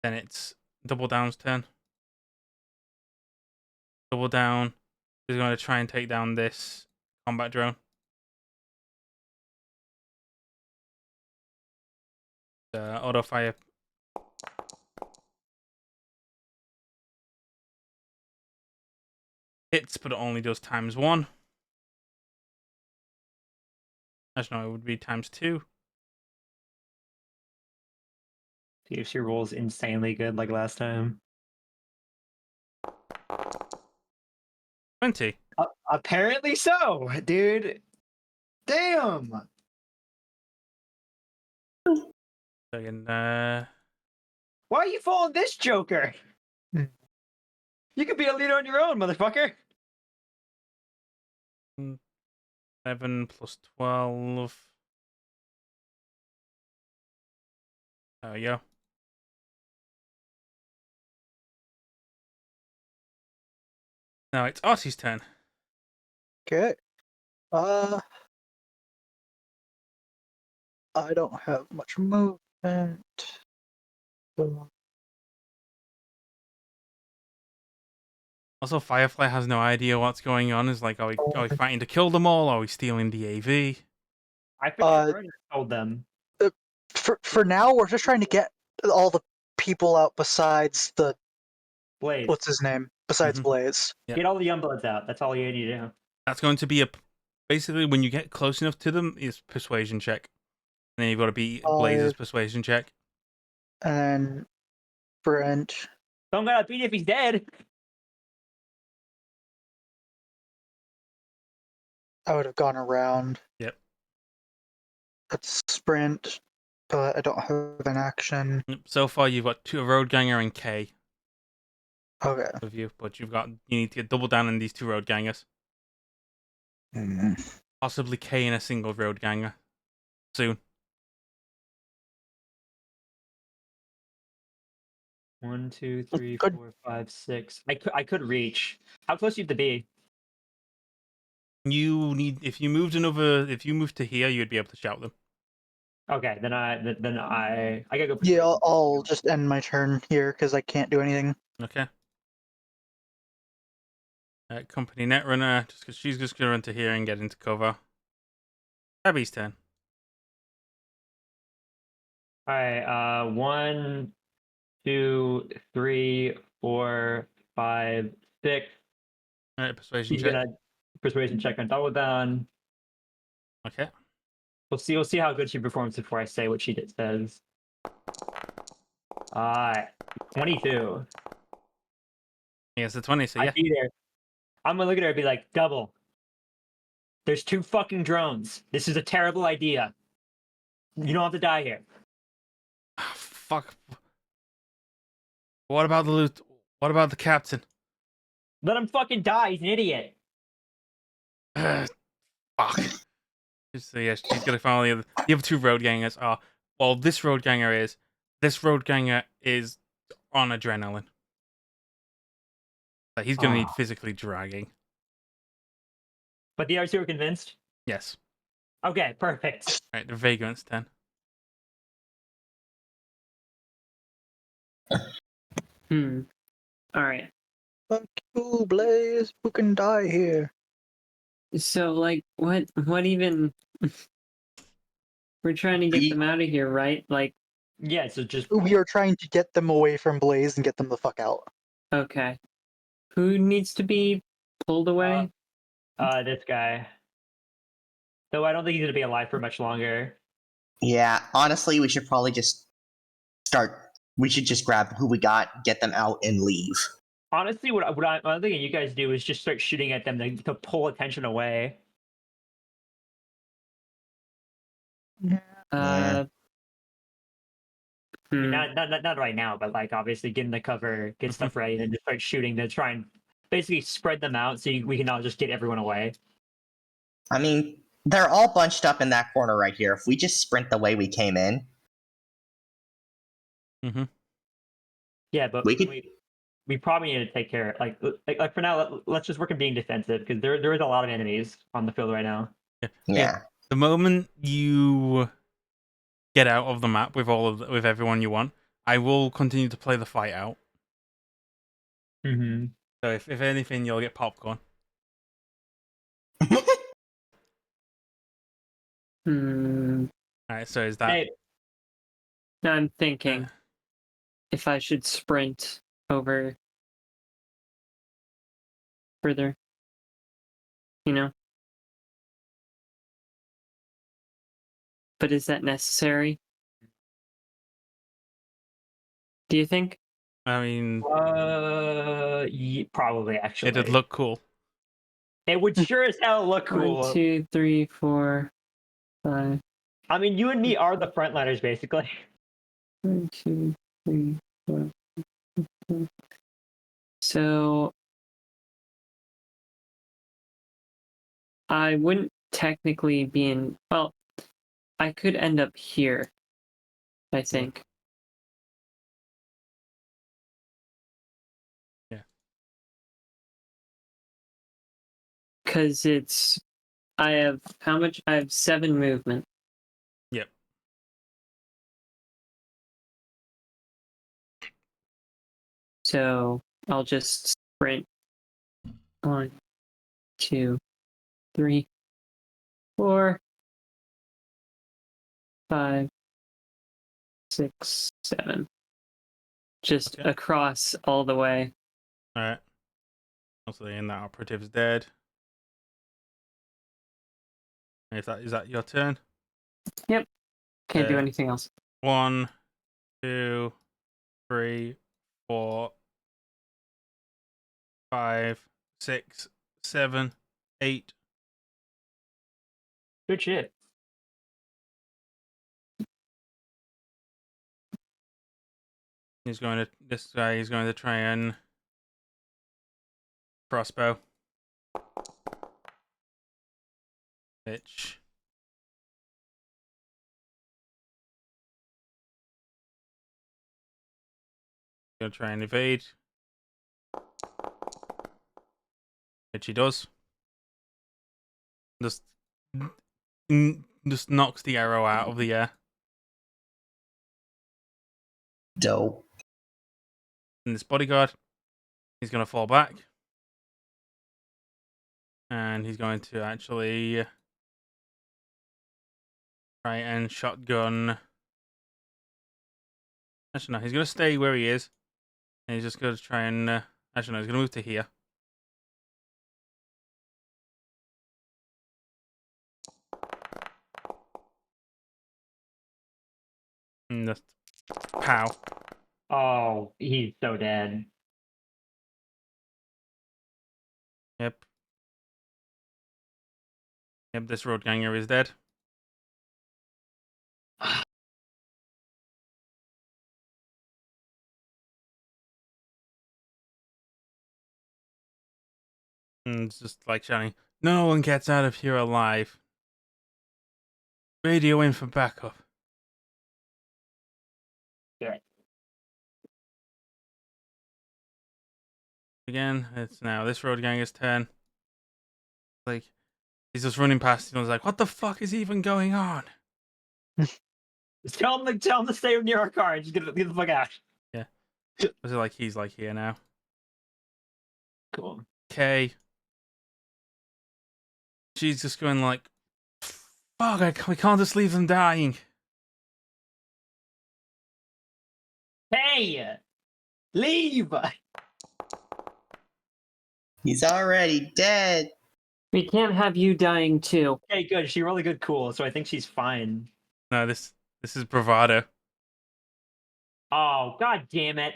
Then it's double down's turn. Double down is going to try and take down this combat drone. Auto fire. Hits, but it only does ×1. Actually, no, it would be ×2.
See if she rolls insanely good like last time.
20.
Apparently so, dude. Damn.
Again,
Why are you following this Joker? You could be a leader on your own, motherfucker.
7 plus 12. There we go. Now it's Artie's turn.
Okay. I don't have much movement.
Also, Firefly has no idea what's going on. Is like, are we fighting to kill them all? Are we stealing the AV?
I figured I already told them.
For now, we're just trying to get all the people out besides the
Blaze.
what's his name? Besides Blaze.
Yeah.
Get all the Youngbloods out. That's all you need to do.
That's going to be basically when you get close enough to them is persuasion check. And then you've got to beat Blaze's persuasion check.
And then Brent.
Don't gotta beat if he's dead.
I would have gone around.
Yep.
That's sprint, but I don't have an action.
So far, you've got a road ganger and K.
Okay.
With you, but you need to get double down on these 2 road gangers. Possibly K in a single road ganger. Soon.
1, 2, 3, 4, 5, 6. I could reach. How close do you have to be?
If you moved to here, you'd be able to shout them.
Okay, then I gotta go.
Yeah, I'll just end my turn here because I can't do anything.
Okay. Company Netrunner, just because she's just gonna run to here and get into cover. Abby's turn.
All right. 1, 2, 3, 4, 5, 6.
All right, persuasion
She's
check.
gonna persuasion check on double down.
Okay.
We'll see how good she performs before I say what she says. 22.
Yeah, it's a 20, so yeah.
I'd be there. I'm gonna look at her and be like, double. There's 2 fucking drones. This is a terrible idea. You don't have to die here.
Fuck. What about the loot? What about the captain?
Let him fucking die. He's an idiot.
Fuck. So yeah, she's gonna finally. The other 2 road gangers are. Well, this road ganger is on adrenaline. Like, he's gonna need physically dragging.
But the other 2 are convinced?
Yes.
Okay, perfect.
Alright, the Vagrant's turn.
Alright.
Fuck you, Blaze. Who can die here?
So, like, what even... We're trying to get them out of here, right? Like...
Yeah, so just...
We are trying to get them away from Blaze and get them the fuck out.
Okay. Who needs to be pulled away?
This guy. Though I don't think he's gonna be alive for much longer.
Yeah, honestly, we should probably just start. We should just grab who we got, get them out, and leave.
Honestly, what I'm thinking you guys do is just start shooting at them to pull attention away.
Yeah.
Not right now, but like obviously get in the cover, get stuff ready, and just start shooting to try and basically spread them out so we can all just get everyone away.
I mean, they're all bunched up in that corner right here. If we just sprint the way we came in,
yeah, but we probably need to take care. Like for now, let's just work on being defensive because there is a lot of enemies on the field right now.
Yeah.
The moment you get out of the map with with everyone you want, I will continue to play the fight out.
Mm-hmm.
So if anything, you'll get popcorn. Alright, so is that...
No, I'm thinking if I should sprint over further, you know? But is that necessary? Do you think?
I mean,
probably actually.
it'd look cool.
It would sure as hell look cool.
1, 2, 3, 4, 5.
I mean, you and me are the frontliners, basically.
1, 2, 3, 4. So I wouldn't technically be in. Well, I could end up here, I think.
Yeah.
Because I have how much? I have 7 movement.
Yep.
So I'll just sprint. 1, 2, 3, 4, 5, 6, 7. Just
Okay.
across all the way.
All right. Also, and that operative's dead. And is that your turn?
Yep. Can't do anything else.
1, 2, 3, 4, 5, 6, 7, 8.
Good shit.
This guy is going to try and crossbow. Bitch. Gonna try and evade. Which he does. Just knocks the arrow out of the air.
Dope.
And this bodyguard, he's gonna fall back. And he's going to actually try and shotgun. Actually, no, he's going to stay where he is. And he's just going to try and. Actually, no, he's going to move to here. And just. Pow.
Oh, he's so dead.
Yep. Yep, this road ganger is dead. And it's just like shouting, no one gets out of here alive. Radio in for backup.
Yeah.
Again, it's now this road ganger's turn. Like, he's just running past and I was like, what the fuck is even going on?
Tell him to stay near our car and just get the fuck out.
Yeah. Was it like he's like here now?
Cool.
Okay. She's just going like, fuck, we can't just leave them dying.
Hey! Leave!
He's already dead.
We can't have you dying too.
Okay, good. She's really good, cool. So I think she's fine.
No, this is bravado.
Oh, god damn it!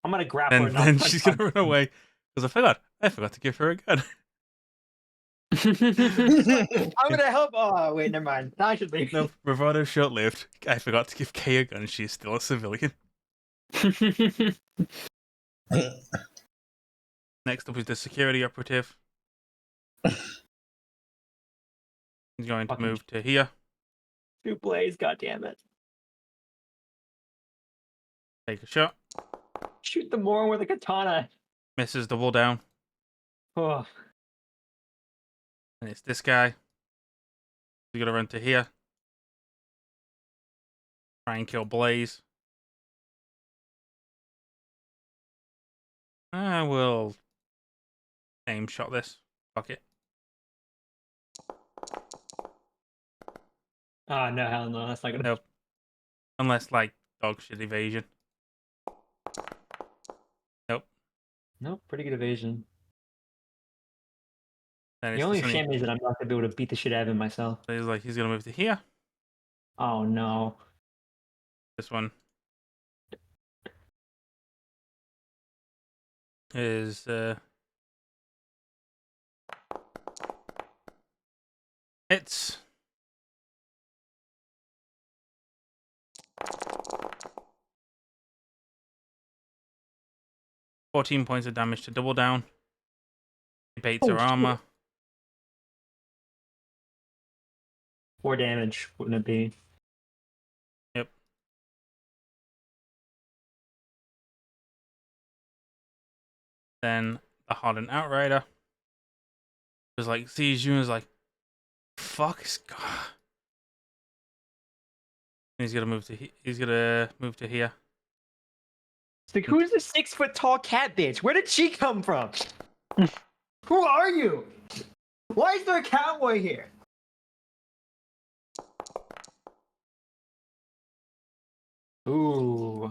I'm gonna grapple her.
And then she's gonna run away because I forgot to give her a gun.
I'm gonna help. Oh wait, never mind. I should leave.
No, bravado short-lived. I forgot to give Kay a gun. She's still a civilian. Next up is the security operative. He's going to move to here.
Two blaze, god damn it.
Take a shot.
Shoot the moron with a katana.
Misses, double down.
Oh.
And it's this guy. He's gonna run to here. Try and kill Blaze. I will aim shot this. Fuck it.
Oh no, hell no, that's not gonna
Nope. Unless, like, dog shit evasion. Nope.
Nope, pretty good evasion.
Then
The only shame is that I'm not going to be able to beat the shit out of him myself.
So he's like, he's going to move to here.
Oh, no.
This one is... It's... 14 points of damage to double down. Debates her armor.
4 damage, wouldn't it be?
Yep. Then the hardened outrider was like, sees you and is like, fuck. He's gonna move to here.
It's like, who's the 6-foot tall cat bitch? Where did she come from? Who are you? Why is there a cowboy here? Ooh.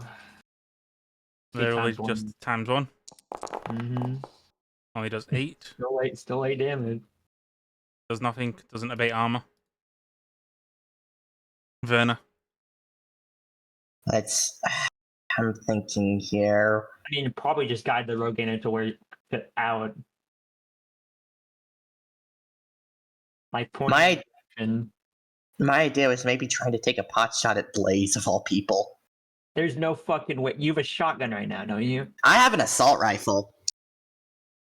Literally just times 1.
Mm-hmm.
Only does 8.
Still 8 damage.
Does nothing. Doesn't abate armor. Verna.
I'm thinking here.
I mean, probably just guide the Rogainer to where out. Like point.
My idea was maybe trying to take a pot shot at Blaze of all people.
There's no fucking way. You have a shotgun right now, don't you?
I have an assault rifle.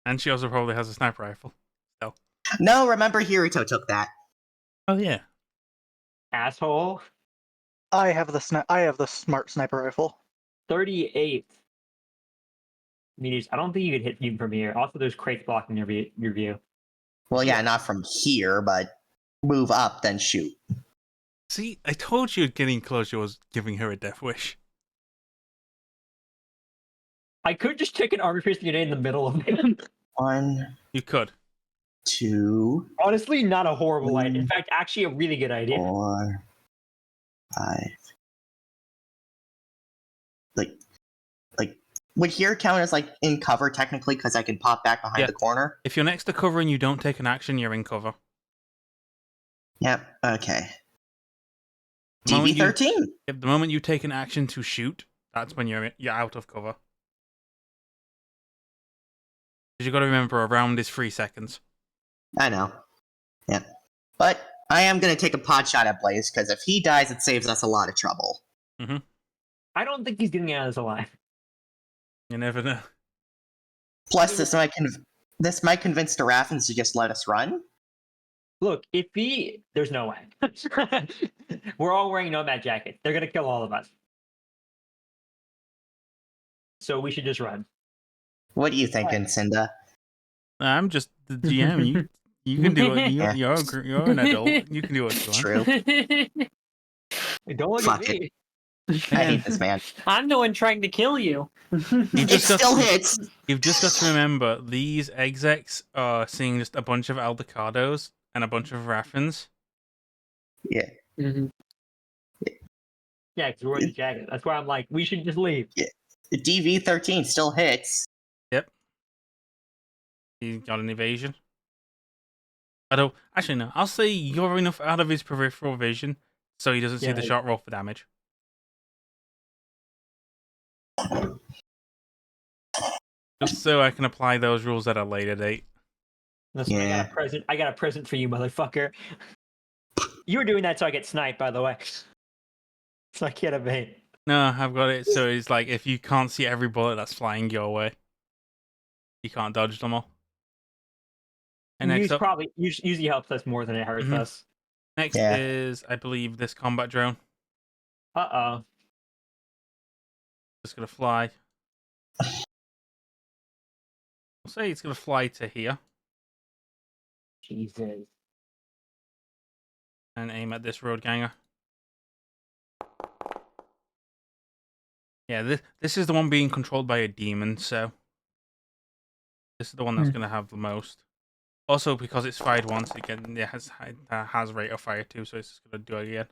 And she also probably has a sniper rifle. So.
No, remember Hiruto took that.
Oh yeah.
Asshole.
I have the smart sniper rifle.
38 meters. I don't think you could hit even from here. Also, there's crates blocking your view.
Well, yeah, not from here, but move up, then shoot.
See, I told you getting closer was giving her a death wish.
I could just take an armor piercing grenade in the middle of him.
1.
You could.
2.
Honestly, not a horrible idea. In fact, actually a really good idea.
4. 5. Like, would here count as like in cover technically because I can pop back behind the corner?
If you're next to cover and you don't take an action, you're in cover.
Yep. Okay. DV13.
The moment you take an action to shoot, that's when you're out of cover. Because you got to remember, a round is 3 seconds.
I know. Yeah. But I am going to take a pot shot at Blaze, because if he dies, it saves us a lot of trouble.
Mm-hmm.
I don't think he's getting out of this alive.
You never know.
Plus, this might convince the Raffins to just let us run.
Look, there's no way. We're all wearing nomad jackets. They're going to kill all of us. So we should just run.
What are you thinking, Cinda?
I'm just the GM. You can do it. You're an adult. You can do what you want.
True.
Don't look at me.
I hate this man.
I'm the one trying to kill you.
It still hits.
You've just got to remember, these execs are seeing just a bunch of Aldecados and a bunch of Raffins.
Yeah.
Mm-hmm.
Yeah, because we're wearing the jacket. That's why I'm like, we should just leave.
Yeah. The DV13 still hits.
Yep. He got an evasion. Actually, no. I'll say you're enough out of his peripheral vision so he doesn't see the shot roll for damage. Just so I can apply those rules at a later date.
Listen, I got a present for you, motherfucker. You were doing that so I get sniped, by the way. So I can't evade.
No, I've got it. So it's like, if you can't see every bullet that's flying your way, you can't dodge them all. And next up,
usually helps us more than it hurts us.
Next is, I believe, this combat drone.
Uh-oh.
It's gonna fly. I'll say it's gonna fly to here.
Jesus.
And aim at this road ganger. Yeah, this is the one being controlled by a demon, so this is the one that's gonna have the most. Also, because it's fired once, it has rate of fire too, so it's just gonna do it again.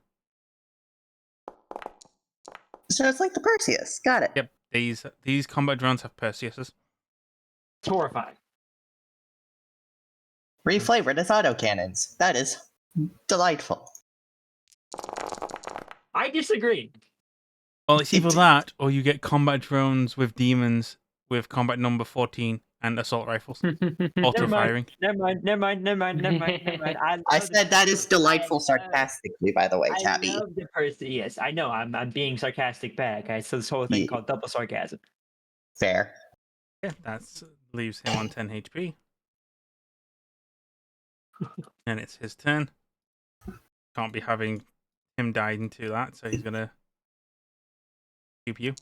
So it's like the Perseus. Got it.
Yep, these combat drones have Perseuses.
It's horrifying.
Reflavored as autocannons. That is delightful.
I disagree.
Well, it's either that or you get combat drones with demons with combat number 14 and assault rifles. Auto firing.
Never mind.
I said that is delightful sarcastically, by the way, Tabby.
I love the Perseus. I know, I'm being sarcastic back. So this whole thing called double sarcasm.
Fair.
Yeah, that leaves him on 10 HP. And it's his turn. Can't be having him die into that, so he's gonna pew pew.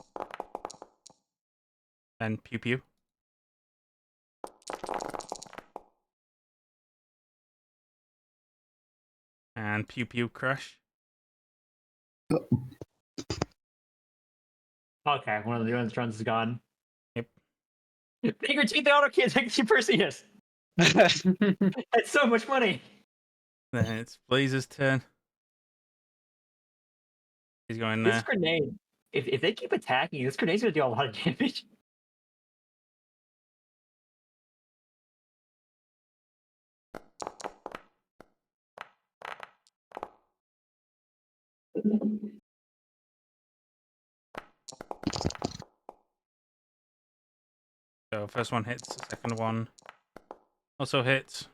And pew pew. And pew pew crush.
Okay, one of the drones is gone.
Yep.
Bigger teeth, the auto kids, I can see Perseus. That's so much money.
Then it's Blaze's turn. He's going there.
This grenade, if they keep attacking, this grenade's gonna do a lot of damage.
So first one hits, the second one also hits.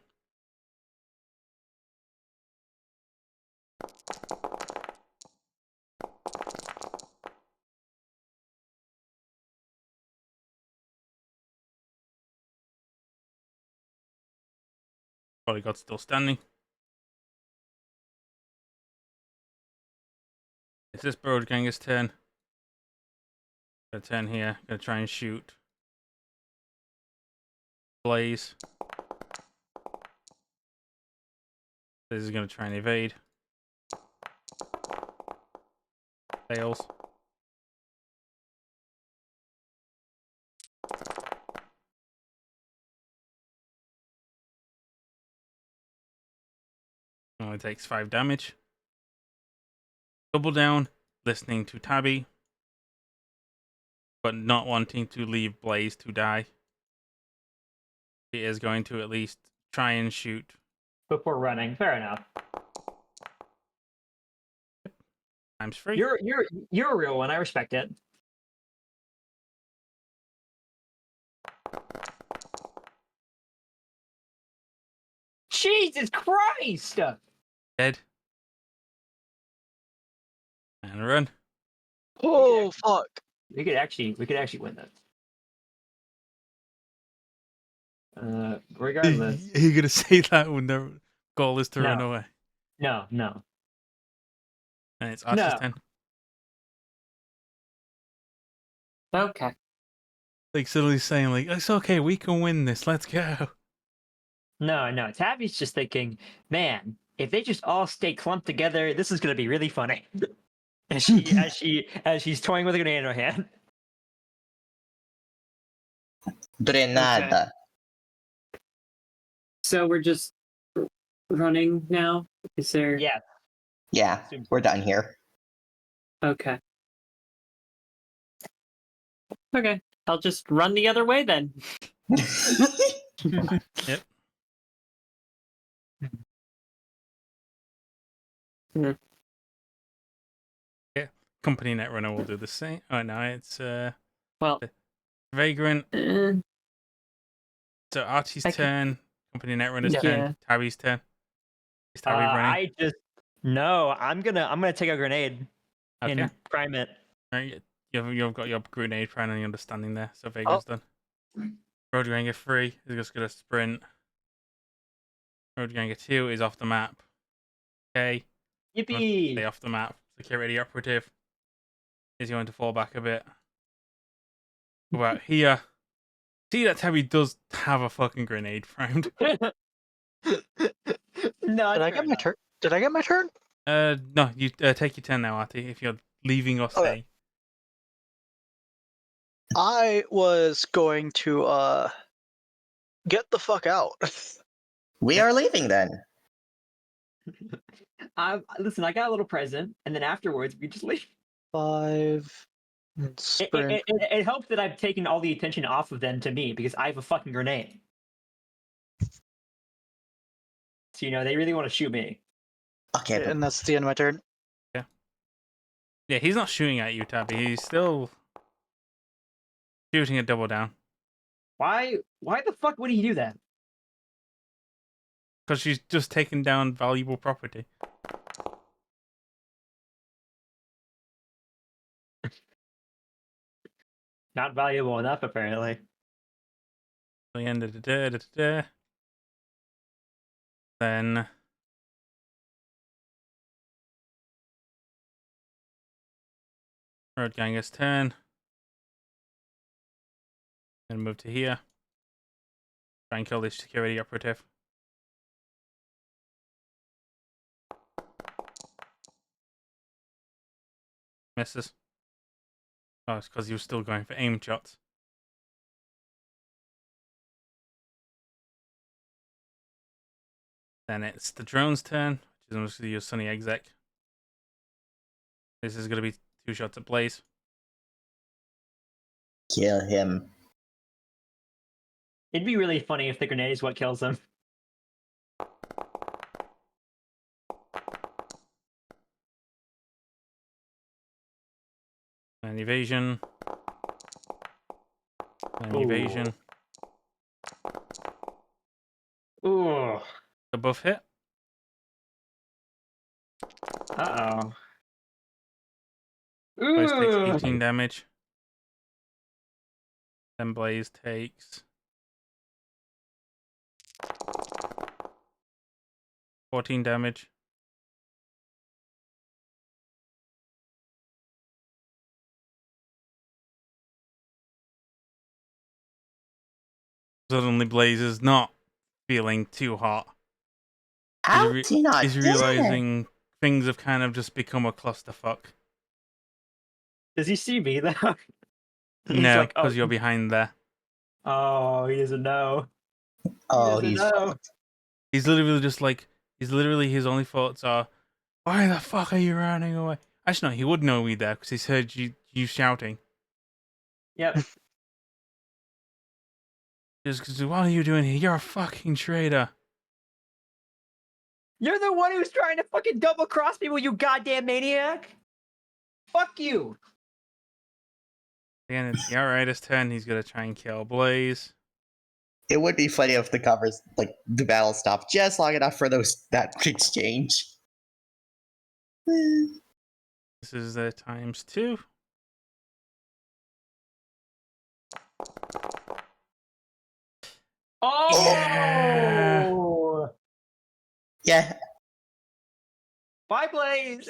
Bodyguard's still standing. It's this Broadganger's turn. Gonna turn here, gonna try and shoot Blaze. This is gonna try and evade. Fails. Only takes 5 damage. Double down, listening to Tabby, but not wanting to leave Blaze to die. He is going to at least try and shoot.
Before running, fair enough.
Times 3.
You're a real one. I respect it. Jesus Christ!
Dead. And run.
Oh fuck!
We could actually win this. Regardless.
Are you gonna say that when their goal is to run away?
No.
And it's Archie's turn.
Okay.
Like suddenly saying, like, it's okay, we can win this. Let's go.
No. Tabby's just thinking, man, if they just all stay clumped together, this is gonna be really funny. as she's toying with a grenade in her hand.
Grenada.
Okay. So we're just running now? Is there...
Yeah.
Yeah, we're done here.
Okay. Okay. I'll just run the other way then.
Yep.
Hmm.
Yeah. Company Netrunner will do the same. Oh no, it's
Well,
Vagrant.
uh,
So Archie's
I can-
turn, Company Netrunner's
Yeah.
turn, Tabby's turn. Is Tabby running?
I'm gonna take a grenade
Okay.
and prime it.
Right, you've got your grenade prime and understanding there, so Vagrant's done. Roadganger 3 is just gonna sprint. Roadganger 2 is off the map. Okay.
Yippee!
Stay off the map. Security operative is going to fall back a bit. About here. See that Tabby does have a fucking grenade primed.
No,
Did I get my turn? Did I get my turn?
No, you take your turn now, Artie, if you're leaving or staying.
I was going to get the fuck out.
We are leaving then.
Listen, I got a little present, and then afterwards we just leave.
5 and
It,
sprint.
it helps that I've taken all the attention off of them to me because I have a fucking grenade. So they really want to shoot me.
Okay,
And that's the end of my turn.
Yeah, he's not shooting at you, Tabby. He's still shooting at Double Down.
Why the fuck would he do that?
Because she's just taken down valuable property.
Not valuable enough, apparently.
The end of the day. Then Road Ganger's turn. Then move to here. Try and kill this security operative. Misses. Oh, it's because he was still going for aim shots. Then it's the drone's turn, which is going to use Sunny Exec. This is going to be 2 shots at Blaze.
kill him.
It'd be really funny if the grenade is what kills him.
And evasion. And
Ooh.
evasion.
Ooh.
The buff hit.
Uh-oh.
Blaze takes
Ooh.
18 damage. Then Blaze takes 14 damage. Suddenly Blaze is not feeling too hot.
How's he not
He's
dead?
realizing things have kind of just become a clusterfuck.
Does he see me though? He's
No,
like,
because you're behind there.
Oh, he doesn't know.
Oh,
He
he's
doesn't know.
fucked.
He's literally just like, his only thoughts are, why the fuck are you running away? Actually, no, he would know we there because he's heard you shouting.
Yep.
Just because, what are you doing here? You're a fucking traitor.
You're the one who's trying to fucking double cross people, you goddamn maniac. Fuck you.
Again, it's the Outrider's turn. He's going to try and kill Blaze.
It would be funny if the covers, like, the battle stopped just long enough for that exchange.
This is the ×2.
Oh!
Yeah.
Bye, Blaze!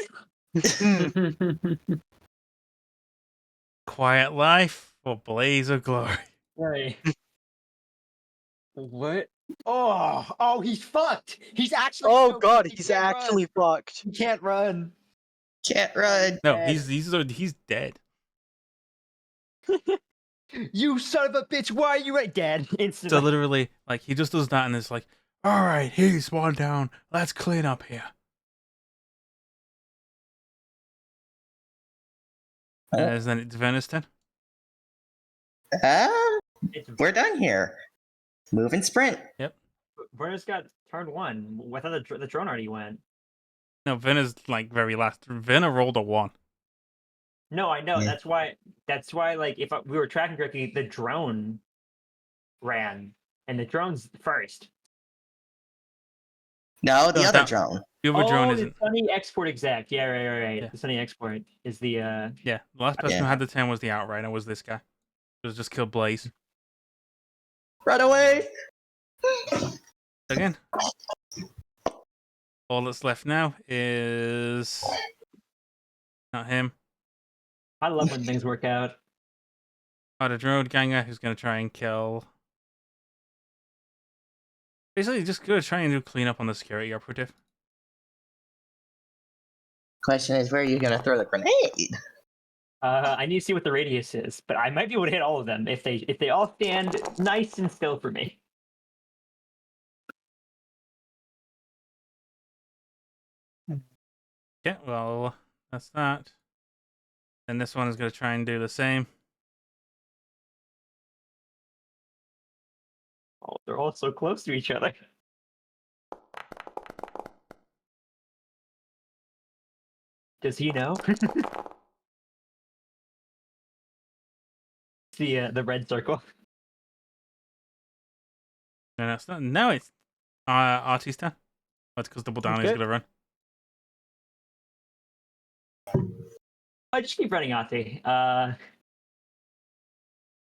Quiet life for Blaze of Glory.
Right. What? Oh, he's fucked! He's actually
Oh
so
god,
fucked, he
he's
can't
actually
run.
fucked.
He can't run.
Can't run.
No,
Dead.
he's dead.
You son of a bitch, why are you dead?
So
Instantly.
literally, like, he just does that and it's like, alright, he's one down. Let's clean up here. Then it's Veniston.
We're done here. Move and sprint.
Yep.
Werner's got turn 1. I thought the drone already went.
No, Vena's like very last. Vena rolled a 1.
No, I know.
Yeah.
That's why. Like, if we were tracking correctly, the drone ran, and the drone's first.
No, the
No,
other
that-
drone.
The other drone
The
isn't.
Sunny Export exec. Yeah, right.
Yeah.
The Sunny Export is the.
Yeah, the last person who
Yeah.
had the 10 was the Outrider. Was this guy? It was just killed Blaze.
Run away!
Again. All that's left now is not him.
I love when things work out.
Not a road ganger who's going to try and kill. Basically, just going to try and do cleanup on the security operative.
Question is, where are you gonna throw the grenade?
I need to see what the radius is, but I might be able to hit all of them if they all stand nice and still for me.
Yeah, well, that's that. And this one is going to try and do the same.
Oh, they're all so close to each other. Does he know? The red circle.
No, that's not. No, it's Artie's turn. That's because Double Down is
Okay.
going to run.
I just keep running Ati.
Yeah,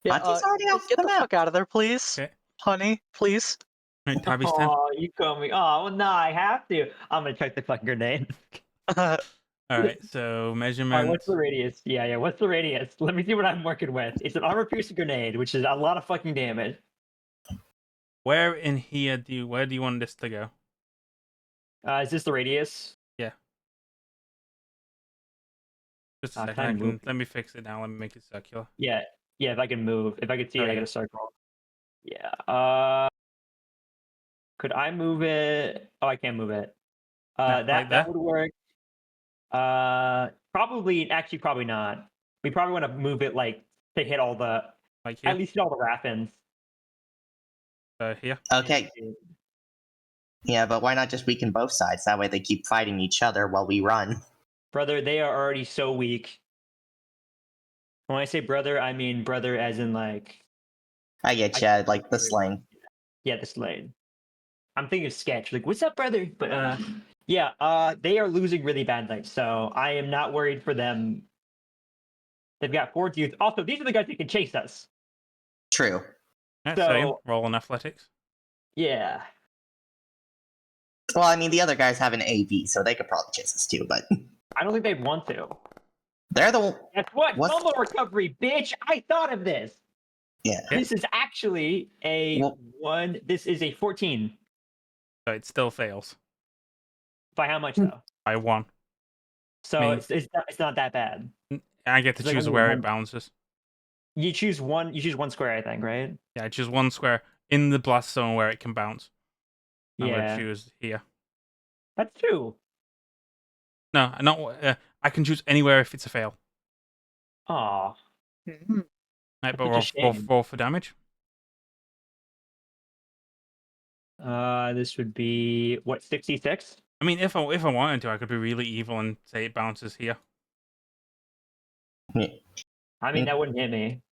Monty's already off
get
the
the
map.
fuck out of there, please.
Okay.
Honey, please.
Right, Tabby's turn.
Oh, you call me. Oh, well, no, I have to. I'm gonna check the fucking grenade.
All right, so
All right,
measurement.
what's the radius? Yeah. What's the radius? Let me see what I'm working with. It's an armor-piercing grenade, which is a lot of fucking damage.
Where in here where do you want this to go?
Is this the radius?
Yeah. Just a
Can
second.
I move?
Let me fix it now. Let me make it circular.
Yeah. If I can move, if I can see
Oh,
it, I
yeah.
get a circle. Yeah. Could I move it? Oh, I can't move it.
Right
that
there?
would work. Probably not. We probably want to move it like to hit all the
Like here?
at least hit all the raffins.
Here?
Okay. Yeah, but why not just weaken both sides? That way they keep fighting each other while we run.
Brother, they are already so weak. When I say brother, I mean brother as in like
I get ya, like the slang.
yeah, the slang. I'm thinking of sketch. Like, what's up, brother? But yeah, they are losing really badly. So I am not worried for them. They've got 4 youth. Also, these are the guys that can chase us.
True.
Yeah,
So-
same. Roll on athletics.
Yeah.
Well, I mean, the other guys have an AV, so they could probably chase us too, but
I don't think they'd want to.
they're the
Guess what?
What's-
Fumble recovery, bitch! I thought of this.
Yeah.
This is actually a
Well-
one. This is a 14.
So it still fails.
By how much though?
By 1.
So
mean-
it's not that bad.
I get to
It's like
choose
only
where
one.
it bounces.
You choose one. You choose one square, I think, right?
Yeah, I choose 1 square in the blast zone where it can bounce. I'm going
Yeah,
to choose here.
that's 2.
No, not. I can choose anywhere if it's a fail.
Aw.
Mhm.
Right,
That's
but
such a shame.
roll for damage.
This would be what 66.
I mean, if I wanted to, I could be really evil and say it bounces here.
I mean, that wouldn't hit me.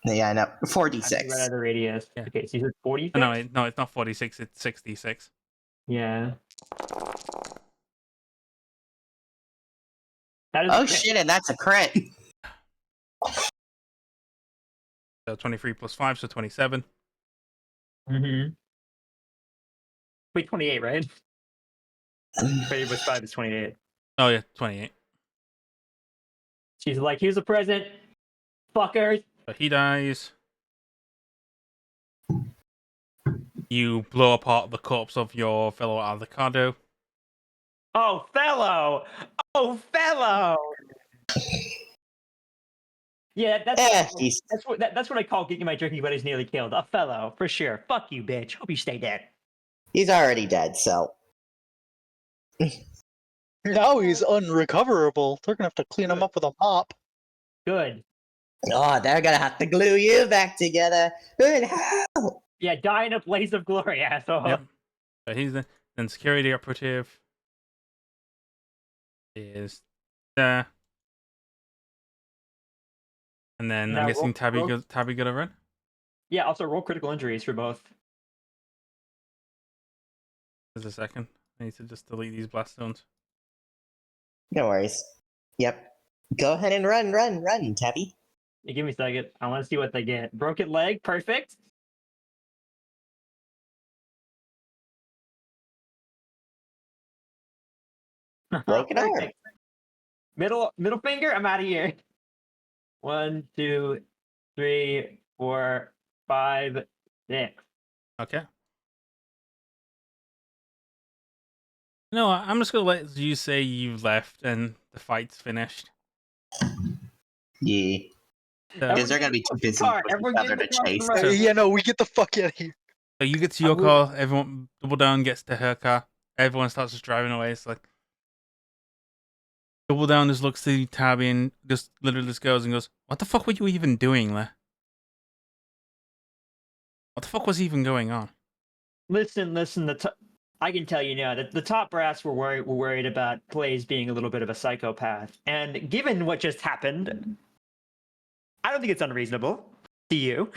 Yeah, I know.
I'd be
46.
right out of the radius.
Yeah.
Okay, so you said 46.
No, it's not 46. It's 66.
Yeah. That is.
Oh shit, and that's a crit.
So 23 plus 5, so 27.
Mm-hmm. Wait, 28, right? 28 plus 5 is 28.
Oh yeah, 28.
She's like, here's a present, fuckers.
So he dies. You blow apart the corpse of your fellow avocado.
Oh, fellow! Oh, fellow! Yeah,
He's
that's what I call getting my drinking buddies nearly killed. A fellow, for sure. Fuck you, bitch. Hope you stay dead.
already dead, so
Now he's unrecoverable. They're gonna have to clean him up with a mop.
Good.
oh, they're gonna have to glue you back together. Good hell.
Yeah, die in a blaze of glory, asshole.
Yep. So he's then security operative is there. And then
Now
I'm guessing
roll-
Tabby got a run.
Yeah, also roll critical injuries for both.
There's a second. I need to just delete these blast zones.
No worries. Yep. Go ahead and run, Tabby.
Yeah, give me a second. I want to see what they get. Broken leg, perfect.
Broken arm.
Perfect. Middle finger, I'm out of here. 1, 2, 3, 4, 5, 6.
Okay. No, I'm just gonna let you say you've left and the fight's finished.
Yeah.
So,
Because they're gonna be too busy
Car,
with
everyone
each other
get in
to
the car
chase.
from
So-
Yeah, no, we get the fuck out of here.
so you get to your
I'm
car, everyone Double Down gets to her car, everyone starts just driving away. It's like Double Down just looks to Tabby and just literally just goes and goes, "What the fuck were you even doing there? What the fuck was even going on?"
Listen. I can tell you now that the top brass were worried about Blaze being a little bit of a psychopath, and given what just happened, I don't think it's unreasonable to you.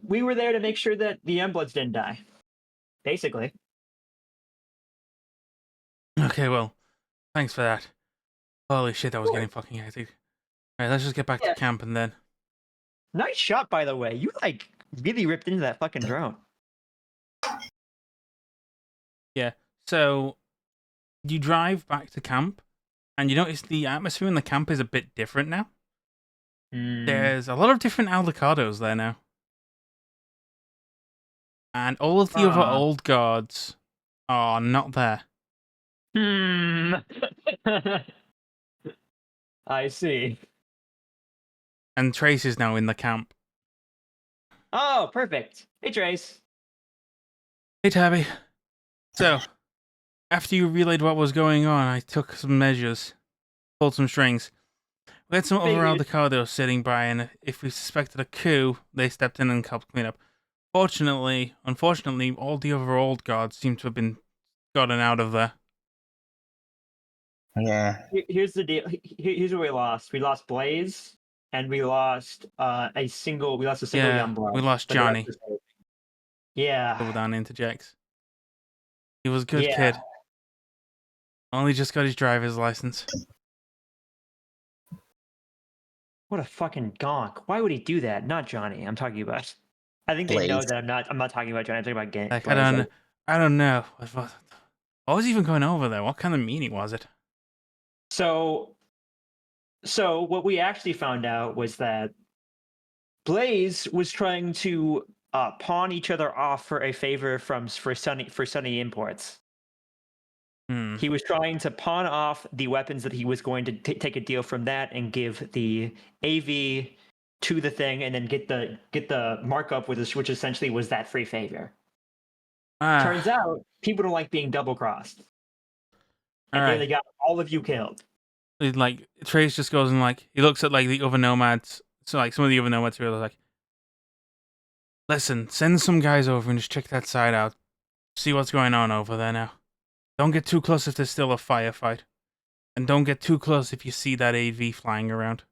We were there to make sure that the Youngbloods didn't die, basically.
Okay, well, thanks for that. Holy shit, that was getting fucking hectic. Alright, let's just get back to camp and then.
Nice shot, by the way. You like really ripped into that fucking drone.
Yeah. So you drive back to camp, and you notice the atmosphere in the camp is a bit different now. There's a lot of different avocados there now. And all of the other old guards are not there.
I see.
And Trace is now in the camp.
Oh, perfect. Hey, Trace.
Hey, Tabby. So, after you relayed what was going on, I took some measures, pulled some strings. We had some other avocados sitting by, and if we suspected a coup, they stepped in and helped clean up. Unfortunately, all the other old guards seem to have been gotten out of there.
Yeah.
Here's the deal. Here's what we lost. We lost Blaze, and we lost a single Youngblood.
We lost Johnny.
Yeah.
Double Down interjects. He was a good kid. Only just got his driver's license.
What a fucking gonk. Why would he do that? Not Johnny. I'm talking about. I think they know
Blaze.
that I'm not talking about Johnny. I'm talking about Gang.
Like, I don't know. What was even going over there? What kind of meeting was it?
So what we actually found out was that Blaze was trying to pawn each other off for a favor for Sunny Imports. He was trying to pawn off the weapons that he was going to take a deal from that and give the AV to the thing, and then get the markup with this, which essentially was that free favor. Turns out people don't like being double crossed, and they got all of you killed.
Like Trace just goes and like he looks at like the other nomads. So like some of the other nomads are like, listen, send some guys over and just check that side out. See what's going on over there now. Don't get too close if there's still a firefight. And don't get too close if you see that AV flying around.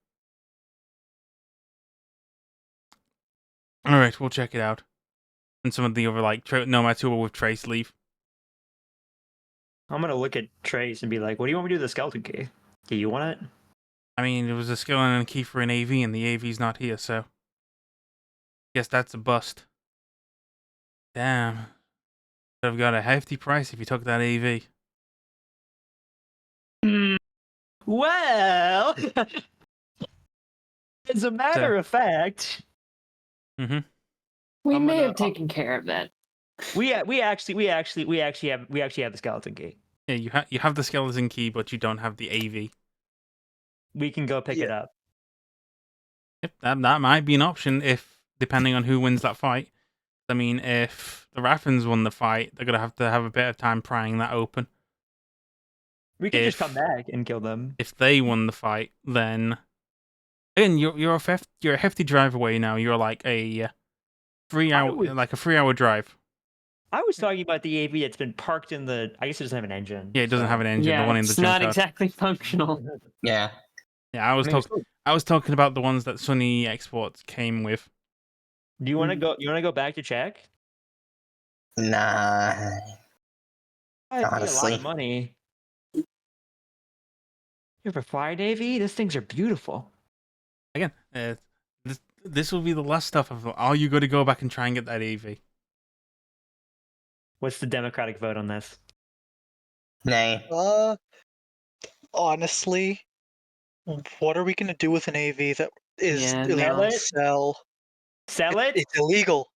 Alright, we'll check it out. And some of the other like nomads who were with Trace leave.
I'm gonna look at Trace and be like, what do you want me to do with the skeleton key? Do you want it?
I mean, there was a skeleton and a key for an AV, and the AV's not here, so guess that's a bust. Damn. Could have got a hefty price if you took that AV.
Well, as a matter of fact,
we may have taken care of that.
We actually have the skeleton key.
Yeah, you have the skeleton key, but you don't have the AV.
We can go pick it up.
Yep, that might be an option if depending on who wins that fight. I mean, if the Raffins won the fight, they're gonna have to have a bit of time prying that open.
We can just come back and kill them.
If they won the fight, then again, you're a hefty drive away now. You're like a 3 hour drive.
I was talking about the AV that's been parked in the. I guess it doesn't have an engine.
Yeah, it doesn't have an engine.
Yeah,
the one in the
it's not
junkyard.
exactly functional.
Yeah.
Yeah, I was talking about the ones that Sunny Exports came with.
Do you want to go? You want to go back to check?
Nah.
A
Honestly.
lot of money. You ever fly an AV? These things are beautiful.
Again, this will be the last stuff of. Are you going to go back and try and get that AV?
What's the Democratic vote on this?
Nay.
Honestly, what are we gonna do with an AV that is illegal to sell?
Sell it?
It's illegal.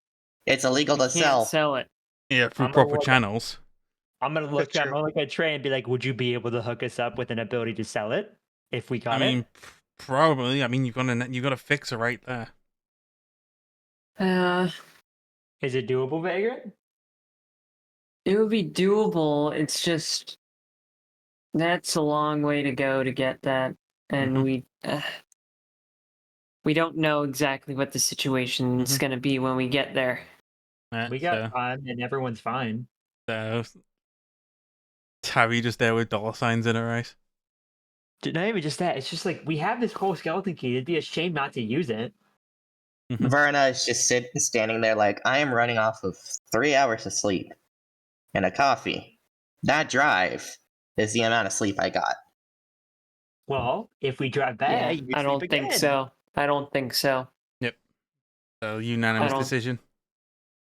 It's illegal to
You can't
sell.
sell it.
Yeah, through proper channels.
I'm gonna look at Trey and be like, "Would you be able to hook us up with an ability to sell it if we got it?"
I mean, probably. I mean, you got to fix it right there.
Is it doable, Vagrant?
It would be doable. It's just That's a long way to go to get that, and we don't know exactly what the situation's gonna be when we get there.
We got time, and everyone's fine.
So, Tabby just there with dollar signs in her eyes.
Not even just that. It's just like we have this whole skeleton key. It'd be a shame not to use it.
Verna is just standing there like, I am running off of 3 hours of sleep and a coffee. That drive is the amount of sleep I got.
Well, if we drive back,
Yeah, I don't think so. I don't think so.
Yep. So unanimous decision.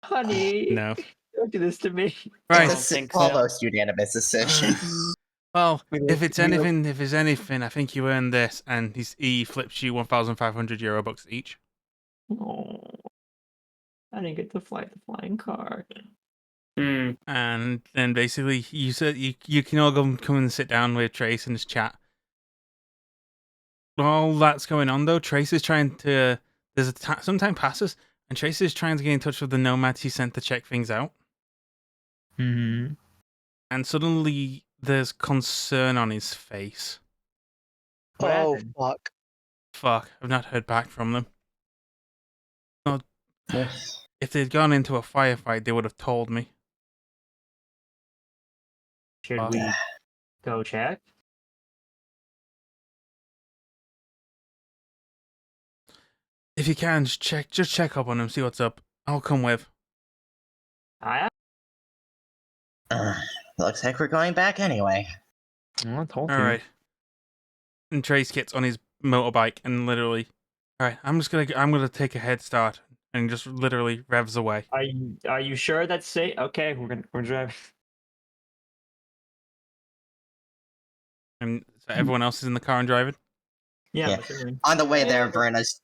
Honey,
no,
don't do this to me.
Right.
I don't think so.
Almost unanimous decision.
Well, if it's anything, I think you earn this, and he flips you €1,500 each.
Oh, I didn't get to fly the flying car.
And then basically, you said you can all come and sit down with Trace and just chat. While that's going on, though, Trace is trying to. Some time passes, and Trace is trying to get in touch with the nomads he sent to check things out.
And
suddenly, there's concern on his face.
What happened?
Fuck!
Fuck! I've not heard back from them. No, if they'd gone into a firefight, they would have told me.
Should we go check?
If you can, just check up on them, see what's up. I'll come with.
Looks like we're going back anyway.
I told
All
you.
right. And Trace gets on his motorbike and literally, all right, I'm gonna take a head start and just literally revs away.
Are you sure that's safe? Okay, we're driving.
And so everyone else is in the car and driving.
Yeah.
On the way there, Verna's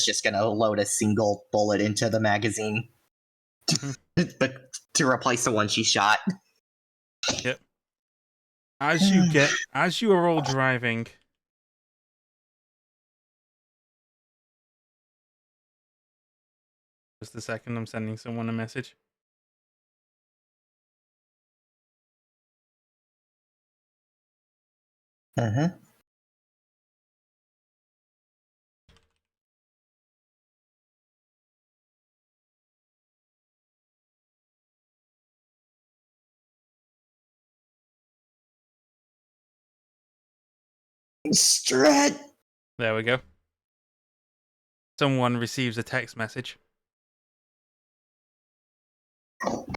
just gonna load a single bullet into the magazine, but to replace the one she shot.
Yep. As you are all driving, just a second, I'm sending someone a message.
Strat.
There we go. Someone receives a text message.
Oh,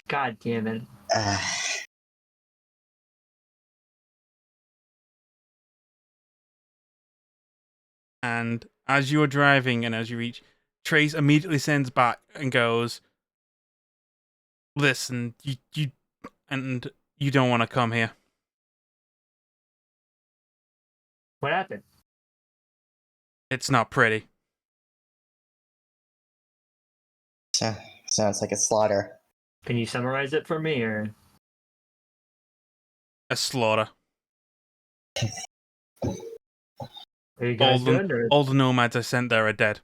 God damn it.
And as you are driving and as you reach, Trace immediately sends back and goes, listen, you don't want to come here.
What happened?
It's not pretty.
Sounds like a slaughter.
Can you summarize it for me, or?
A slaughter.
Are you guys good, or?
All the nomads I sent there are dead.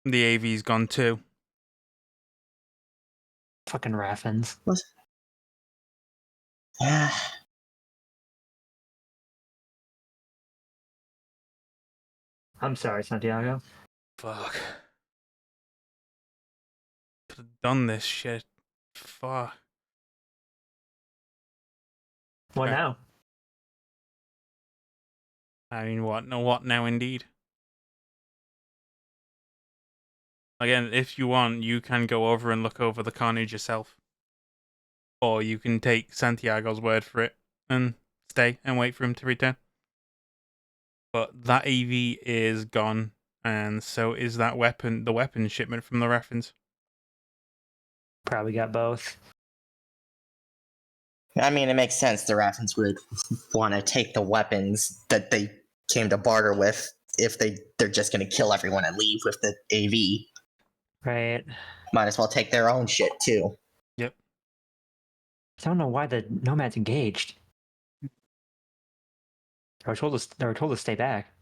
The AV's gone too.
Fucking Raffins.
What?
I'm sorry, Santiago.
Fuck. Could have done this shit. Fuck.
What now?
I mean, what? No, what now, indeed. Again, if you want, you can go over and look over the carnage yourself. Or you can take Santiago's word for it and stay and wait for him to return. But that AV is gone, and so is that weapon, the weapon shipment from the Raffins.
Probably got both.
I mean, it makes sense. The Raffins would want to take the weapons that they came to barter with if they're just going to kill everyone and leave with the AV.
Right.
Might as well take their own shit too.
Yep.
I don't know why the nomads engaged. They were told to stay back.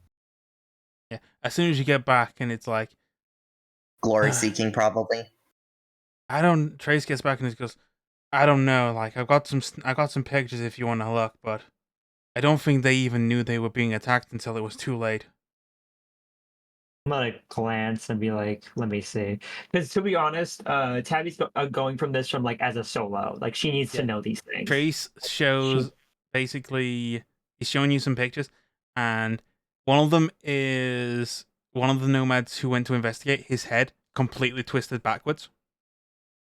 Yeah. As soon as you get back, and it's like
glory seeking, probably.
Trace gets back and he goes, I don't know. Like I got some pictures if you want to look, but I don't think they even knew they were being attacked until it was too late.
I'm gonna glance and be like, let me see. Because to be honest, Tabby's going from this from like as a solo. Like she needs to know these things.
Trace shows basically he's showing you some pictures, and one of them is one of the nomads who went to investigate. His head completely twisted backwards.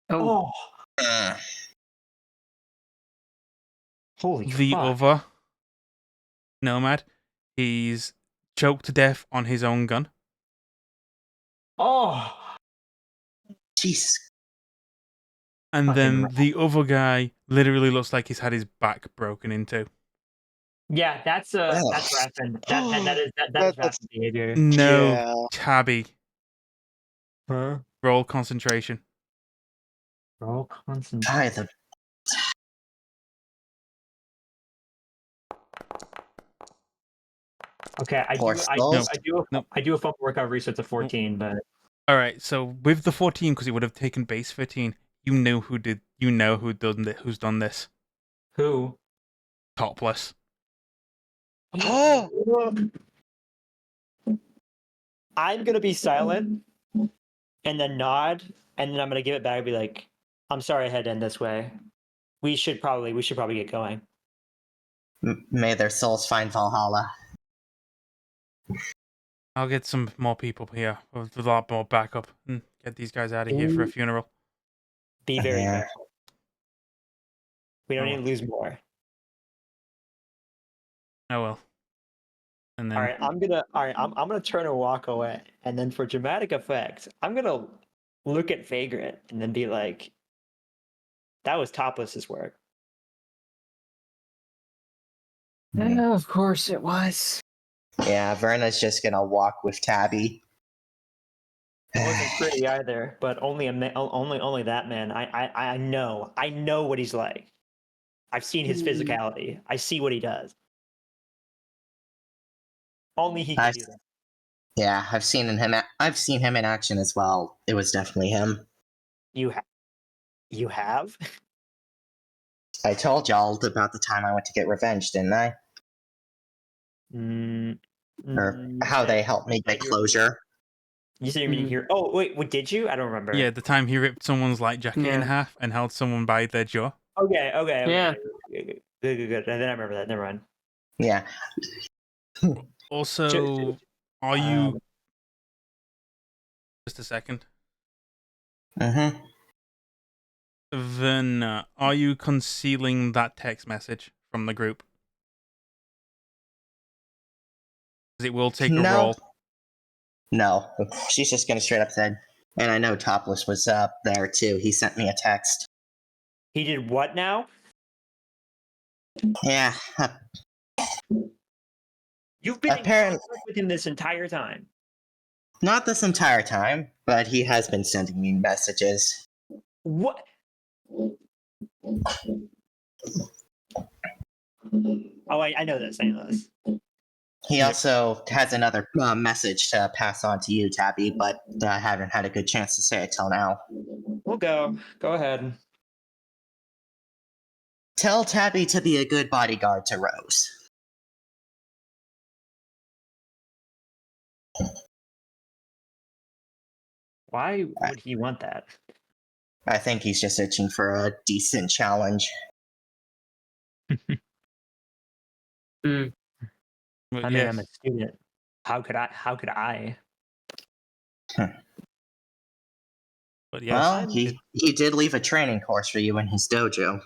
Oh,
Uh,
holy
The
fuck!
other nomad, he's choked to death on his own gun.
Oh,
Jeez.
And
Fucking
then
rat.
the other guy literally looks like he's had his back broken into.
yeah, that's
Ugh.
Raffen. That is
That's
Raffen behavior.
No,
Yeah.
Tabby.
Huh?
Roll concentration.
Roll concentration.
Try the
Okay,
Poor souls.
I do a fumble recovery, so it's a 14, but
All right, so with the 14, because he would have taken base 15, who's done this.
who?
Topless.
Oh,
I'm gonna be silent and then nod, and then I'm gonna give it back and be like, "I'm sorry I had to end this way. We should probably get going."
May their souls find Valhalla.
I'll get some more people here with a lot more backup and get these guys out of here for a funeral.
Be very
Yeah.
careful. We don't need to lose more.
Oh well. And then
All right, I'm gonna turn and walk away, and then for dramatic effect, I'm gonna look at Vagrant and then be like, "That was Topless's work."
Yeah, of course it was.
Yeah, Verna's just gonna walk with Tabby.
It wasn't pretty either, but only that man. I know what he's like. I've seen his physicality. I see what he does. Only he can
I've,
do that.
yeah, I've seen him in action as well. It was definitely him.
You have?
I told y'all about the time I went to get revenge, didn't I? Or how they helped me get closure.
You said you didn't hear. Oh wait, what did you? I don't remember.
yeah, the time he ripped someone's light jacket in half and held someone by their jaw.
Okay.
Yeah.
Good. And then I remember that. Never mind.
Yeah.
Also, are you just a second?
Mm-hmm.
Then are you concealing that text message from the group? Because it will take a roll.
No. She's just gonna straight up say, and I know Topless was up there too. He sent me a text.
He did what now?
Yeah.
You've been
Apparently
in contact with him this entire time.
not this entire time, but he has been sending me messages.
What? Oh, I know this.
He also has another message to pass on to you, Tabby, but I haven't had a good chance to say it till now.
We'll go. Go ahead.
Tell Tabby to be a good bodyguard to Rose.
Why would he want that?
I think he's just itching for a decent challenge.
But
I mean,
yes.
I'm a student. How could I?
But yes.
Well, he did leave a training course for you in his dojo.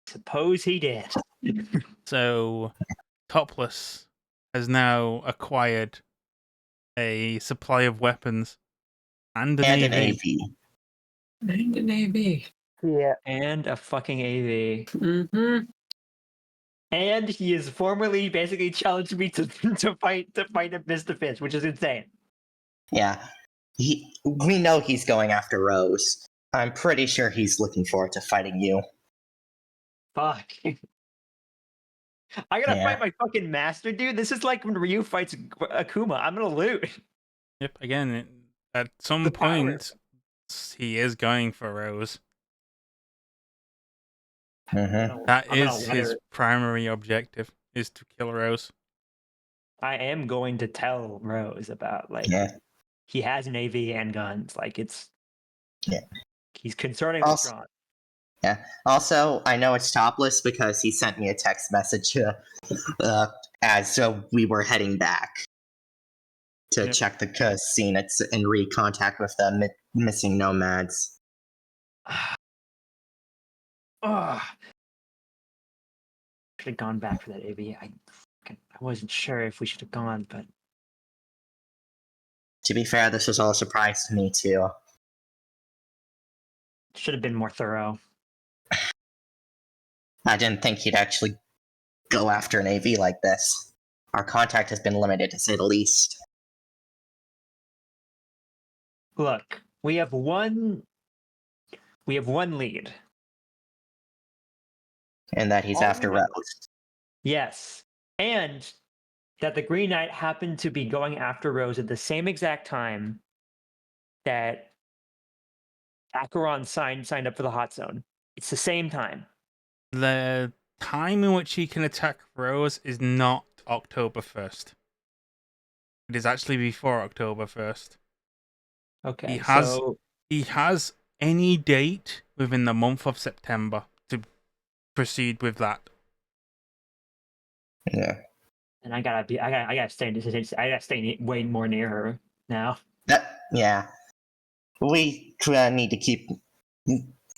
Suppose he did.
So, Topless has now acquired a supply of weapons and an AV.
And an AV.
Yeah. And a fucking AV.
Mm-hmm.
And he has formally basically challenged me to fight a Mr. Fish, which is insane.
Yeah. We know he's going after Rose. I'm pretty sure he's looking forward to fighting you.
Fuck. I gotta fight my fucking master, dude. This is like when Ryu fights Akuma. I'm gonna lose.
Yep. Again, at some point, He is going for Rose.
Mm-hmm.
That
I'm gonna
is
let
his
her.
primary objective, is to kill Rose.
I am going to tell Rose about
Yeah.
he has an AV and guns.
Yeah.
He's concerning
Also,
strong.
yeah. Also, I know it's topless because he sent me a text message as we were heading back to check the casino and recontact with the missing nomads.
Oh, should have gone back for that AV. I wasn't sure if we should have gone, but
To be fair, this was all a surprise to me too.
should have been more thorough.
I didn't think he'd actually go after an AV like this. Our contact has been limited, to say the least.
Look, we have one lead.
And that he's
All
after
we know-
Rose.
Yes. And that the Green Knight happened to be going after Rose at the same exact time that Acheron signed up for the hot zone. It's the same time.
The time in which he can attack Rose is not October 1st. It is actually before October 1st.
Okay.
He has any date within the month of September to proceed with that.
Yeah.
And I gotta stay way more near her now.
Yeah. We need to keep.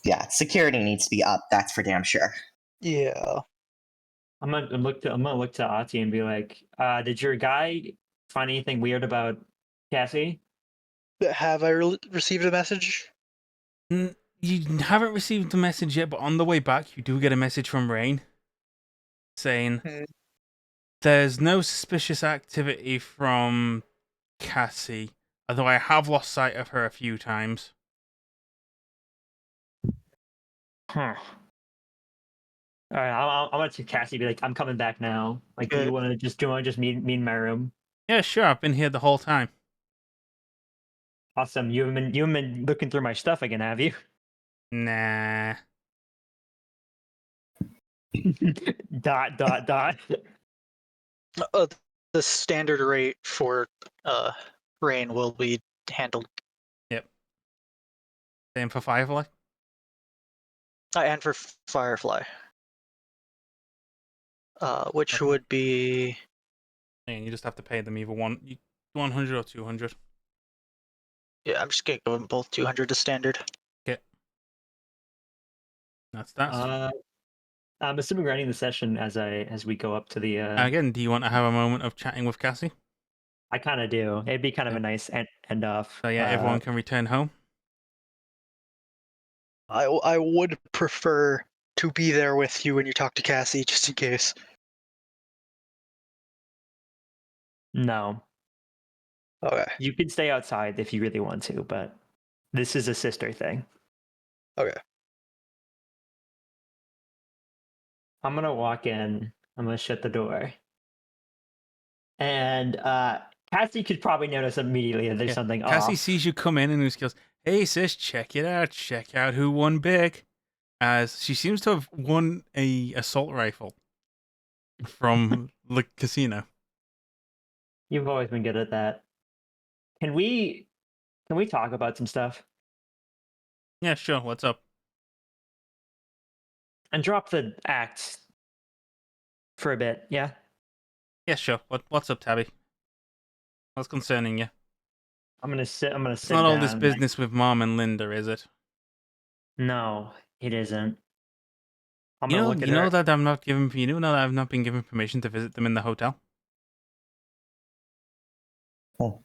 Yeah, security needs to be up. That's for damn sure.
Yeah.
I'm gonna look to Ati and be like, did your guy find anything weird about Cassie?
Have I received a message?
You haven't received the message yet, but on the way back, you do get a message from Rain saying there's no suspicious activity from Cassie, although I have lost sight of her a few times.
Huh. All right, I'm gonna to Cassie be like, I'm coming back now. Like, do you want to just meet in my room?
Yeah, sure. I've been here the whole time.
Awesome. You haven't been looking through my stuff again, have you?
Nah.
Dot.
The standard rate for rain will be handled.
Yep. Same for Firefly.
And for Firefly. Which would be.
And you just have to pay them either 100 or 200.
Yeah, I'm just gonna go with both 200 to standard.
Okay. That's that.
I'm assuming we're ending the session as we go up to the.
Again, do you want to have a moment of chatting with Cassie?
I kind of do. It'd be kind of a nice end off.
So yeah, everyone can return home.
I would prefer to be there with you when you talk to Cassie, just in case.
No.
Okay.
You can stay outside if you really want to, but this is a sister thing.
Okay.
I'm gonna walk in. I'm gonna shut the door. And Cassie could probably notice immediately that there's something
Cassie
off.
sees you come in and just goes, "Hey sis, check it out. Check out who won big." As she seems to have won a assault rifle from the casino.
You've always been good at that. Can we talk about some stuff?
Yeah, sure. What's up?
And drop the act for a bit, yeah?
Yeah, sure. What's up, Tabby? What's concerning you?
I'm gonna sit
It's not all this
down.
business with Mom and Linda, is it?
No, it isn't. I'm
You
gonna
know,
look at
you
her.
know that I'm not given. You know that I've not been given permission to visit them in the hotel.
Oh.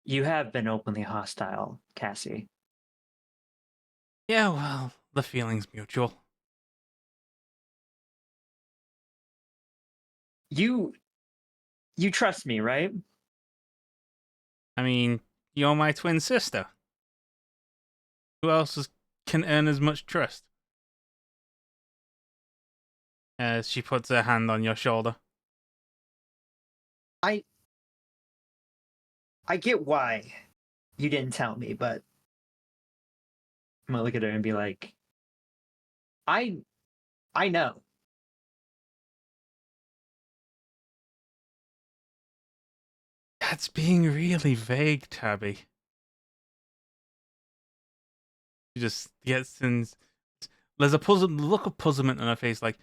You have been openly hostile, Cassie.
Yeah, well, the feeling's mutual.
You trust me, right?
I mean, you're my twin sister. Who else can earn as much trust? As she puts her hand on your shoulder.
I get why you didn't tell me, but I'm gonna look at her and be like, I know.
That's being really vague, Tabby. She just gets in. There's a look of puzzlement on her face, like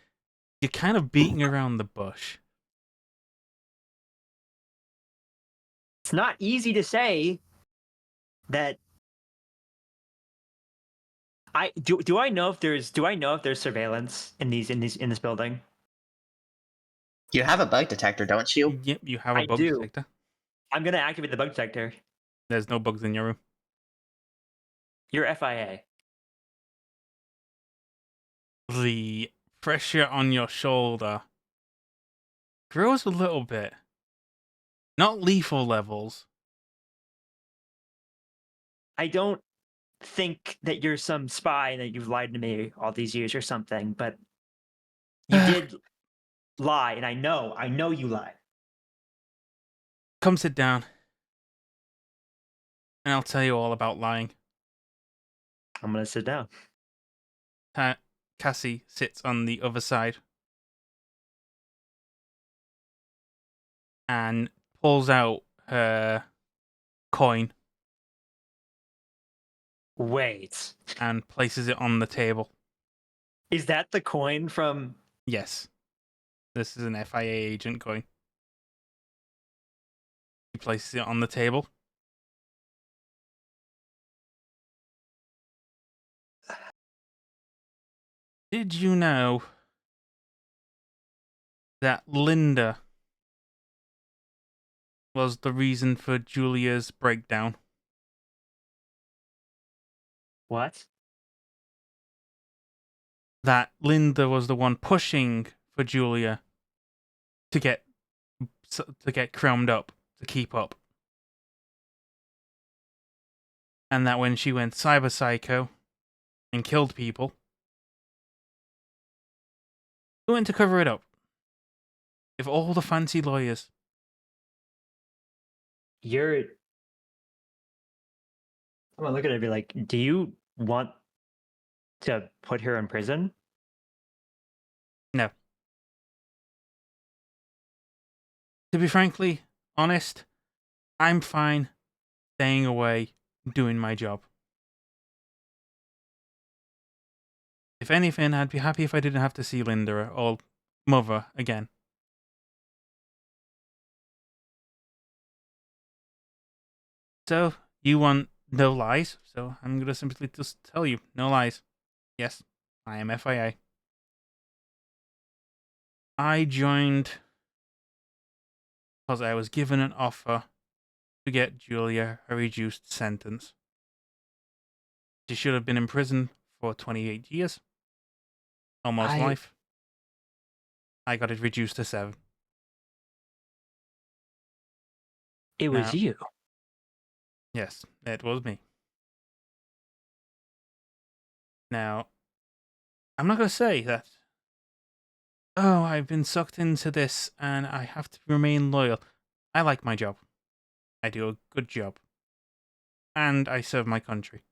you're kind of beating around the bush.
It's not easy to say that. Do I know if there's surveillance in this building?
You have a bug detector, don't you?
Yep, you have a
I
bug
do.
detector.
I'm gonna activate the bug detector.
There's no bugs in your room.
You're FIA.
The pressure on your shoulder grows a little bit. Not lethal levels.
I don't think that you're some spy and that you've lied to me all these years or something, but you did lie, and I know you lied.
Come sit down, and I'll tell you all about lying.
I'm gonna sit down.
Cassie sits on the other side and pulls out her coin
Wait,
and places it on the table.
is that the coin from?
Yes. This is an FIA agent coin. He places it on the table. Did you know that Linda was the reason for Julia's breakdown?
What?
That Linda was the one pushing for Julia to get crammed up, to keep up. And that when she went cyber psycho and killed people, who went to cover it up? If all the fancy lawyers.
I'm gonna look at it and be like, do you want to put her in prison?
No. To be frankly honest, I'm fine staying away, doing my job. If anything, I'd be happy if I didn't have to see Linda or Mother again. So, you want no lies, so I'm going to simply just tell you, no lies. Yes, I am FIA. I joined because I was given an offer to get Julia a reduced sentence. She should have been in prison for 28 years. Almost life. I got it reduced to 7.
It was you.
Yes, it was me. Now, I'm not going to say that, oh, I've been sucked into this and I have to remain loyal. I like my job. I do a good job. And I serve my country.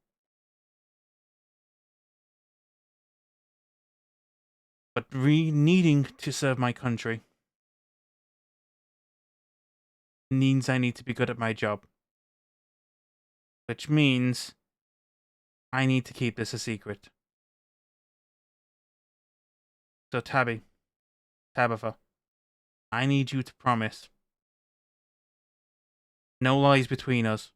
But needing to serve my country means I need to be good at my job. Which means I need to keep this a secret. So Tabitha, I need you to promise. No lies between us.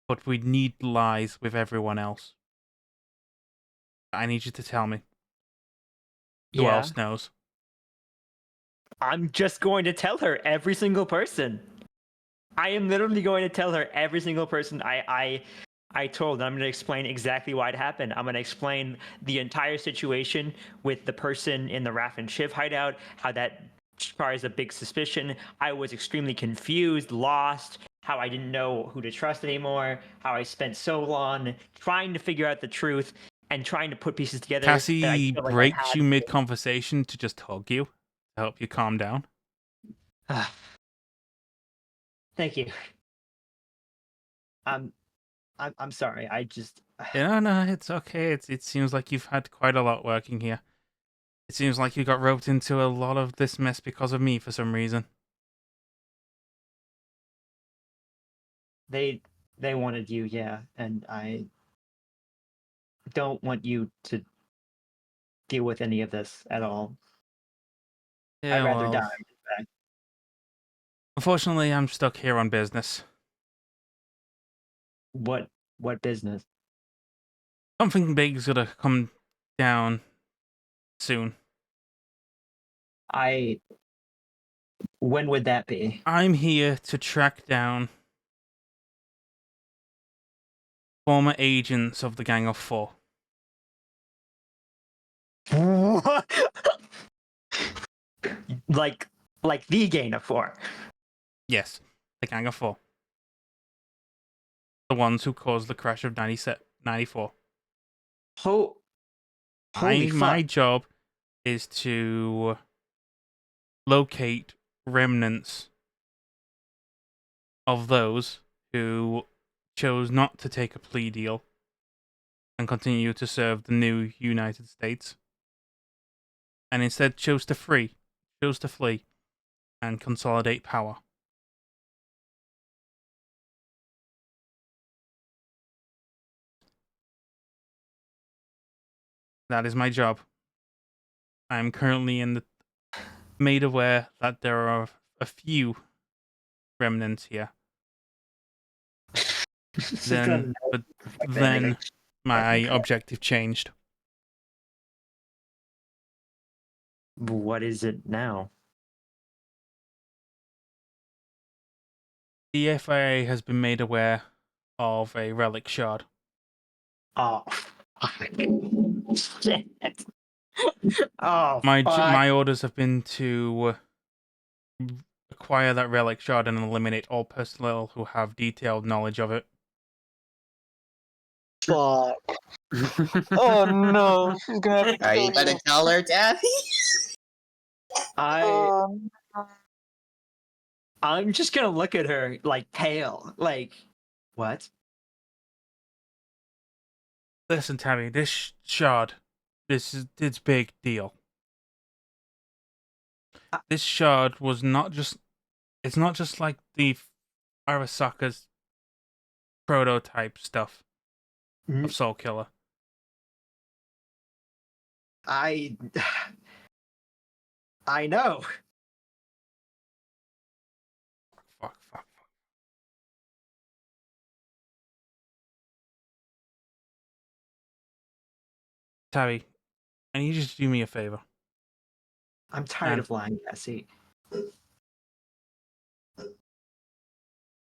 But we need lies with everyone else. I need you to tell me. Who else knows?
I'm just going to tell her, every single person. I am literally going to tell her every single person I told, and I'm going to explain exactly why it happened. I'm going to explain the entire situation with the person in the Raph and Shiv hideout, how that requires a big suspicion. I was extremely confused, lost, how I didn't know who to trust anymore, how I spent so long trying to figure out the truth and trying to put pieces together.
Cassie breaks you mid-conversation to just hug you to help you calm down.
Thank you. I'm sorry. I just
Yeah, no, it's okay. It seems like you've had quite a lot working here. It seems like you got roped into a lot of this mess because of me for some reason.
they wanted you, yeah, and I don't want you to deal with any of this at all.
Yeah,
I'd rather
well,
die. in fact.
unfortunately, I'm stuck here on business.
What business?
Something big's gonna come down soon.
When would that be?
I'm here to track down former agents of the Gang of Four.
What? like the Gain of Four.
Yes, the Gang of Four. The ones who caused the crash of 94.
Holy fuck!
My job is to locate remnants of those who chose not to take a plea deal and continue to serve the new United States, and instead chose to flee, and consolidate power. That is my job. I am currently made aware that there are a few remnants here. Then my objective changed.
What is it now?
The FIA has been made aware of a relic shard.
Oh, shit! Oh, fuck.
My orders have been to acquire that relic shard and eliminate all personnel who have detailed knowledge of it.
Fuck. Oh no, she's gonna have to
Are
kill
you gonna tell her, Daddy?
I'm just gonna look at her like pale, like what?
Listen, Tabby, this shard, it's big deal. This shard was it's not just like the Arasaka's prototype stuff of Soul Killer.
I know.
Fuck. Tabby, I need you to do me a favor.
I'm tired of lying, Cassie.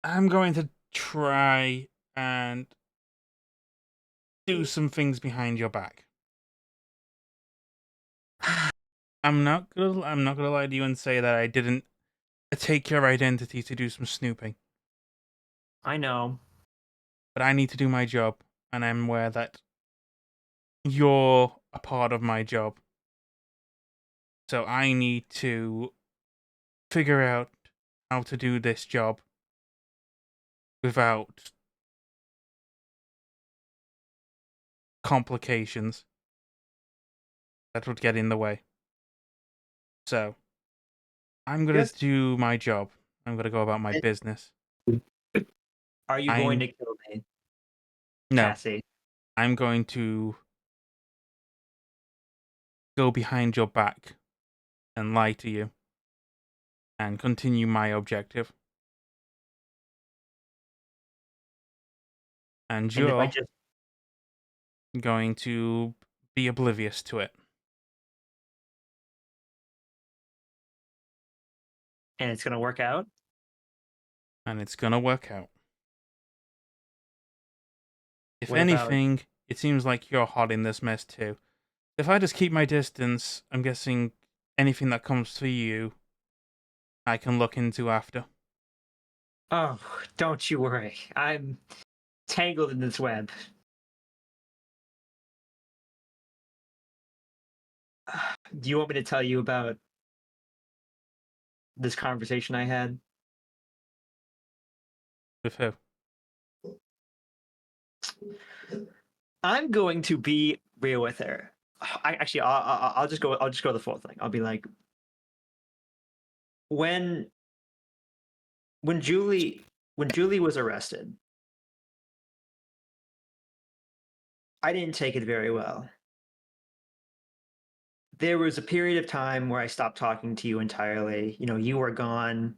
I'm going to try and do some things behind your back. I'm not gonna lie to you and say that I didn't take your identity to do some snooping.
I know.
But I need to do my job, and I'm aware that you're a part of my job. So I need to figure out how to do this job without complications that would get in the way. So I'm gonna do my job. I'm gonna go about my business.
Are you going to kill me,
No,
Cassie?
I'm going to go behind your back and lie to you and continue my objective. And
And if I
you're
just
going to be oblivious to it.
and it's gonna work out?
And it's gonna work out. If
What about-
anything, it seems like you're hot in this mess too. If I just keep my distance, I'm guessing anything that comes to you, I can look into after.
Oh, don't you worry. I'm tangled in this web. Do you want me to tell you about this conversation I had?
With who?
I'm going to be real with her. I'll just go. I'll just go the full thing. I'll be like, when Julie was arrested, I didn't take it very well. There was a period of time where I stopped talking to you entirely. You know, you were gone.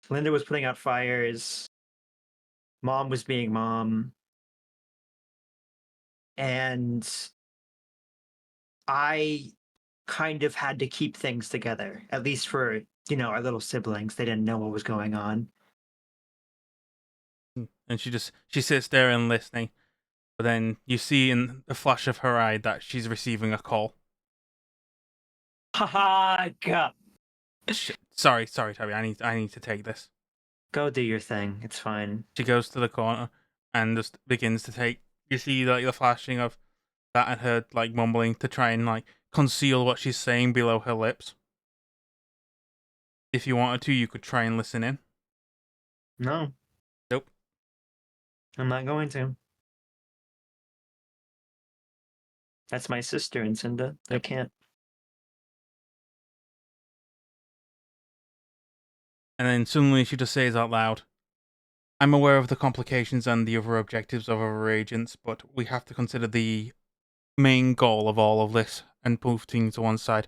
Linda was putting out fires. Mom was being mom. And I kind of had to keep things together, at least for, our little siblings. They didn't know what was going on.
And she sits there and listening. But then you see in the flash of her eye that she's receiving a call.
Haha, God.
Sorry, Toby. I need to take this.
Go do your thing. It's fine.
She goes to the corner and just begins to take. You see like the flashing of that and her like mumbling to try and like conceal what she's saying below her lips. If you wanted to, you could try and listen in.
No.
Nope.
I'm not going to. That's my sister, Incinda. Yep. I can't.
And then suddenly she just says out loud, I'm aware of the complications and the other objectives of our agents, but we have to consider the main goal of all of this and move things to one side.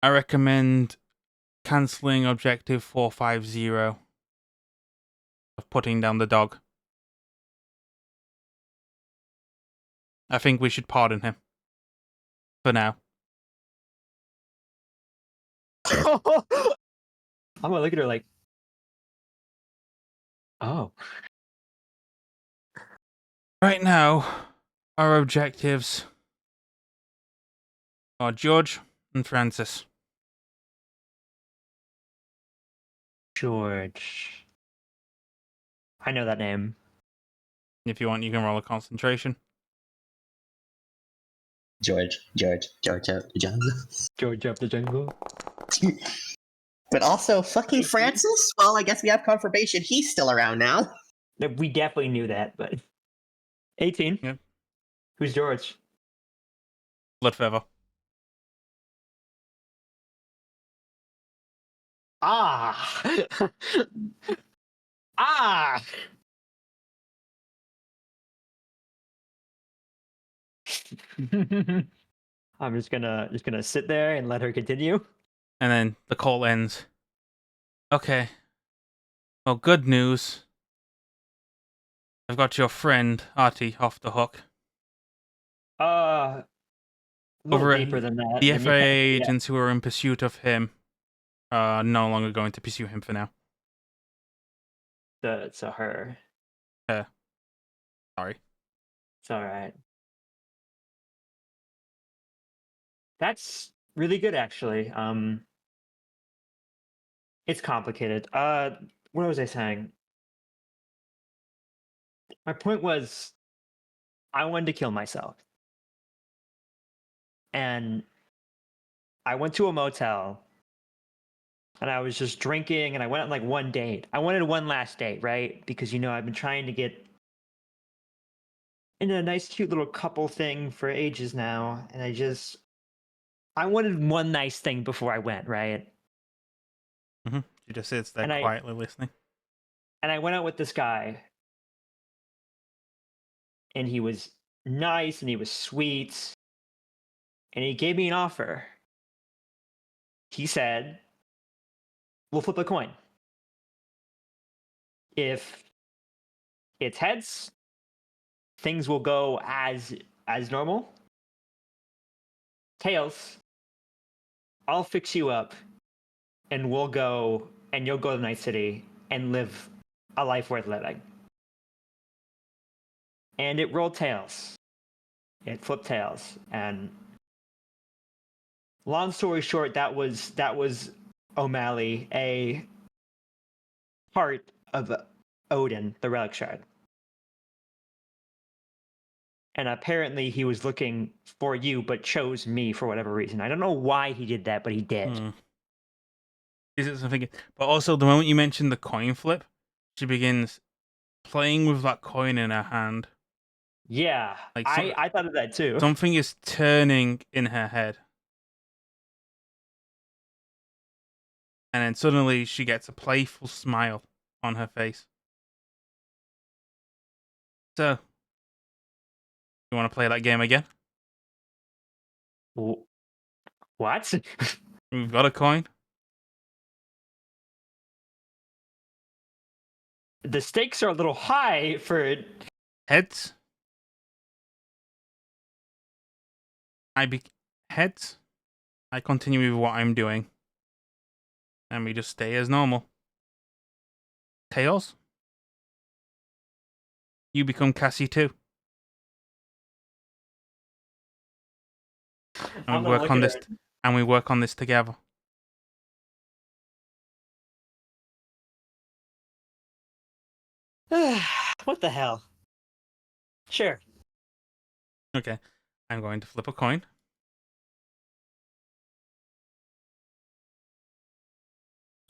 I recommend cancelling Objective 450 of putting down the dog. I think we should pardon him. For now.
I'm gonna look at her like, oh.
Right now, our objectives are George and Francis.
George. I know that name.
If you want, you can roll a concentration.
George up the jungle.
George up the jungle.
But also, fucking Francis? Well, I guess we have confirmation he's still around now.
We definitely knew that, but... 18?
Yep.
Who's George?
Bloodfeather.
Ah! Ah! I'm just gonna sit there and let her continue.
And then the call ends. Okay. Well, good news. I've got your friend, Artie, off the hook.
A little deeper than that.
The FIA agents who are in pursuit of him are no longer going to pursue him for now.
So her.
Sorry.
It's alright. That's really good, actually. It's complicated. What was I saying? My point was, I wanted to kill myself. And I went to a motel, and I was just drinking, and I went on like one date. I wanted one last date, right? Because, I've been trying to get into a nice, cute little couple thing for ages now, and I wanted one nice thing before I went, right?
Mm-hmm. She just sits there quietly listening.
And I went out with this guy, and he was nice, and he was sweet, and he gave me an offer. He said, we'll flip a coin. If it's heads, things will go as normal. Tails, I'll fix you up, and you'll go to Night City and live a life worth living. And it rolled tails. It flipped tails. And long story short, that was O'Malley, a part of Odin, the Relic Shard. And apparently he was looking for you, but chose me for whatever reason. I don't know why he did that, but he did.
Is it something? But also, the moment you mention the coin flip, she begins playing with that coin in her hand.
Yeah,
Like
I thought of that too.
Something is turning in her head. And then suddenly she gets a playful smile on her face. So, you want to play that game again?
What?
We've got a coin.
The stakes are a little high for
Heads. Heads. I continue with what I'm doing. And we just stay as normal. Tails. You become Cassie too. And we work on this. And we work on this together.
What the hell? Sure.
Okay. I'm going to flip a coin.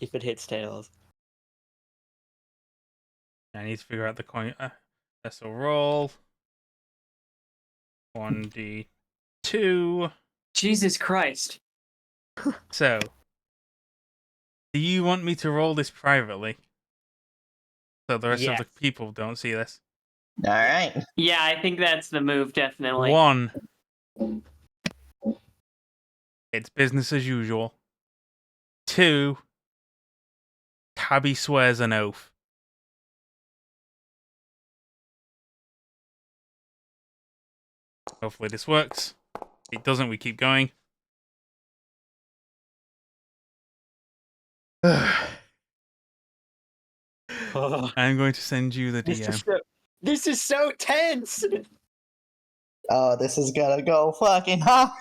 If it hits tails.
I need to figure out the coin. Let's roll. 1d2.
Jesus Christ.
So, do you want me to roll this privately? So the rest of the people don't see this?
Alright.
Yeah, I think that's the move, definitely.
1. It's business as usual. 2. Tabby swears an oath. Hopefully this works. If it doesn't, we keep going. I'm going to send you the DM.
This is so tense.
Oh, this is gonna go fucking hot.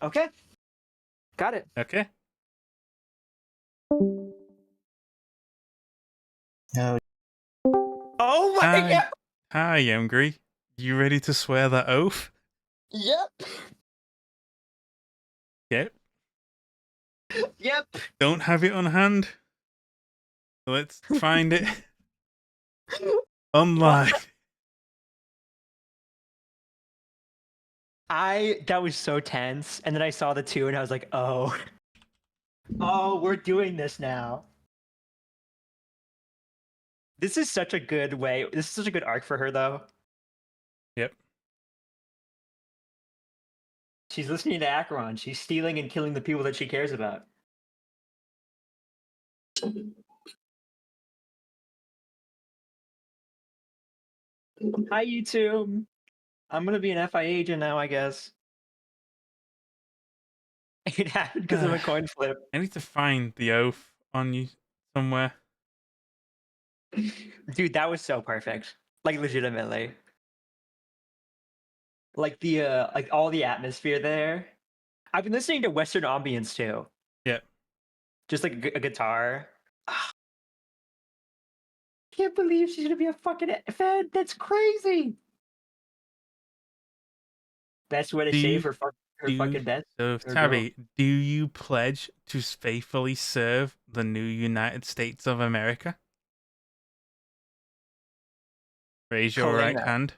Okay. Got it.
Okay.
Oh,
Oh my god.
Hi, Youngry. You ready to swear that oath?
Yep.
Yep.
Yep.
Don't have it on hand. Let's find it. Online.
That was so tense, and then I saw the 2 and I was like, oh. Oh, we're doing this now. This is such a good way. This is such a good arc for her though.
Yep.
She's listening to Acheron. She's stealing and killing the people that she cares about. Hi, YouTube. I'm gonna be an FI agent now, I guess. It happened because of a coin flip.
I need to find the oath on you somewhere.
Dude, that was so perfect. Like legitimately. Like like all the atmosphere there. I've been listening to Western ambience too.
Yep.
Just like a guitar. Can't believe she's gonna be a fucking fan. That's crazy. Best way to shave her fucking death.
So, Tabby, do you pledge to faithfully serve the new United States of America? Raise your right hand.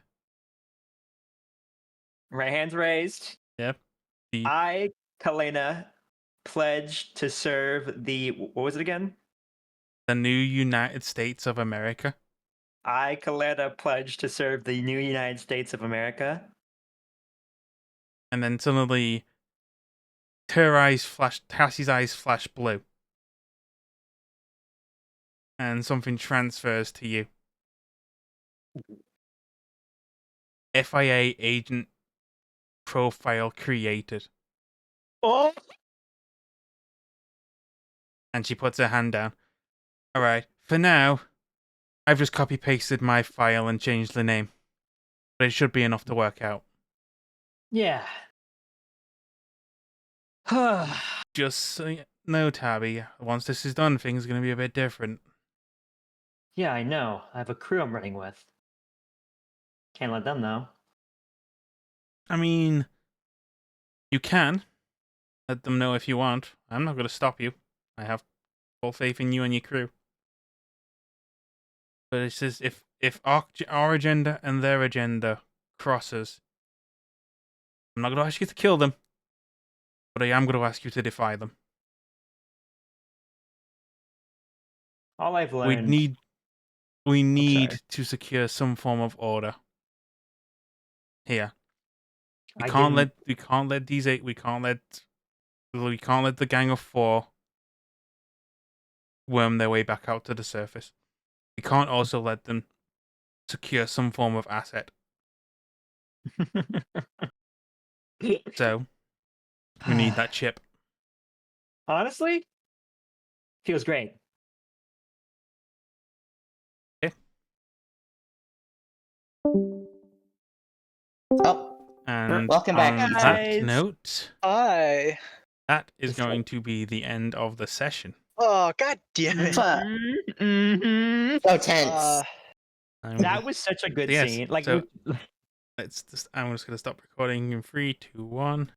Right hand's raised.
Yep.
I, Kalena, pledge to serve the. What was it again?
The new United States of America.
I, Kalena, pledge to serve the new United States of America.
And then suddenly, Cassie's eyes flash blue. And something transfers to you. FIA agent profile created.
Oh!
And she puts her hand down. Alright, for now, I've just copy-pasted my file and changed the name. But it should be enough to work out.
Yeah.
Just so you know, Tabby, once this is done, things are going to be a bit different.
Yeah, I know. I have a crew I'm running with. Can't let them know.
I mean, you can let them know if you want. I'm not going to stop you. I have Full faith in you and your crew. But it says if our agenda and their agenda crosses, I'm not going to ask you to kill them, but I am going to ask you to defy them.
All I've learned.
We need to secure some form of order here. We can't let the gang of 4 worm their way back out to the surface. We can't also let them secure some form of asset. So we need that chip.
Honestly, feels great.
Okay.
Oh,
And
welcome back,
on
guys.
that note,
Hi.
that is going to be the end of the session.
Oh, god damn it.
Fuck.
Mm-hmm.
So tense.
That was such a good scene. Like,
so I'm just gonna stop recording in 3, 2, 1.